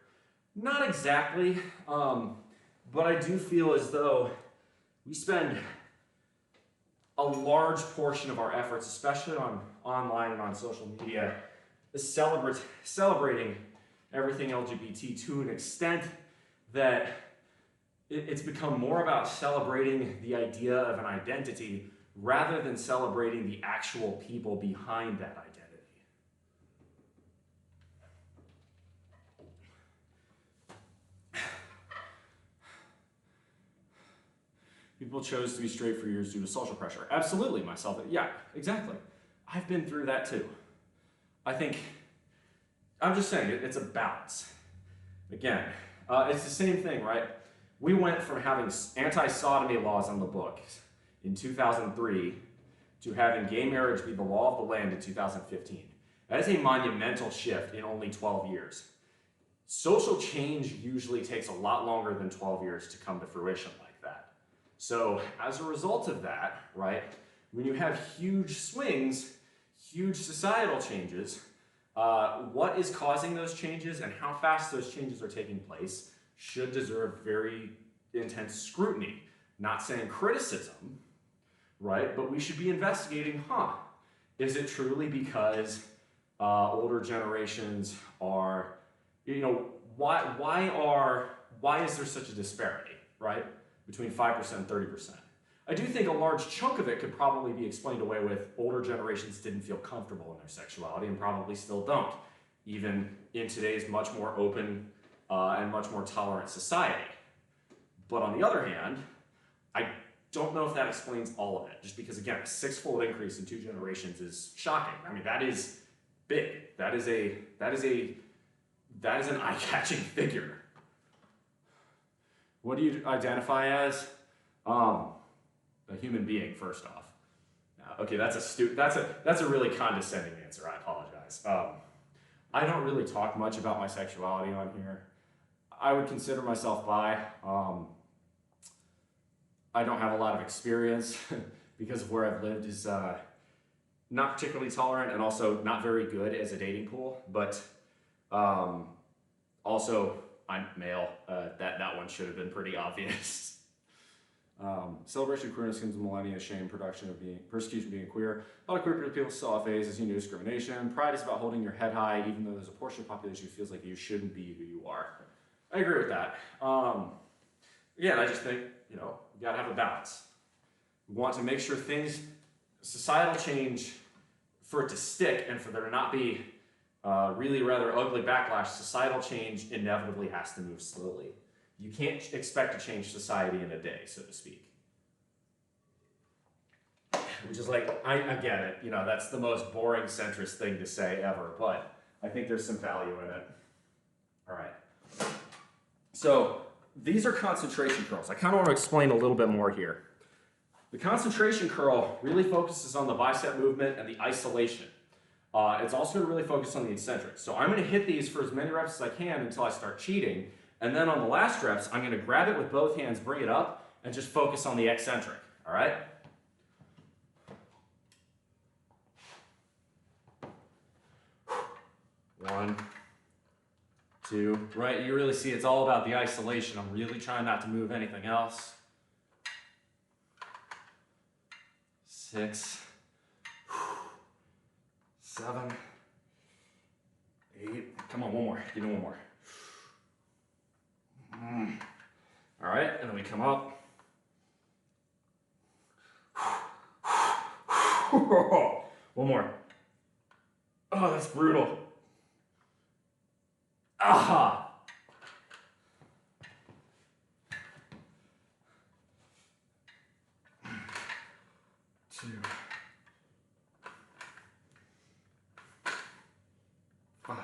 Not exactly, but I do feel as though we spend a large portion of our efforts, especially on online and on social media, is celebrating everything LGBT to an extent that it's become more about celebrating the idea of an identity rather than celebrating the actual people behind that identity. People chose to be straight for years due to social pressure. Absolutely, myself. Yeah, exactly. I've been through that too. I think, I'm just saying, it's a balance. Again, it's the same thing, right? We went from having anti-sodomy laws on the books in 2003 to having gay marriage be the law of the land in 2015. That is a monumental shift in only 12 years. Social change usually takes a lot longer than 12 years to come to fruition like that. So as a result of that, right, when you have huge swings, huge societal changes, what is causing those changes and how fast those changes are taking place should deserve very intense scrutiny. Not saying criticism, right, but we should be investigating, is it truly because older generations are, you know, why is there such a disparity, right, between 5% and 30%? I do think a large chunk of it could probably be explained away with older generations didn't feel comfortable in their sexuality and probably still don't, even in today's much more open and much more tolerant society. But on the other hand, I don't know if that explains all of it, just because, again, a six-fold increase in 2 generations is shocking. I mean, that is big. That is an eye-catching figure. What do you identify as? A human being, first off. Okay, that's a really condescending answer. I apologize. I don't really talk much about my sexuality on here. I would consider myself bi. I don't have a lot of experience because of where I've lived is not particularly tolerant and also not very good as a dating pool. But also, I'm male. That one should have been pretty obvious. Celebration of queerness comes millennia, shame, persecution being queer. A lot of queer people saw phase as you know discrimination. Pride is about holding your head high, even though there's a portion of the population who feels like you shouldn't be who you are. I agree with that. Again, I just think, you know, you gotta have a balance. We want to make sure societal change, for it to stick and for there to not be really rather ugly backlash, societal change inevitably has to move slowly. You can't expect to change society in a day, so to speak. Which is like, I get it, you know, that's the most boring centrist thing to say ever, but I think there's some value in it. All right. So these are concentration curls. I kind of want to explain a little bit more here. The concentration curl really focuses on the bicep movement and the isolation. It's also going to really focus on the eccentric. So I'm going to hit these for as many reps as I can until I start cheating. And then on the last reps, I'm going to grab it with both hands, bring it up, and just focus on the eccentric. All right? One, two, right? You really see it's all about the isolation. I'm really trying not to move anything else. 6, 7, 8. Come on, one more. Give me one more. All right, and then we come up. One more. Oh, that's brutal. Aha! 2, 5,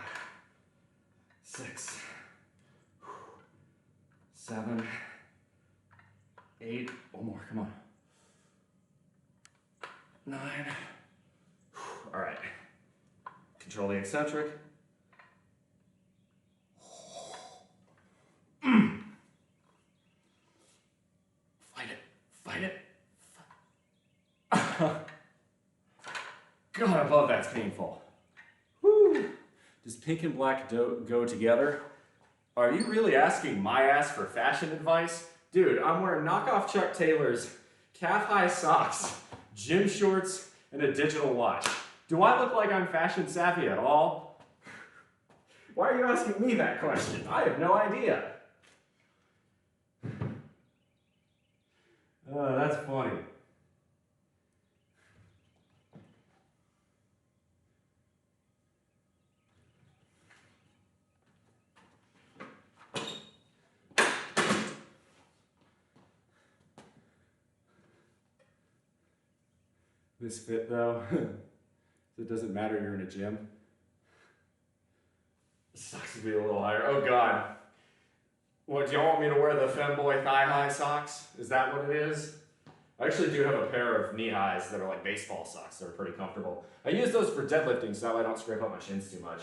6, 7, 8. One more, come on. 9. All right. Control the eccentric. Does pink and black go together? Are you really asking my ass for fashion advice? Dude, I'm wearing knockoff Chuck Taylors, calf-high socks, gym shorts, and a digital watch. Do I look like I'm fashion savvy at all? Why are you asking me that question? I have no idea. Oh, that's funny. This fit though, it doesn't matter you're in a gym. It sucks to be a little higher. Oh God. What, do y'all want me to wear the femboy thigh-high socks? Is that what it is? I actually do have a pair of knee-highs that are like baseball socks that are pretty comfortable. I use those for deadlifting so that way I don't scrape up my shins too much.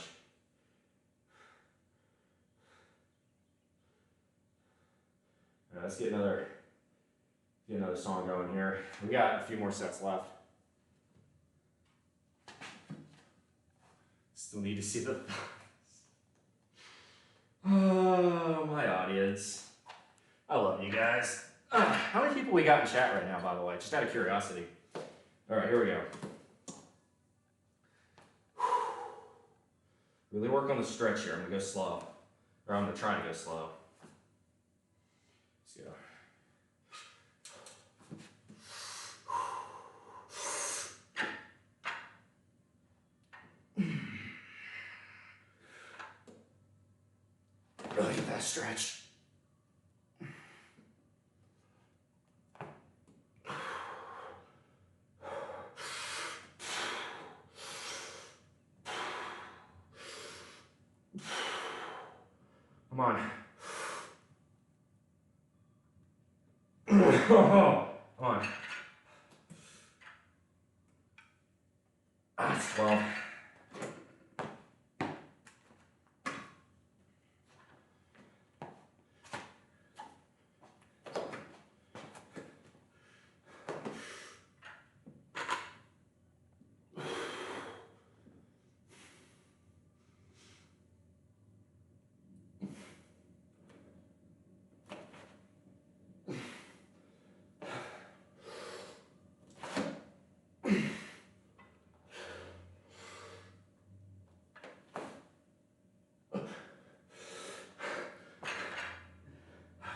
All right, let's get another song going here. We got a few more sets left. Still need to see the thighs. Oh, my audience. I love you guys. How many people we got in chat right now, by the way? Just out of curiosity. All right, here we go. Really work on the stretch here. I'm gonna go slow. Or I'm gonna try to go slow. Let's go. Really get that stretch. Come on. Come on. That's 12.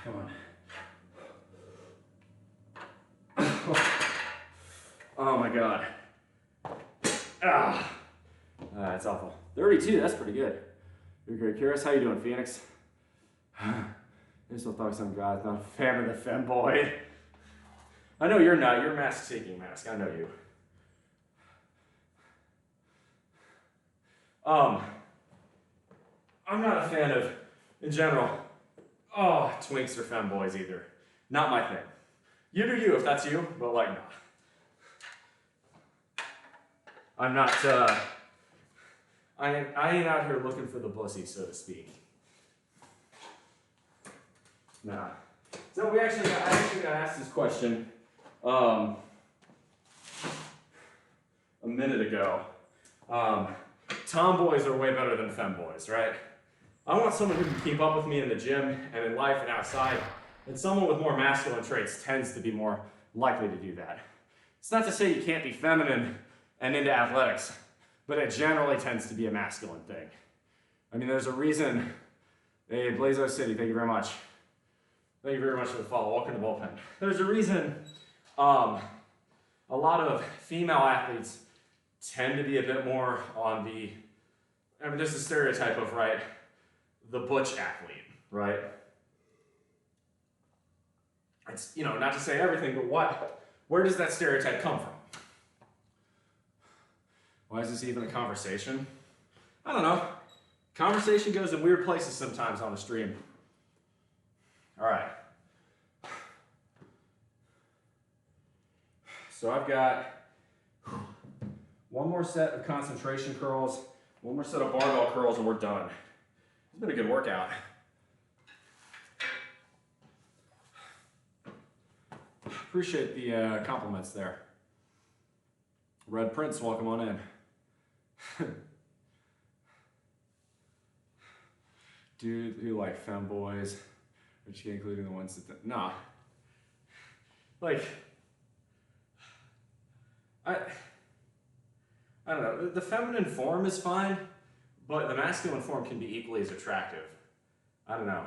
Come on. Oh my God. That's awful. 32, that's pretty good. You're great. Curious, how you doing, Phoenix? You're still talking some guys, not a fan of the femboy. I know you're not. You're a mask-taking mask. I know you. I'm not a fan of, in general, twinks or femboys either. Not my thing. You do you if that's you, but like, no. I'm not, I ain't out here looking for the pussy, so to speak. Nah. So I actually got asked this question a minute ago. Tomboys are way better than femboys, right? I want someone who can keep up with me in the gym and in life and outside, and someone with more masculine traits tends to be more likely to do that. It's not to say you can't be feminine and into athletics, but it generally tends to be a masculine thing. I mean, there's a reason. Hey, Blazo City, thank you very much. Thank you very much for the follow. Welcome to Bullpen. There's a reason a lot of female athletes tend to be a bit more on the, I mean, there's a stereotype of, right, the butch athlete, right? It's, you know, not to say everything, but where does that stereotype come from? Why is this even a conversation? I don't know. Conversation goes in weird places sometimes on the stream. All right. So I've got one more set of concentration curls, one more set of barbell curls, and we're done. It's been a good workout. Appreciate the compliments there. Red Prince, welcome on in. Dude who like femboys, which including the ones that nah. Like I don't know. The feminine form is fine, but the masculine form can be equally as attractive. I don't know.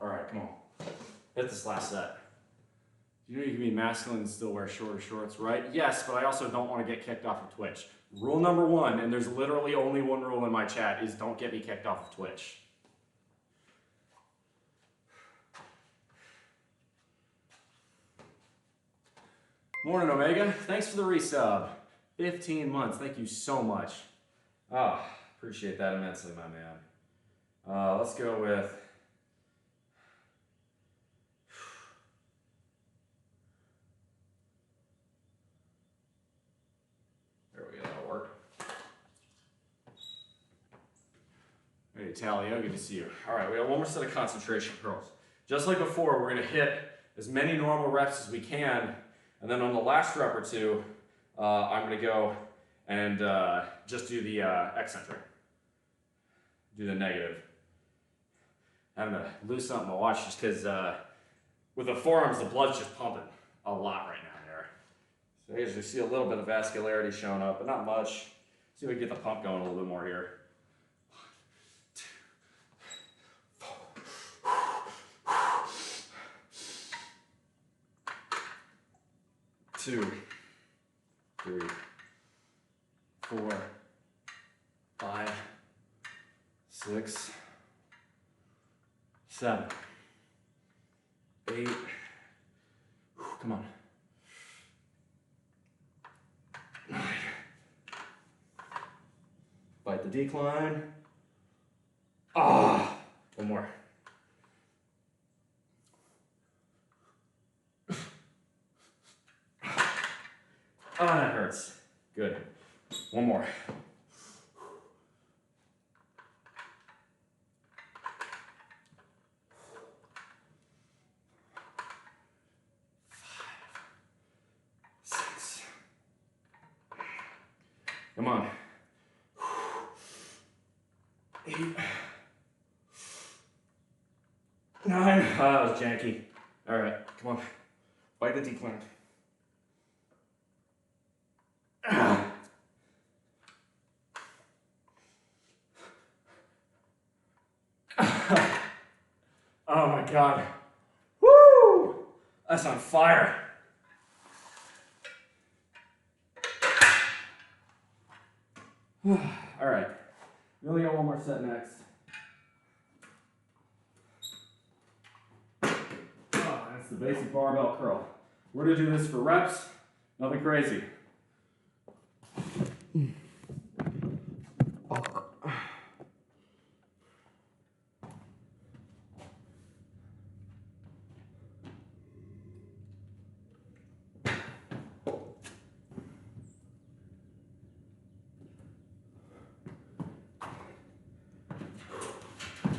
All right, come on. Hit this last set. You know you can be masculine and still wear shorter shorts, right? Yes, but I also don't want to get kicked off of Twitch. Rule number one, and there's literally only one rule in my chat, is don't get me kicked off of Twitch. Morning, Omega. Thanks for the resub. 15 months. Thank you so much. Appreciate that immensely, my man. Let's go with... There we go. That'll work. Hey, Talio. Good to see you. All right, we got one more set of concentration curls. Just like before, we're going to hit as many normal reps as we can. And then on the last rep or two, I'm going to go and just do the eccentric. Do the negative. I'm going to lose something to watch just because with the forearms, the blood's just pumping a lot right now there. So as you see a little bit of vascularity showing up, but not much. See if we can get the pump going a little bit more here. 2, 3, 4, 5, 6, 7, 8. Come on. 9. Fight the decline. One more. That hurts. Good. One more. 5, 6. Come on. 8. 9. That was janky. All right, come on. Fight the decline. Oh my God. Woo! That's on fire. All right. We only got one more set next. That's the basic barbell curl. We're going to do this for reps. Nothing crazy.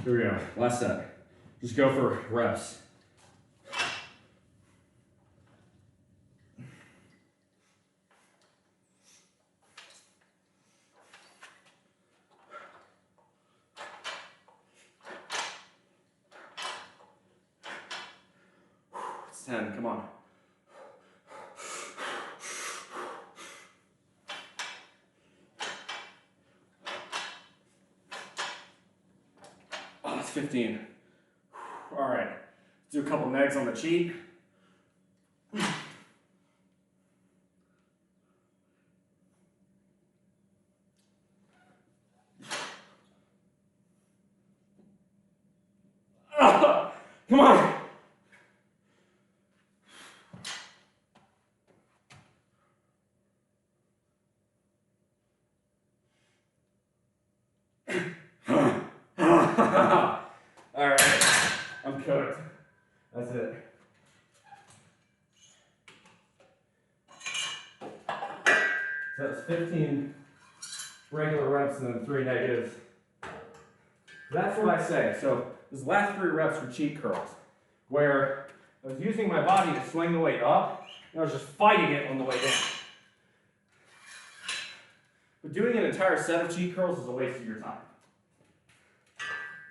Here we go, last set. Just go for reps. It's 10, come on. It's 15. All right, let's do a couple negs on the cheek. Come on. All right, I'm cooked. That's it. So that's 15 regular reps and then 3 negatives. That's what I say. So these last 3 reps were cheat curls, where I was using my body to swing the weight up, and I was just fighting it on the way down. But doing an entire set of cheat curls is a waste of your time.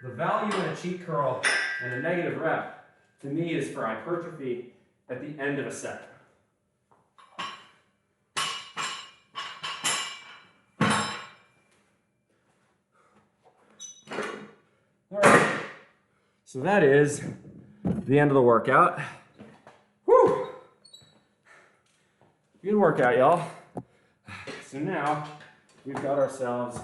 The value in a cheat curl and a negative rep, to me, is for hypertrophy at the end of a set. All right, so that is the end of the workout. Whew! Good workout, y'all. So now we've got ourselves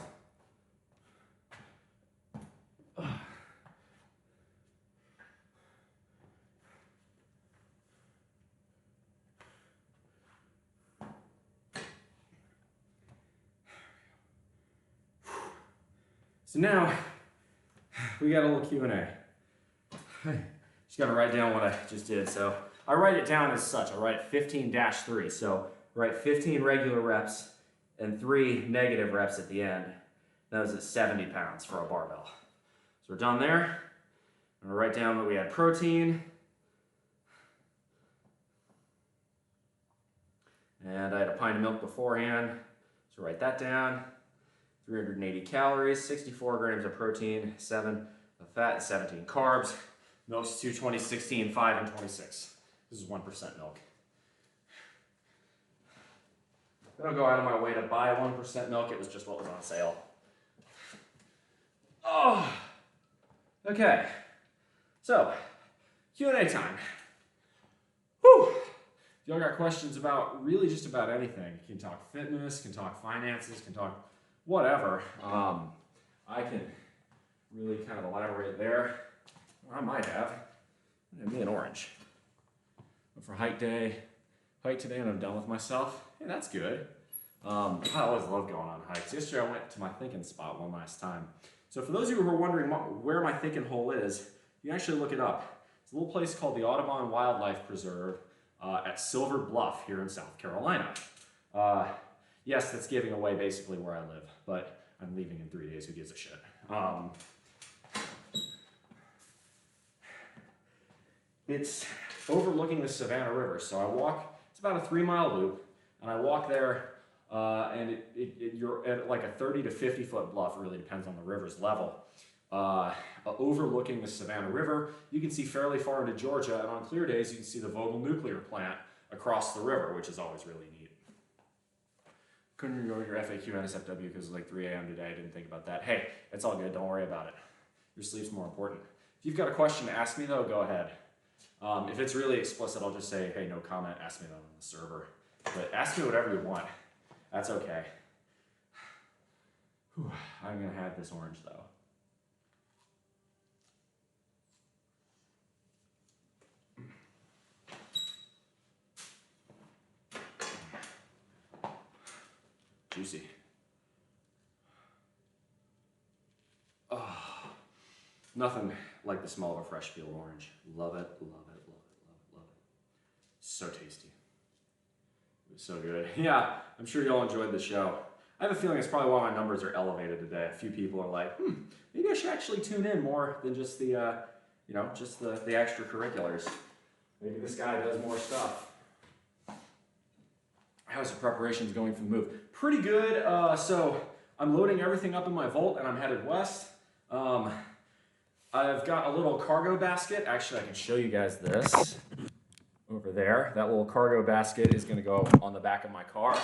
so now we got a little Q&A. Just got to write down what I just did. So I write it down as such. I write 15-3. So write 15 regular reps and 3 negative reps at the end. That was at 70 pounds for a barbell. So we're done there. I'm going to write down that we had protein. And I had a pint of milk beforehand. So write that down. 380 calories, 64 grams of protein, 7 of fat, 17 carbs. Milk's 220, 16, 5, and 26. This is 1% milk. I don't go out of my way to buy 1% milk. It was just what was on sale. Oh, okay. So, Q&A time. Whew. If y'all got questions about really just about anything, can talk fitness, can talk finances, can talk whatever, I can really kind of elaborate there. Or I might have. Me an orange. But for hike day, hike today and I'm done with myself. Hey, that's good. I always love going on hikes. Yesterday I went to my thinking spot one last time. So for those of you who are wondering where my thinking hole is, you can actually look it up. It's a little place called the Audubon Wildlife Preserve at Silver Bluff here in South Carolina. Yes, that's giving away basically where I live, but I'm leaving in 3 days. Who gives a shit? It's overlooking the Savannah River. So I walk, it's about a 3-mile loop, and I walk there, and you're at like a 30 to 50 foot bluff. It really depends on the river's level. Overlooking the Savannah River, you can see fairly far into Georgia, and on clear days, you can see the Vogel nuclear plant across the river, which is always really neat. Couldn't go to your FAQ NSFW because it was like 3 a.m. today. I didn't think about that. Hey, it's all good. Don't worry about it. Your sleep's more important. If you've got a question to ask me, though, go ahead. If it's really explicit, I'll just say, hey, no comment. Ask me that on the server. But ask me whatever you want. That's okay. Whew, I'm going to have this orange, though. Juicy. Oh, nothing like the smell of a fresh peeled orange. Love it, love it, love it, love it, love it. So tasty. It was so good. Yeah, I'm sure y'all enjoyed the show. I have a feeling it's probably why my numbers are elevated today. A few people are like, maybe I should actually tune in more than just the, just the extracurriculars. Maybe this guy does more stuff. How's the preparations going for the move? Pretty good. So I'm loading everything up in my Volt and I'm headed west. I've got a little cargo basket. Actually, I can show you guys this over there. That little cargo basket is going to go on the back of my car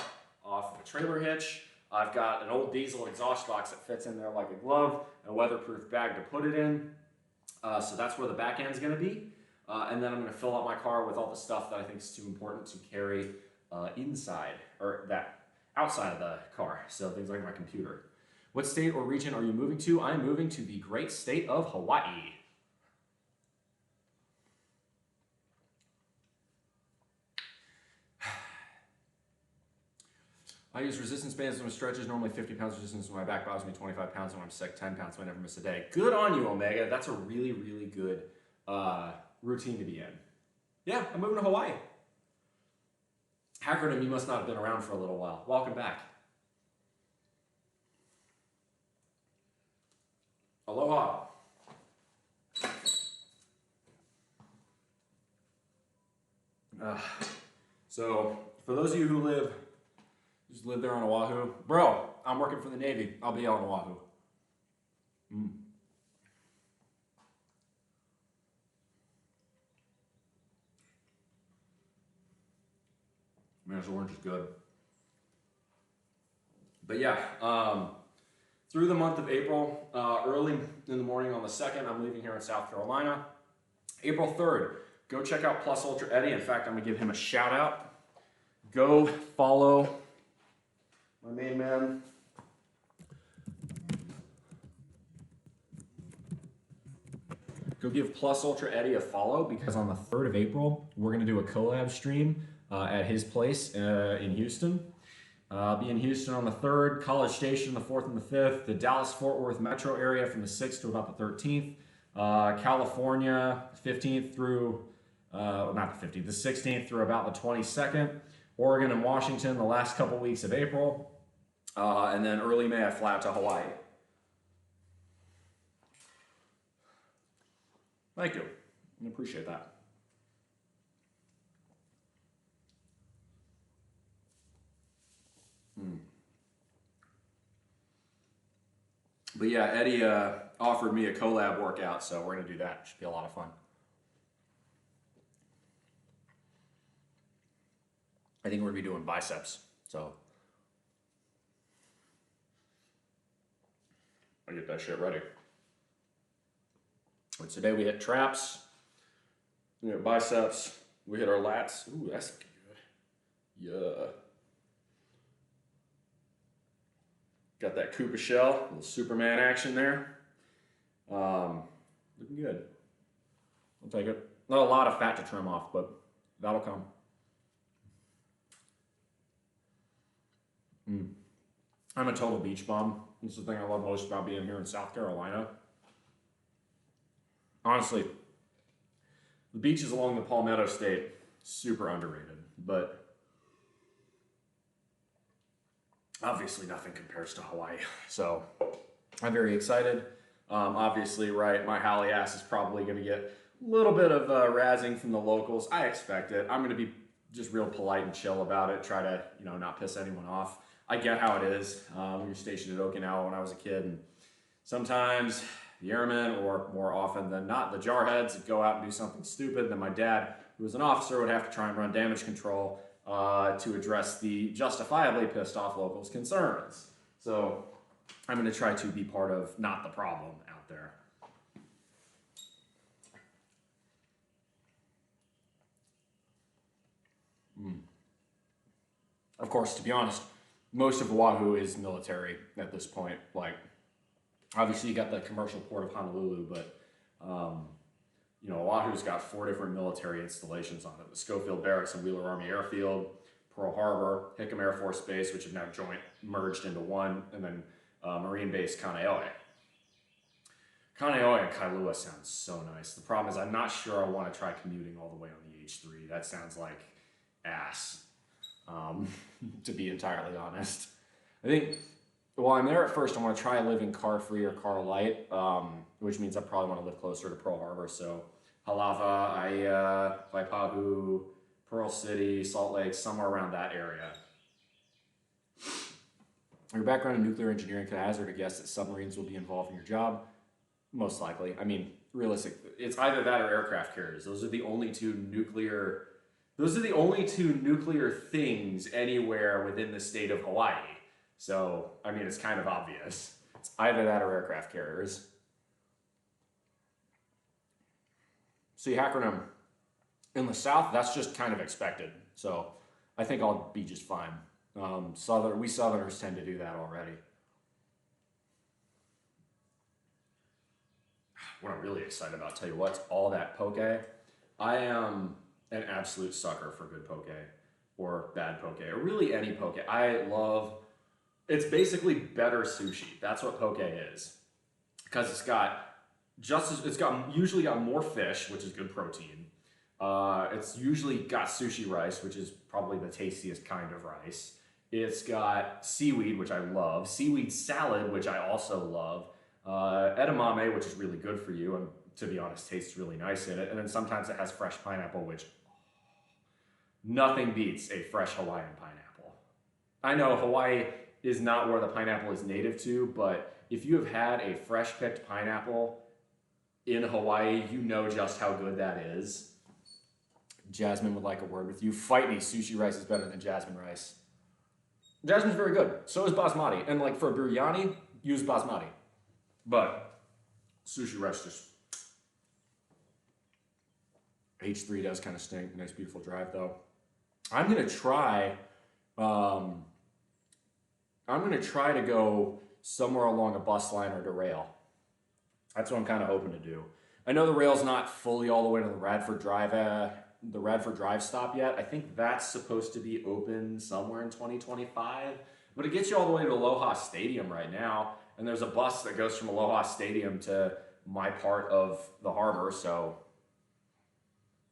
off the trailer hitch. I've got an old diesel exhaust box that fits in there like a glove, and a weatherproof bag to put it in. So that's where the back end's going to be. And then I'm going to fill up my car with all the stuff that I think is too important to carry inside, or that outside of the car. So things like my computer. What state or region are you moving to? I'm moving to the great state of Hawaii. I use resistance bands when it stretches, normally 50 pounds resistance when my back bothers me, 25 pounds when I'm sick, 10 pounds so I never miss a day. Good on you, Omega. That's a really, really good routine to be in. Yeah, I'm moving to Hawaii. Acronym, you must not have been around for a little while. Welcome back. Aloha. So, for those of you who live Just live there on Oahu. Bro, I'm working for the Navy. I'll be out on Oahu. Man, this orange is good. But yeah, through the month of April, early in the morning on the 2nd, I'm leaving here in South Carolina. April 3rd, go check out Plus Ultra Eddie. In fact, I'm gonna give him a shout out. Go follow my main man. Go give Plus Ultra Eddie a follow, because on the 3rd of April, we're gonna do a collab stream at his place in Houston. I'll be in Houston on the 3rd, College Station the 4th and the 5th, the Dallas-Fort Worth metro area from the 6th to about the 13th, California 15th through, not the 15th, the 16th through about the 22nd, Oregon and Washington the last couple weeks of April, and then early May I fly out to Hawaii. Thank you, I appreciate that. But yeah, Eddie offered me a collab workout, so we're gonna do that. Should be a lot of fun. I think we're gonna be doing biceps, so I get that shit ready. But today we hit traps, we hit biceps, we hit our lats. Ooh, that's good. Yeah. Got that Koopa shell, little Superman action there. Looking good. I'll take it. Not a lot of fat to trim off, but that'll come. I'm a total beach bum. That's the thing I love most about being here in South Carolina. Honestly, the beaches along the Palmetto State, super underrated, but obviously nothing compares to Hawaii. So I'm very excited. Obviously, right, my Halle ass is probably going to get a little bit of razzing from the locals. I expect it. I'm going to be just real polite and chill about it, try to, not piss anyone off. I get how it is when you're stationed at Okinawa when I was a kid, and sometimes the airmen, or more often than not, the jarheads, would go out and do something stupid. Then my dad, who was an officer, would have to try and run damage control to address the justifiably pissed off locals' concerns. So I'm going to try to be part of not the problem out there. Of course, to be honest, most of Oahu is military at this point. Like, obviously you got the commercial port of Honolulu, but Oahu's got 4 different military installations on it. The Schofield Barracks and Wheeler Army Airfield, Pearl Harbor, Hickam Air Force Base, which have now merged into one, and then Marine Base Kaneohe. Kaneohe and Kailua sounds so nice. The problem is I'm not sure I want to try commuting all the way on the H3. That sounds like ass, to be entirely honest. I think while I'm there at first, I want to try living car-free or car-light, which means I probably want to live closer to Pearl Harbor. So Halava, Aiea, Waipahu, Pearl City, Salt Lake, somewhere around that area. Your background in nuclear engineering, could I hazard a guess that submarines will be involved in your job? Most likely. I mean, realistically, it's either that or aircraft carriers. Those are the only two nuclear things anywhere within the state of Hawaii. So, I mean, it's kind of obvious. It's either that or aircraft carriers. See, acronym. In the South, that's just kind of expected. So, I think I'll be just fine. We Southerners tend to do that already. What I'm really excited about, tell you what, all that poke. I am an absolute sucker for good poke, or bad poke, or really any poke. It's basically better sushi. That's what poke is, because it's usually got more fish, which is good protein. It's usually got sushi rice, which is probably the tastiest kind of rice. It's got seaweed, which I love. Seaweed salad, which I also love. Edamame, which is really good for you, and to be honest, tastes really nice in it. And then sometimes it has fresh pineapple, which nothing beats a fresh Hawaiian pineapple. I know Hawaii is not where the pineapple is native to, but if you have had a fresh picked pineapple in Hawaii, you know just how good that is. Jasmine would like a word with you. Fight me, sushi rice is better than jasmine rice. Jasmine's very good. So is basmati. And like for biryani, use basmati. But sushi rice just... H3 does kind of stink. Nice, beautiful drive though. I'm gonna try to go somewhere along a bus line or to rail. That's what I'm kind of hoping to do. I know the rail's not fully all the way to the Radford Drive stop yet. I think that's supposed to be open somewhere in 2025, but it gets you all the way to Aloha Stadium right now. And there's a bus that goes from Aloha Stadium to my part of the harbor. So,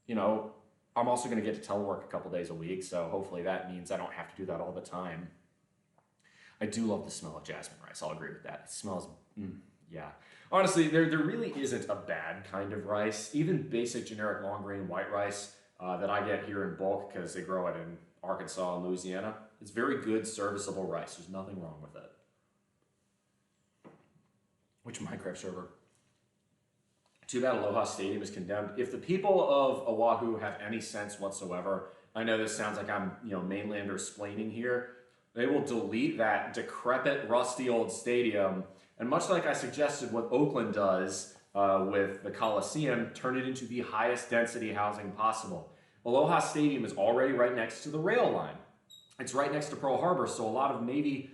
you know, I'm also going to get to telework a couple days a week. So hopefully that means I don't have to do that all the time. I do love the smell of jasmine rice. I'll agree with that. It smells, yeah. Honestly, there really isn't a bad kind of rice. Even basic generic long grain white rice that I get here in bulk because they grow it in Arkansas and Louisiana. It's very good, serviceable rice. There's nothing wrong with it. Which Minecraft server? Too bad Aloha Stadium is condemned. If the people of Oahu have any sense whatsoever, I know this sounds like I'm, mainlander splaining here. They will delete that decrepit, rusty old stadium, and much like I suggested what Oakland does with the Coliseum, turn it into the highest density housing possible. Aloha Stadium is already right next to the rail line. It's right next to Pearl Harbor, so a lot of Navy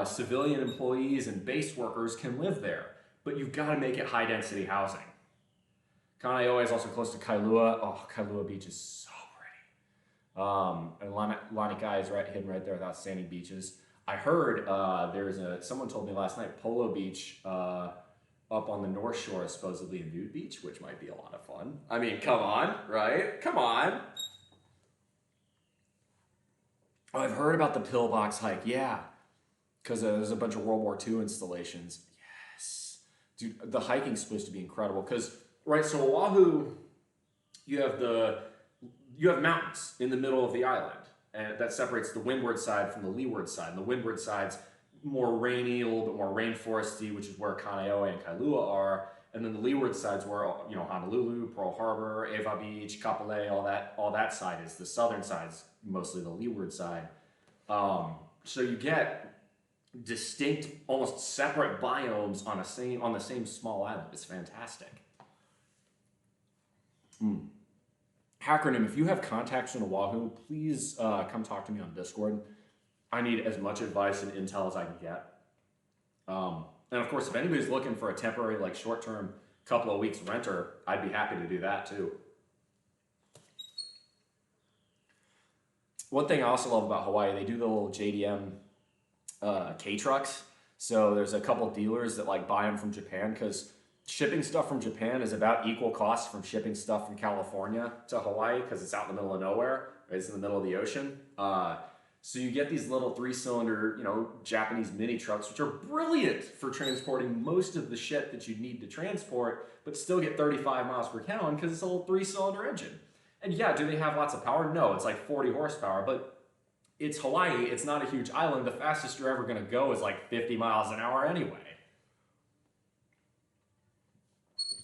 civilian employees and base workers can live there. But you've got to make it high density housing. Kaneohe is also close to Kailua. Oh, Kailua Beach is so pretty. And Lanikai is hidden right there with outstanding beaches. I heard someone told me last night, Polo Beach up on the North Shore is supposedly a nude beach, which might be a lot of fun. I mean, come on, right? Come on. Oh, I've heard about the Pillbox hike, yeah. Because there's a bunch of World War II installations. Yes. Dude, the hiking's supposed to be incredible. Because, right, so Oahu, you have mountains in the middle of the island. And that separates the windward side from the leeward side. And the windward side's more rainy, a little bit more rainforesty, which is where Kaneohe and Kailua are. And then the leeward side's where, Honolulu, Pearl Harbor, Eva Beach, Kapolei, all that side is. The southern side's mostly the leeward side. So you get distinct, almost separate biomes on the same small island. It's fantastic. Acronym, if you have contacts in Oahu, please come talk to me on Discord. I need as much advice and intel as I can get. And of course, if anybody's looking for a temporary, short-term, couple of weeks renter, I'd be happy to do that too. One thing I also love about Hawaii, they do the little JDM K-trucks. So there's a couple dealers that buy them from Japan because shipping stuff from Japan is about equal cost from shipping stuff from California to Hawaii because it's out in the middle of nowhere. Right? It's in the middle of the ocean. So you get these little 3-cylinder, Japanese mini trucks, which are brilliant for transporting most of the shit that you need to transport, but still get 35 miles per gallon because it's a little 3-cylinder engine. And yeah, do they have lots of power? No, it's 40 horsepower, but it's Hawaii. It's not a huge island. The fastest you're ever going to go is 50 miles an hour anyway.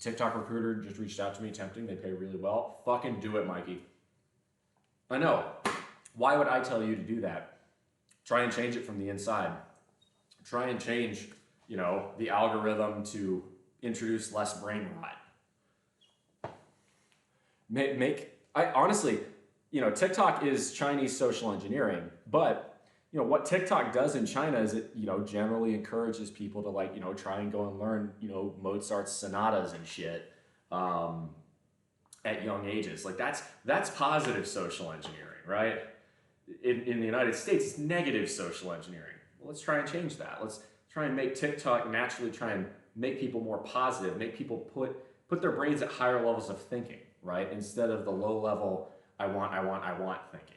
TikTok recruiter just reached out to me, tempting. They pay really well. Fucking do it, Mikey. I know. Why would I tell you to do that? Try and change it from the inside. Try and change, the algorithm to introduce less brain rot. Honestly, TikTok is Chinese social engineering, but what TikTok does in China is it, generally encourages people to try and go and learn, Mozart's sonatas and shit at young ages. That's positive social engineering, right? In the United States, it's negative social engineering. Well, let's try and change that. Let's try and make TikTok naturally try and make people more positive, make people put their brains at higher levels of thinking, right? Instead of the low level, I want thinking.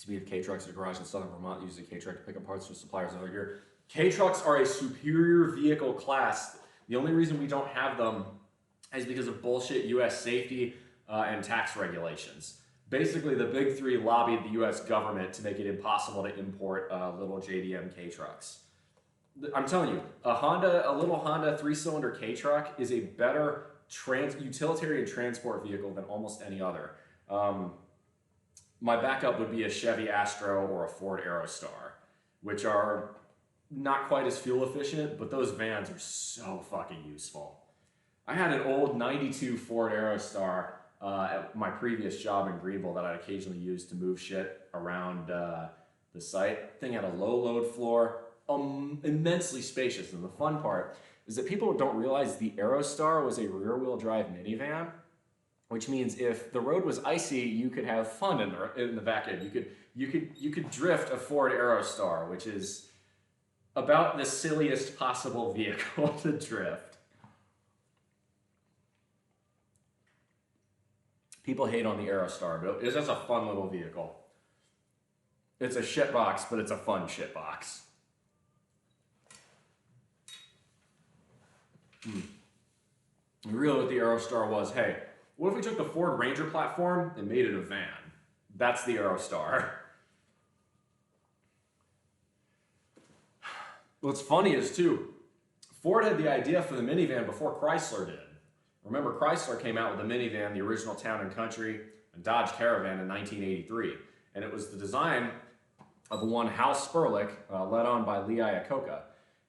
We have K-trucks at a garage in southern Vermont. Uses a K-truck to pick up parts for suppliers over here. K-trucks are a superior vehicle class. The only reason we don't have them is because of bullshit U.S. safety. and tax regulations. Basically, the big three lobbied the U.S. government to make it impossible to import little JDM K trucks. I'm telling you, a little Honda 3-cylinder K truck is a better utilitarian transport vehicle than almost any other. My backup would be a Chevy Astro or a Ford Aerostar, which are not quite as fuel efficient, but those vans are so fucking useful. I had an old 92 Ford Aerostar at my previous job in Greenville that I'd occasionally use to move shit around the site. Thing had a low load floor, immensely spacious. And the fun part is that people don't realize the Aerostar was a rear wheel drive minivan, which means if the road was icy, you could have fun in the back end. You could drift a Ford Aerostar, which is about the silliest possible vehicle to drift. People hate on the Aerostar, but it's just a fun little vehicle. It's a shitbox, but it's a fun shitbox. Really what the Aerostar was, hey, what if we took the Ford Ranger platform and made it a van? That's the Aerostar. What's funny is, too, Ford had the idea for the minivan before Chrysler did. Remember, Chrysler came out with the minivan, the original Town and Country, and Dodge Caravan in 1983. And it was the design of one Hal Sperlich, led on by Lee Iacocca.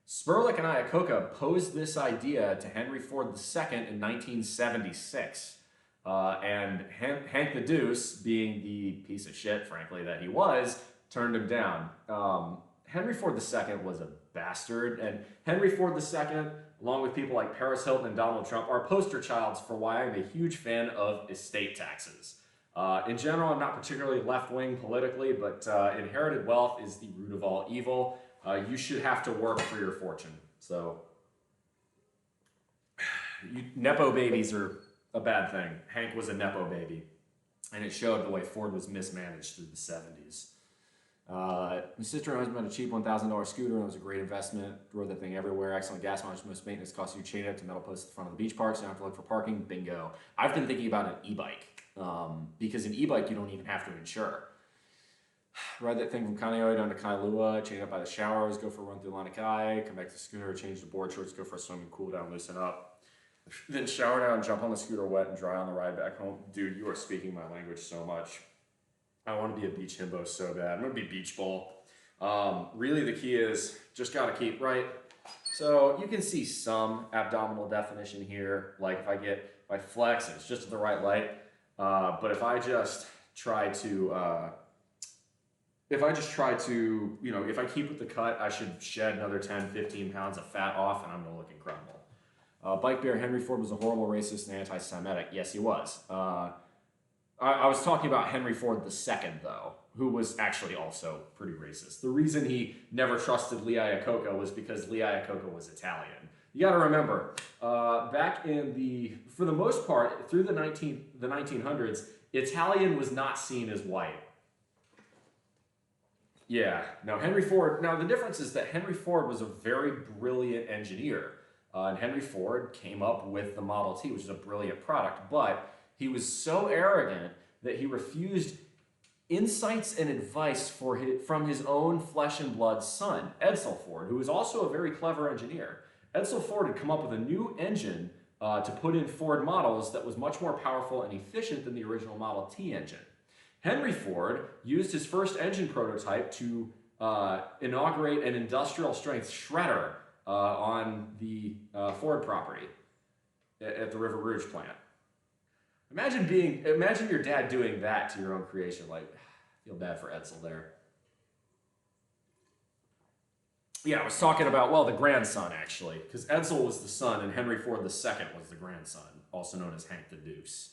Sperlich and Iacocca posed this idea to Henry Ford II in 1976. And Hank the Deuce, being the piece of shit, frankly, that he was, turned him down. Henry Ford II was a bastard, and Henry Ford II, along with people like Paris Hilton and Donald Trump, are poster childs for why I'm a huge fan of estate taxes. In general, I'm not particularly left-wing politically, but inherited wealth is the root of all evil. You should have to work for your fortune. So, Nepo babies are a bad thing. Hank was a Nepo baby, and it showed the way Ford was mismanaged through the 70s. My sister and husband had a cheap $1,000 scooter, and it was a great investment. Rode that thing everywhere. Excellent gas mileage. Most maintenance costs you chain it up to metal posts at the front of the beach park, so you don't have to look for parking. Bingo. I've been thinking about an e-bike, because an e-bike you don't even have to insure. Ride that thing from Kaneohe down to Kailua, chain up by the showers, go for a run through Lanikai, come back to the scooter, change the board shorts, go for a swim and cool down, loosen up. Then shower down, jump on the scooter wet, and dry on the ride back home. Dude, you are speaking my language so much. I want to be a beach himbo so bad. I'm going to be beach bowl. Really the key is just got to keep right. So you can see some abdominal definition here. Like if I flex, it's just at the right light. But if I just try to, if I keep with the cut, I should shed another 10, 15 pounds of fat off and I'm going to look incredible. Bike Bear, Henry Ford was a horrible racist and anti-Semitic. Yes, he was. I was talking about Henry Ford II, though, who was actually also pretty racist. The reason he never trusted Lee Iacocca was because Lee Iacocca was Italian. You got to remember, for the most part, through the 1900s, Italian was not seen as white. Yeah, now the difference is that Henry Ford was a very brilliant engineer. And Henry Ford came up with the Model T, which is a brilliant product, but he was so arrogant that he refused insights and advice from his own flesh and blood son, Edsel Ford, who was also a very clever engineer. Edsel Ford had come up with a new engine to put in Ford models that was much more powerful and efficient than the original Model T engine. Henry Ford used his first engine prototype to inaugurate an industrial strength shredder on the Ford property at the River Rouge plant. Imagine your dad doing that to your own creation. Like, I feel bad for Edsel there. Yeah, I was talking about, well, the grandson, actually, because Edsel was the son and Henry Ford II was the grandson, also known as Hank the Deuce.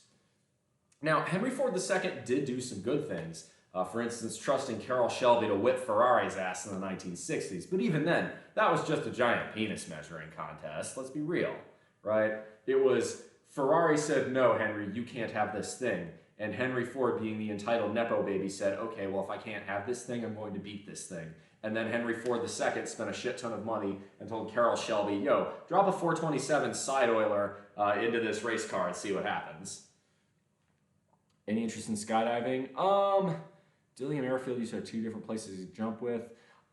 Now, Henry Ford II did do some good things. For instance, trusting Carroll Shelby to whip Ferrari's ass in the 1960s. But even then, that was just a giant penis measuring contest. Let's be real, right? It was Ferrari said, no, Henry, you can't have this thing. And Henry Ford, being the entitled Nepo baby, said, okay, well, if I can't have this thing, I'm going to beat this thing. And then Henry Ford II spent a shit ton of money and told Carroll Shelby, yo, drop a 427 side oiler into this race car and see what happens. Any interest in skydiving? Dillingham Airfield used to have 2 different places to jump with.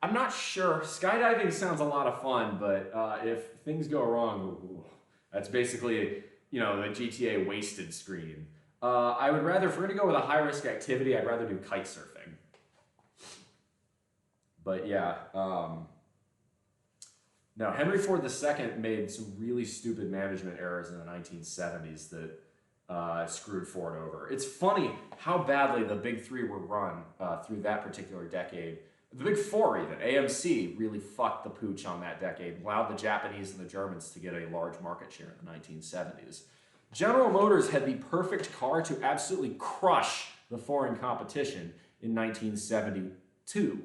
I'm not sure. Skydiving sounds a lot of fun, but if things go wrong, ooh, that's basically, you know, the GTA wasted screen. I would rather, if we're gonna go with a high risk activity, I'd rather do kite surfing. But yeah, now Henry Ford II made some really stupid management errors in the 1970s that screwed Ford over. It's funny how badly the big three were run through that particular decade. The big four even, AMC, really fucked the pooch on that decade, allowed the Japanese and the Germans to get a large market share in the 1970s. General Motors had the perfect car to absolutely crush the foreign competition in 1972.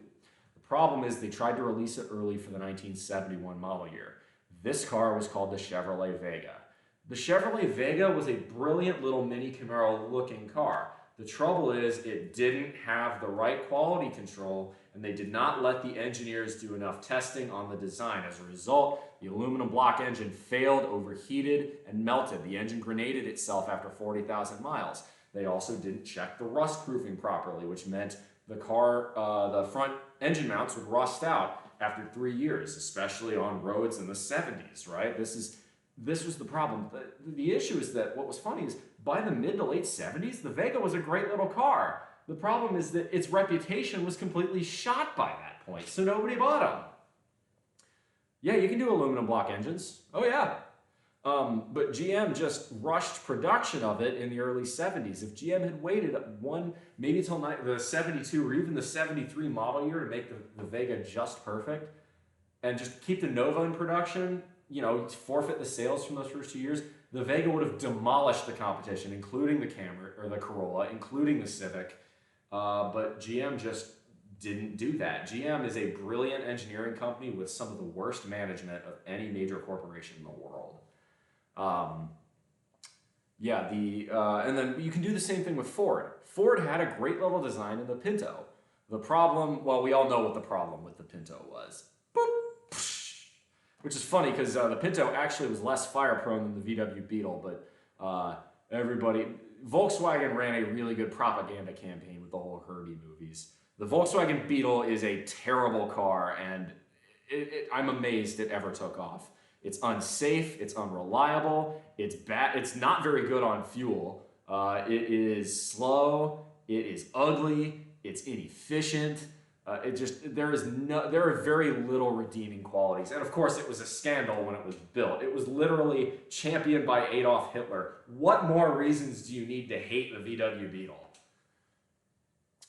The problem is they tried to release it early for the 1971 model year. This car was called the Chevrolet Vega. The Chevrolet Vega was a brilliant little mini Camaro looking car. The trouble is it didn't have the right quality control, and they did not let the engineers do enough testing on the design. As a result, the aluminum block engine failed, overheated, and melted. The engine grenaded itself after 40,000 miles. They also didn't check the rust proofing properly, which meant the car, the front engine mounts would rust out after 3 years, especially on roads in the 70s, right? This was the problem. The issue is that what was funny is by the mid to late 70s, the Vega was a great little car. The problem is that its reputation was completely shot by that point, so nobody bought them. Yeah, you can do aluminum block engines. Oh yeah. But GM just rushed production of it in the early 70s. If GM had waited maybe until the 72 or even the 73 model year to make the Vega just perfect and just keep the Nova in production, you know, forfeit the sales from those first 2 years, the Vega would have demolished the competition, including the Camry or the Corolla, including the Civic. But GM just didn't do that. GM is a brilliant engineering company with some of the worst management of any major corporation in the world. And then you can do the same thing with Ford. Ford had a great level design in the Pinto. The problem, well, we all know what the problem with the Pinto was. Which is funny because the Pinto actually was less fire prone than the VW Beetle, but Volkswagen ran a really good propaganda campaign with the whole Herbie movies. The Volkswagen Beetle is a terrible car, and I'm amazed it ever took off. It's unsafe, it's unreliable, it's bad, it's not very good on fuel. It is slow, it is ugly, it's inefficient. There are very little redeeming qualities. And of course, it was a scandal when it was built. It was literally championed by Adolf Hitler. What more reasons do you need to hate the VW Beetle?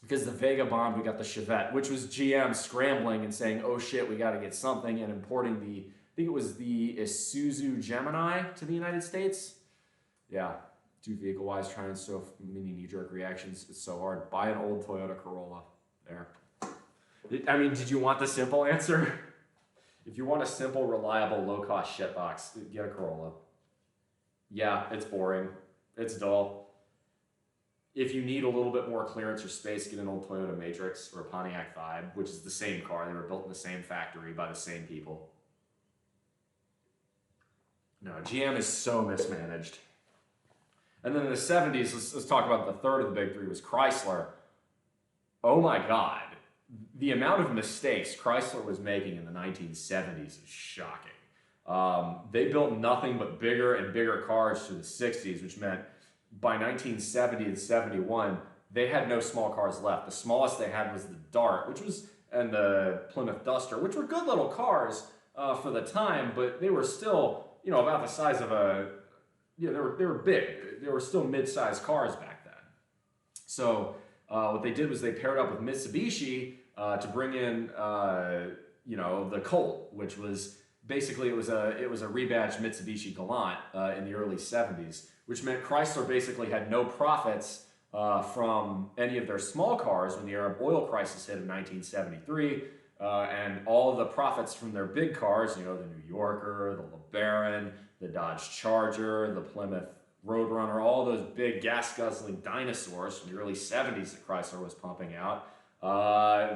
Because the Vega bombed, we got the Chevette, which was GM scrambling and saying, oh shit, we got to get something, and importing I think it was the Isuzu Gemini to the United States. Yeah, do vehicle-wise, trying so many knee-jerk reactions. It's so hard. Buy an old Toyota Corolla. There. I mean, did you want the simple answer? If you want a simple, reliable, low-cost shitbox, get a Corolla. Yeah, it's boring. It's dull. If you need a little bit more clearance or space, get an old Toyota Matrix or a Pontiac Vibe, which is the same car. They were built in the same factory by the same people. No, GM is so mismanaged. And then in the 70s, let's talk about the third of the big three was Chrysler. Oh my God. The amount of mistakes Chrysler was making in the 1970s is shocking. They built nothing but bigger and bigger cars through the 60s, which meant by 1970 and 71, they had no small cars left. The smallest they had was the Dart, and the Plymouth Duster, which were good little cars for the time, but they were still, you know, about the size of they were big. They were still mid-sized cars back then. So what they did was they paired up with Mitsubishi to bring in, the Colt, which was basically it was a rebadged Mitsubishi Galant in the early 70s, which meant Chrysler basically had no profits from any of their small cars when the Arab oil crisis hit in 1973, and all of the profits from their big cars, you know, the New Yorker, the LeBaron, the Dodge Charger, the Plymouth Roadrunner, all those big gas-guzzling dinosaurs from the early 70s that Chrysler was pumping out,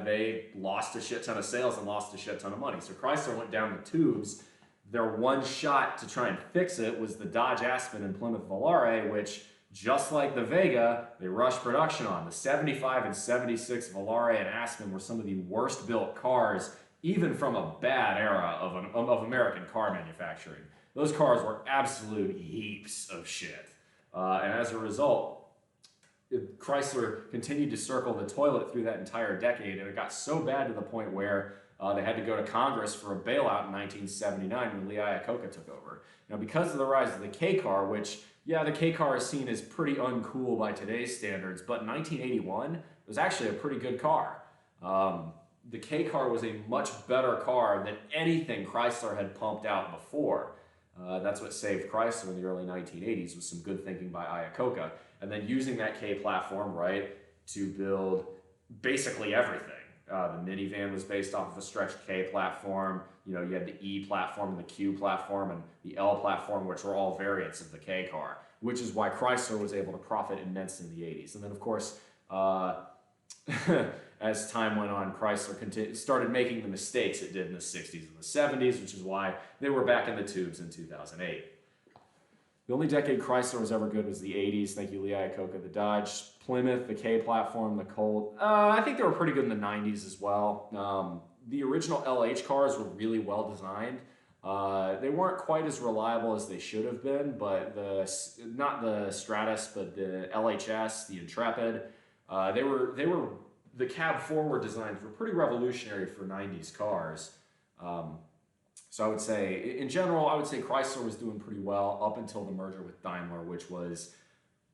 they lost a shit ton of sales and lost a shit ton of money. So Chrysler went down the tubes. Their one shot to try and fix it was the Dodge Aspen and Plymouth Volare, which Just like the Vega, they rushed production on. The 75 and 76 Volare and Aspen were some of the worst built cars, even from a bad era of American car manufacturing. Those cars were absolute heaps of shit. And as a result, Chrysler continued to circle the toilet through that entire decade, and it got so bad to the point where they had to go to Congress for a bailout in 1979 when Lee Iacocca took over. Now, because of the rise of the K car, which, yeah, the K car is seen as pretty uncool by today's standards, but in 1981, it was actually a pretty good car. The K car was a much better car than anything Chrysler had pumped out before. That's what saved Chrysler in the early 1980s, was some good thinking by Iacocca. And then using that K platform, right, to build basically everything. The minivan was based off of a stretched K platform. You know, you had the E platform and the Q platform and the L platform, which were all variants of the K car, which is why Chrysler was able to profit immensely in the 80s. And then, of course, as time went on, Chrysler started making the mistakes it did in the 60s and the 70s, which is why they were back in the tubes in 2008. The only decade Chrysler was ever good was the 80s. Thank you, Lee Iacocca. The Dodge, Plymouth, the K platform, the Colt. I think they were pretty good in the 90s as well. The original LH cars were really well designed. They weren't quite as reliable as they should have been, but not the Stratus, but the LHS, the Intrepid, the cab forward designs were pretty revolutionary for 90s cars. So I would say, in general, I would say Chrysler was doing pretty well up until the merger with Daimler, which was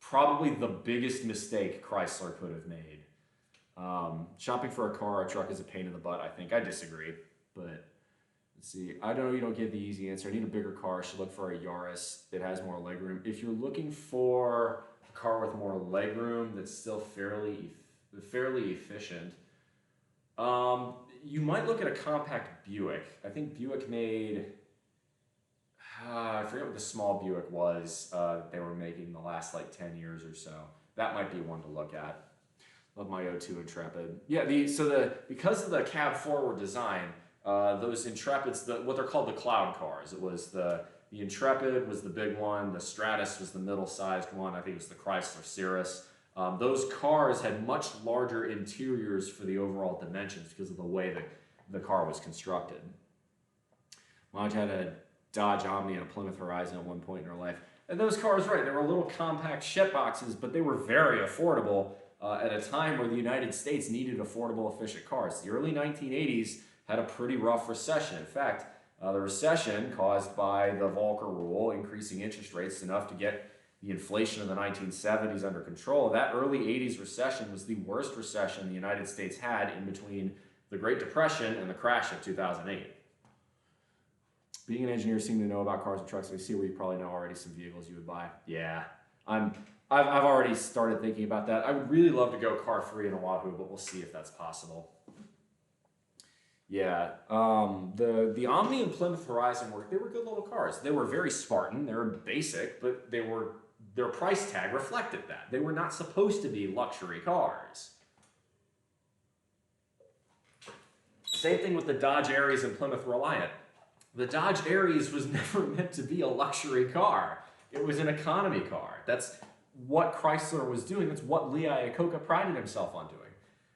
probably the biggest mistake Chrysler could have made. Shopping for a car or a truck is a pain in the butt, I think. I disagree, but let's see. I know you don't get the easy answer. I need a bigger car. I should look for a Yaris that has more legroom. If you're looking for a car with more legroom that's still fairly efficient, you might look at a compact Buick. I think Buick made, I forget what the small Buick was that they were making the last like 10 years or so. That might be one to look at. Love my O2 Intrepid. Yeah, because of the cab forward design, those Intrepids, what they're called the cloud cars. It was the Intrepid was the big one, the Stratus was the middle-sized one, I think it was the Chrysler Cirrus. Those cars had much larger interiors for the overall dimensions because of the way that the car was constructed. Maj had a Dodge Omni and a Plymouth Horizon at one point in her life. And those cars, right, they were little compact shit boxes, but they were very affordable at a time where the United States needed affordable, efficient cars. The early 1980s had a pretty rough recession. In fact, the recession caused by the Volcker rule, increasing interest rates enough to get the inflation of the 1970s under control. That early 80s recession was the worst recession the United States had in between the Great Depression and the crash of 2008. Being an engineer, seem to know about cars and trucks. I see where you probably know already some vehicles you would buy. Yeah, I've already started thinking about that. I would really love to go car free in Oahu, but we'll see if that's possible. Yeah, the Omni and Plymouth Horizon they were good little cars. They were very Spartan. They were basic, but their price tag reflected that. They were not supposed to be luxury cars. Same thing with the Dodge Aries and Plymouth Reliant. The Dodge Aries was never meant to be a luxury car. It was an economy car. That's what Chrysler was doing. That's what Lee Iacocca prided himself on doing.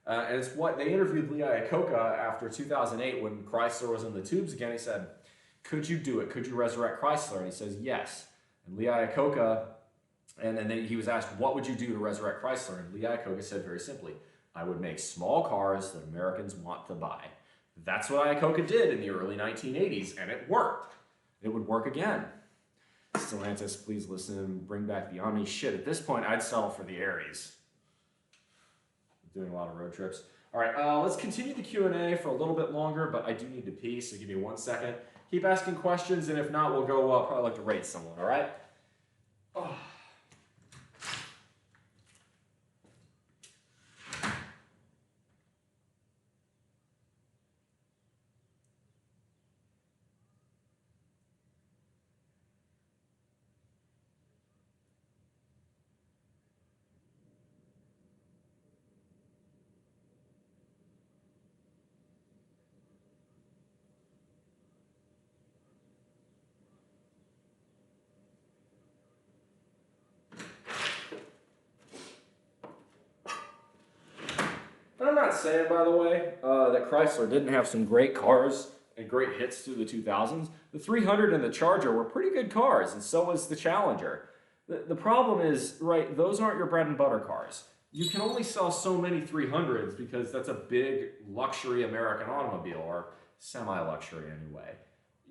And it's what they interviewed Lee Iacocca after 2008 when Chrysler was in the tubes again. He said, could you do it? Could you resurrect Chrysler? And he says, yes. And Lee Iacocca, and then he was asked, what would you do to resurrect Chrysler? And Lee Iacocca said very simply, I would make small cars that Americans want to buy. That's what Iacocca did in the early 1980s, and it worked. It would work again. Stellantis, please listen, bring back the Omni. Shit, at this point, I'd settle for the Aries. I'm doing a lot of road trips. All right, let's continue the Q&A for a little bit longer, but I do need to pee, so give me 1 second. Keep asking questions, and if not, we'll go probably like to rate someone, all right? Oh. I'm not saying, by the way, that Chrysler didn't have some great cars and great hits through the 2000s. The 300 and the Charger were pretty good cars, and so was the Challenger. The problem is, right, those aren't your bread and butter cars. You can only sell so many 300s because that's a big luxury American automobile, or semi-luxury anyway.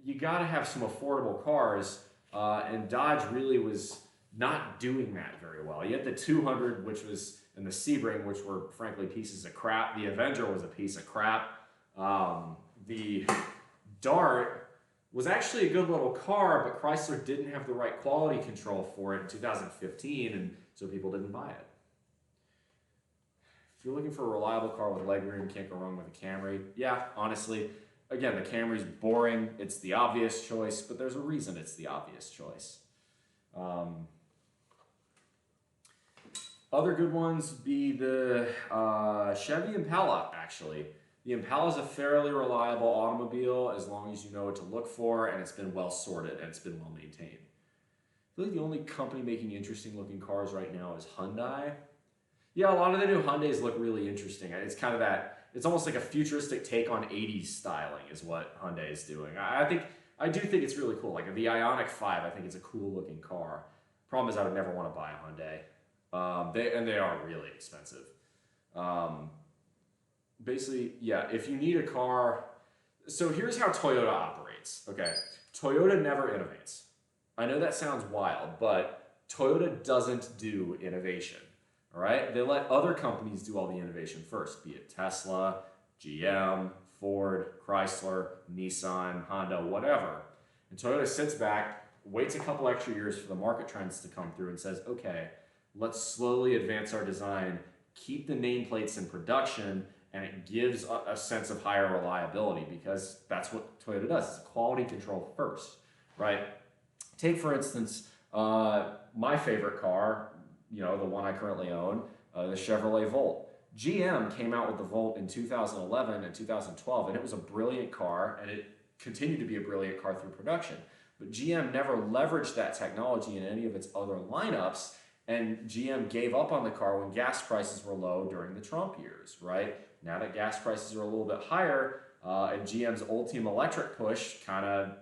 You gotta have some affordable cars, and Dodge really was not doing that very well. You had the 200, which was, and the Sebring, which were frankly pieces of crap. The Avenger was a piece of crap. The Dart was actually a good little car, but Chrysler didn't have the right quality control for it in 2015, and so people didn't buy it. If you're looking for a reliable car with legroom, can't go wrong with a Camry. Yeah, honestly, again, the Camry's boring. It's the obvious choice, but there's a reason it's the obvious choice. Other good ones be the Chevy Impala, actually. The Impala is a fairly reliable automobile as long as you know what to look for, and it's been well sorted and it's been well maintained. I feel like the only company making interesting looking cars right now is Hyundai. Yeah, a lot of the new Hyundais look really interesting. It's kind of that, it's almost like a futuristic take on 80s styling is what Hyundai is doing. I do think it's really cool. Like the Ioniq 5, I think it's a cool looking car. Problem is I would never want to buy a Hyundai. They are really expensive. Basically, yeah, if you need a car, so here's how Toyota operates, okay? Toyota never innovates. I know that sounds wild, but Toyota doesn't do innovation, all right? They let other companies do all the innovation first, be it Tesla, GM, Ford, Chrysler, Nissan, Honda, whatever. And Toyota sits back, waits a couple extra years for the market trends to come through and says, okay, let's slowly advance our design, keep the nameplates in production, and it gives a sense of higher reliability because that's what Toyota does. It's quality control first, right? Take, for instance, my favorite car, you know, the one I currently own, the Chevrolet Volt. GM came out with the Volt in 2011 and 2012, and it was a brilliant car, and it continued to be a brilliant car through production. But GM never leveraged that technology in any of its other lineups, and GM gave up on the car when gas prices were low during the Trump years, right? Now that gas prices are a little bit higher, and GM's Ultium electric push kind of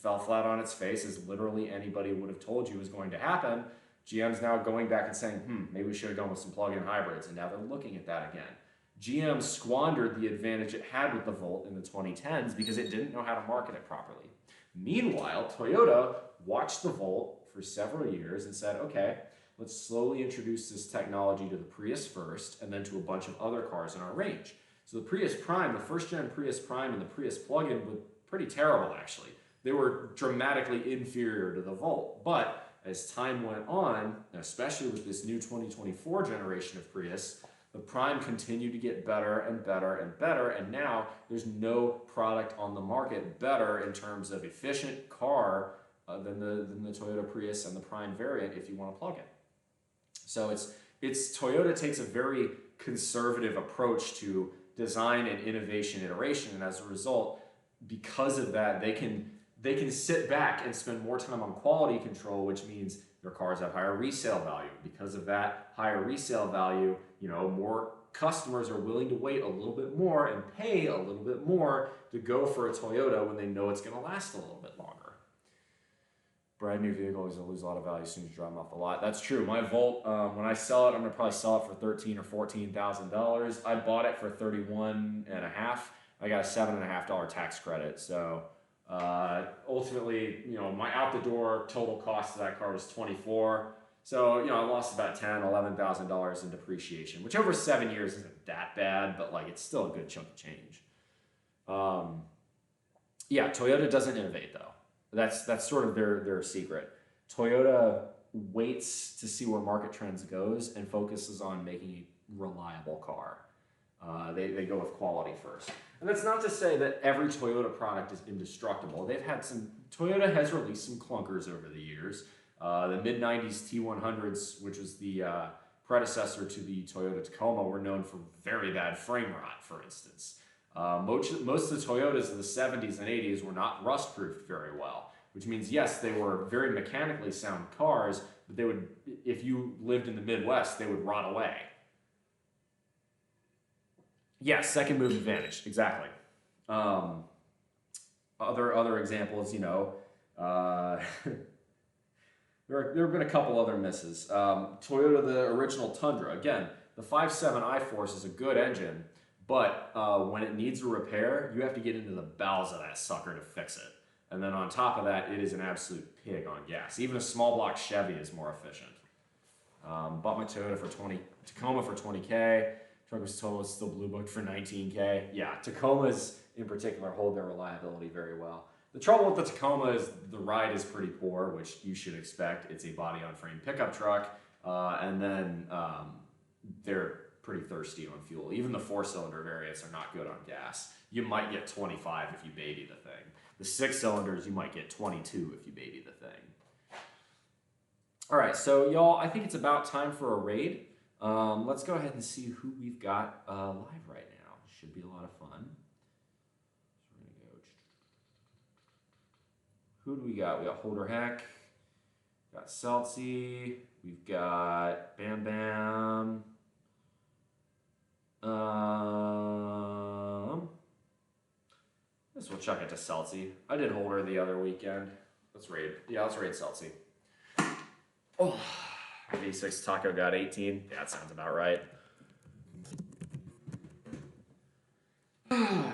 fell flat on its face, as literally anybody would have told you was going to happen, GM's now going back and saying, maybe we should have gone with some plug-in hybrids, and now they're looking at that again. GM squandered the advantage it had with the Volt in the 2010s because it didn't know how to market it properly. Meanwhile, Toyota watched the Volt for several years and said, okay, let's slowly introduce this technology to the Prius first, and then to a bunch of other cars in our range. So the Prius Prime, the first gen Prius Prime and the Prius plug-in were pretty terrible, actually. They were dramatically inferior to the Volt. But as time went on, especially with this new 2024 generation of Prius, the Prime continued to get better and better and better, and now there's no product on the market better in terms of efficient car than the Toyota Prius and the Prime variant if you want to plug it. So it's Toyota takes a very conservative approach to design and innovation iteration, and as a result, because of that, they can sit back and spend more time on quality control, which means their cars have higher resale value. Because of that higher resale value, you know, more customers are willing to wait a little bit more and pay a little bit more to go for a Toyota when they know it's going to last a little bit longer. Brand new vehicle is going to lose a lot of value as soon as you drive them off the lot. That's true. My Volt, when I sell it, I'm going to probably sell it for $13,000 or $14,000. I bought it for $31,500. I got a $7.5 tax credit. So ultimately, you know, my out the door total cost of that car was $24,000. So, you know, I lost about $10,000, $11,000 in depreciation, which over 7 years isn't that bad, but like it's still a good chunk of change. Yeah, Toyota doesn't innovate though. That's sort of their secret. Toyota waits to see where market trends goes and focuses on making a reliable car. They go with quality first. And that's not to say that every Toyota product is indestructible. Toyota has released some clunkers over the years. The mid-90s T100s, which was the predecessor to the Toyota Tacoma, were known for very bad frame rot, for instance. Most of the Toyotas in the 70s and 80s were not rust-proofed very well, which means, yes, they were very mechanically sound cars, but they would, if you lived in the Midwest, they would rot away. Yeah, second move advantage, exactly. Other examples, there have been a couple other misses. Toyota, the original Tundra, again, the 5.7 I-Force is a good engine, but when it needs a repair, you have to get into the bowels of that sucker to fix it. And then on top of that, it is an absolute pig on gas. Even a small block Chevy is more efficient. Bought my Toyota for Tacoma for 20K. Truck was total, it's still blue booked for 19K. Yeah, Tacomas in particular hold their reliability very well. The trouble with the Tacoma is the ride is pretty poor, which you should expect. It's a body on frame pickup truck, and then they're pretty thirsty on fuel. Even the 4-cylinder variants are not good on gas. You might get 25 if you baby the thing. The 6-cylinders, you might get 22 if you baby the thing. All right, so y'all, I think it's about time for a raid. Let's go ahead and see who we've got live right now. Should be a lot of fun. So we're gonna go. Who do we got? We got Holder Heck. We got Celtsy. We've got Bam Bam. Guess we'll chuck it to Celtsy. I did Holder the other weekend. Let's raid. Yeah, let's raid Celtsy. Oh, V6 Taco got 18. Yeah, that sounds about right.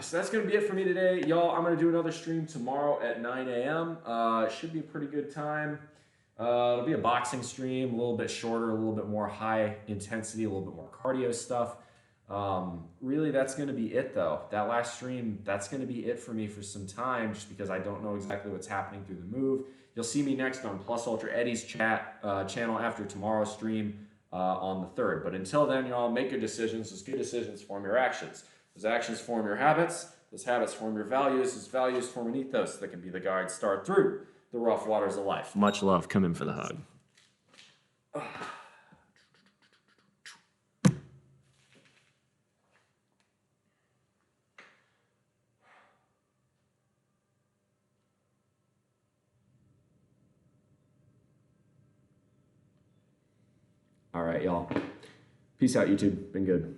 So that's going to be it for me today. Y'all, I'm going to do another stream tomorrow at 9 a.m. It should be a pretty good time. It'll be a boxing stream, a little bit shorter, a little bit more high intensity, a little bit more cardio stuff. Really, that's going to be it, though. That last stream, that's going to be it for me for some time, just because I don't know exactly what's happening through the move. You'll see me next on Plus Ultra Eddie's channel after tomorrow's stream on the 3rd. But until then, y'all, make good decisions. Those good decisions form your actions. Those actions form your habits. Those habits form your values. Those values form an ethos that can be the guide start through the rough waters of life. Much love. Come in for the hug. All right, y'all. Peace out, YouTube. Been good.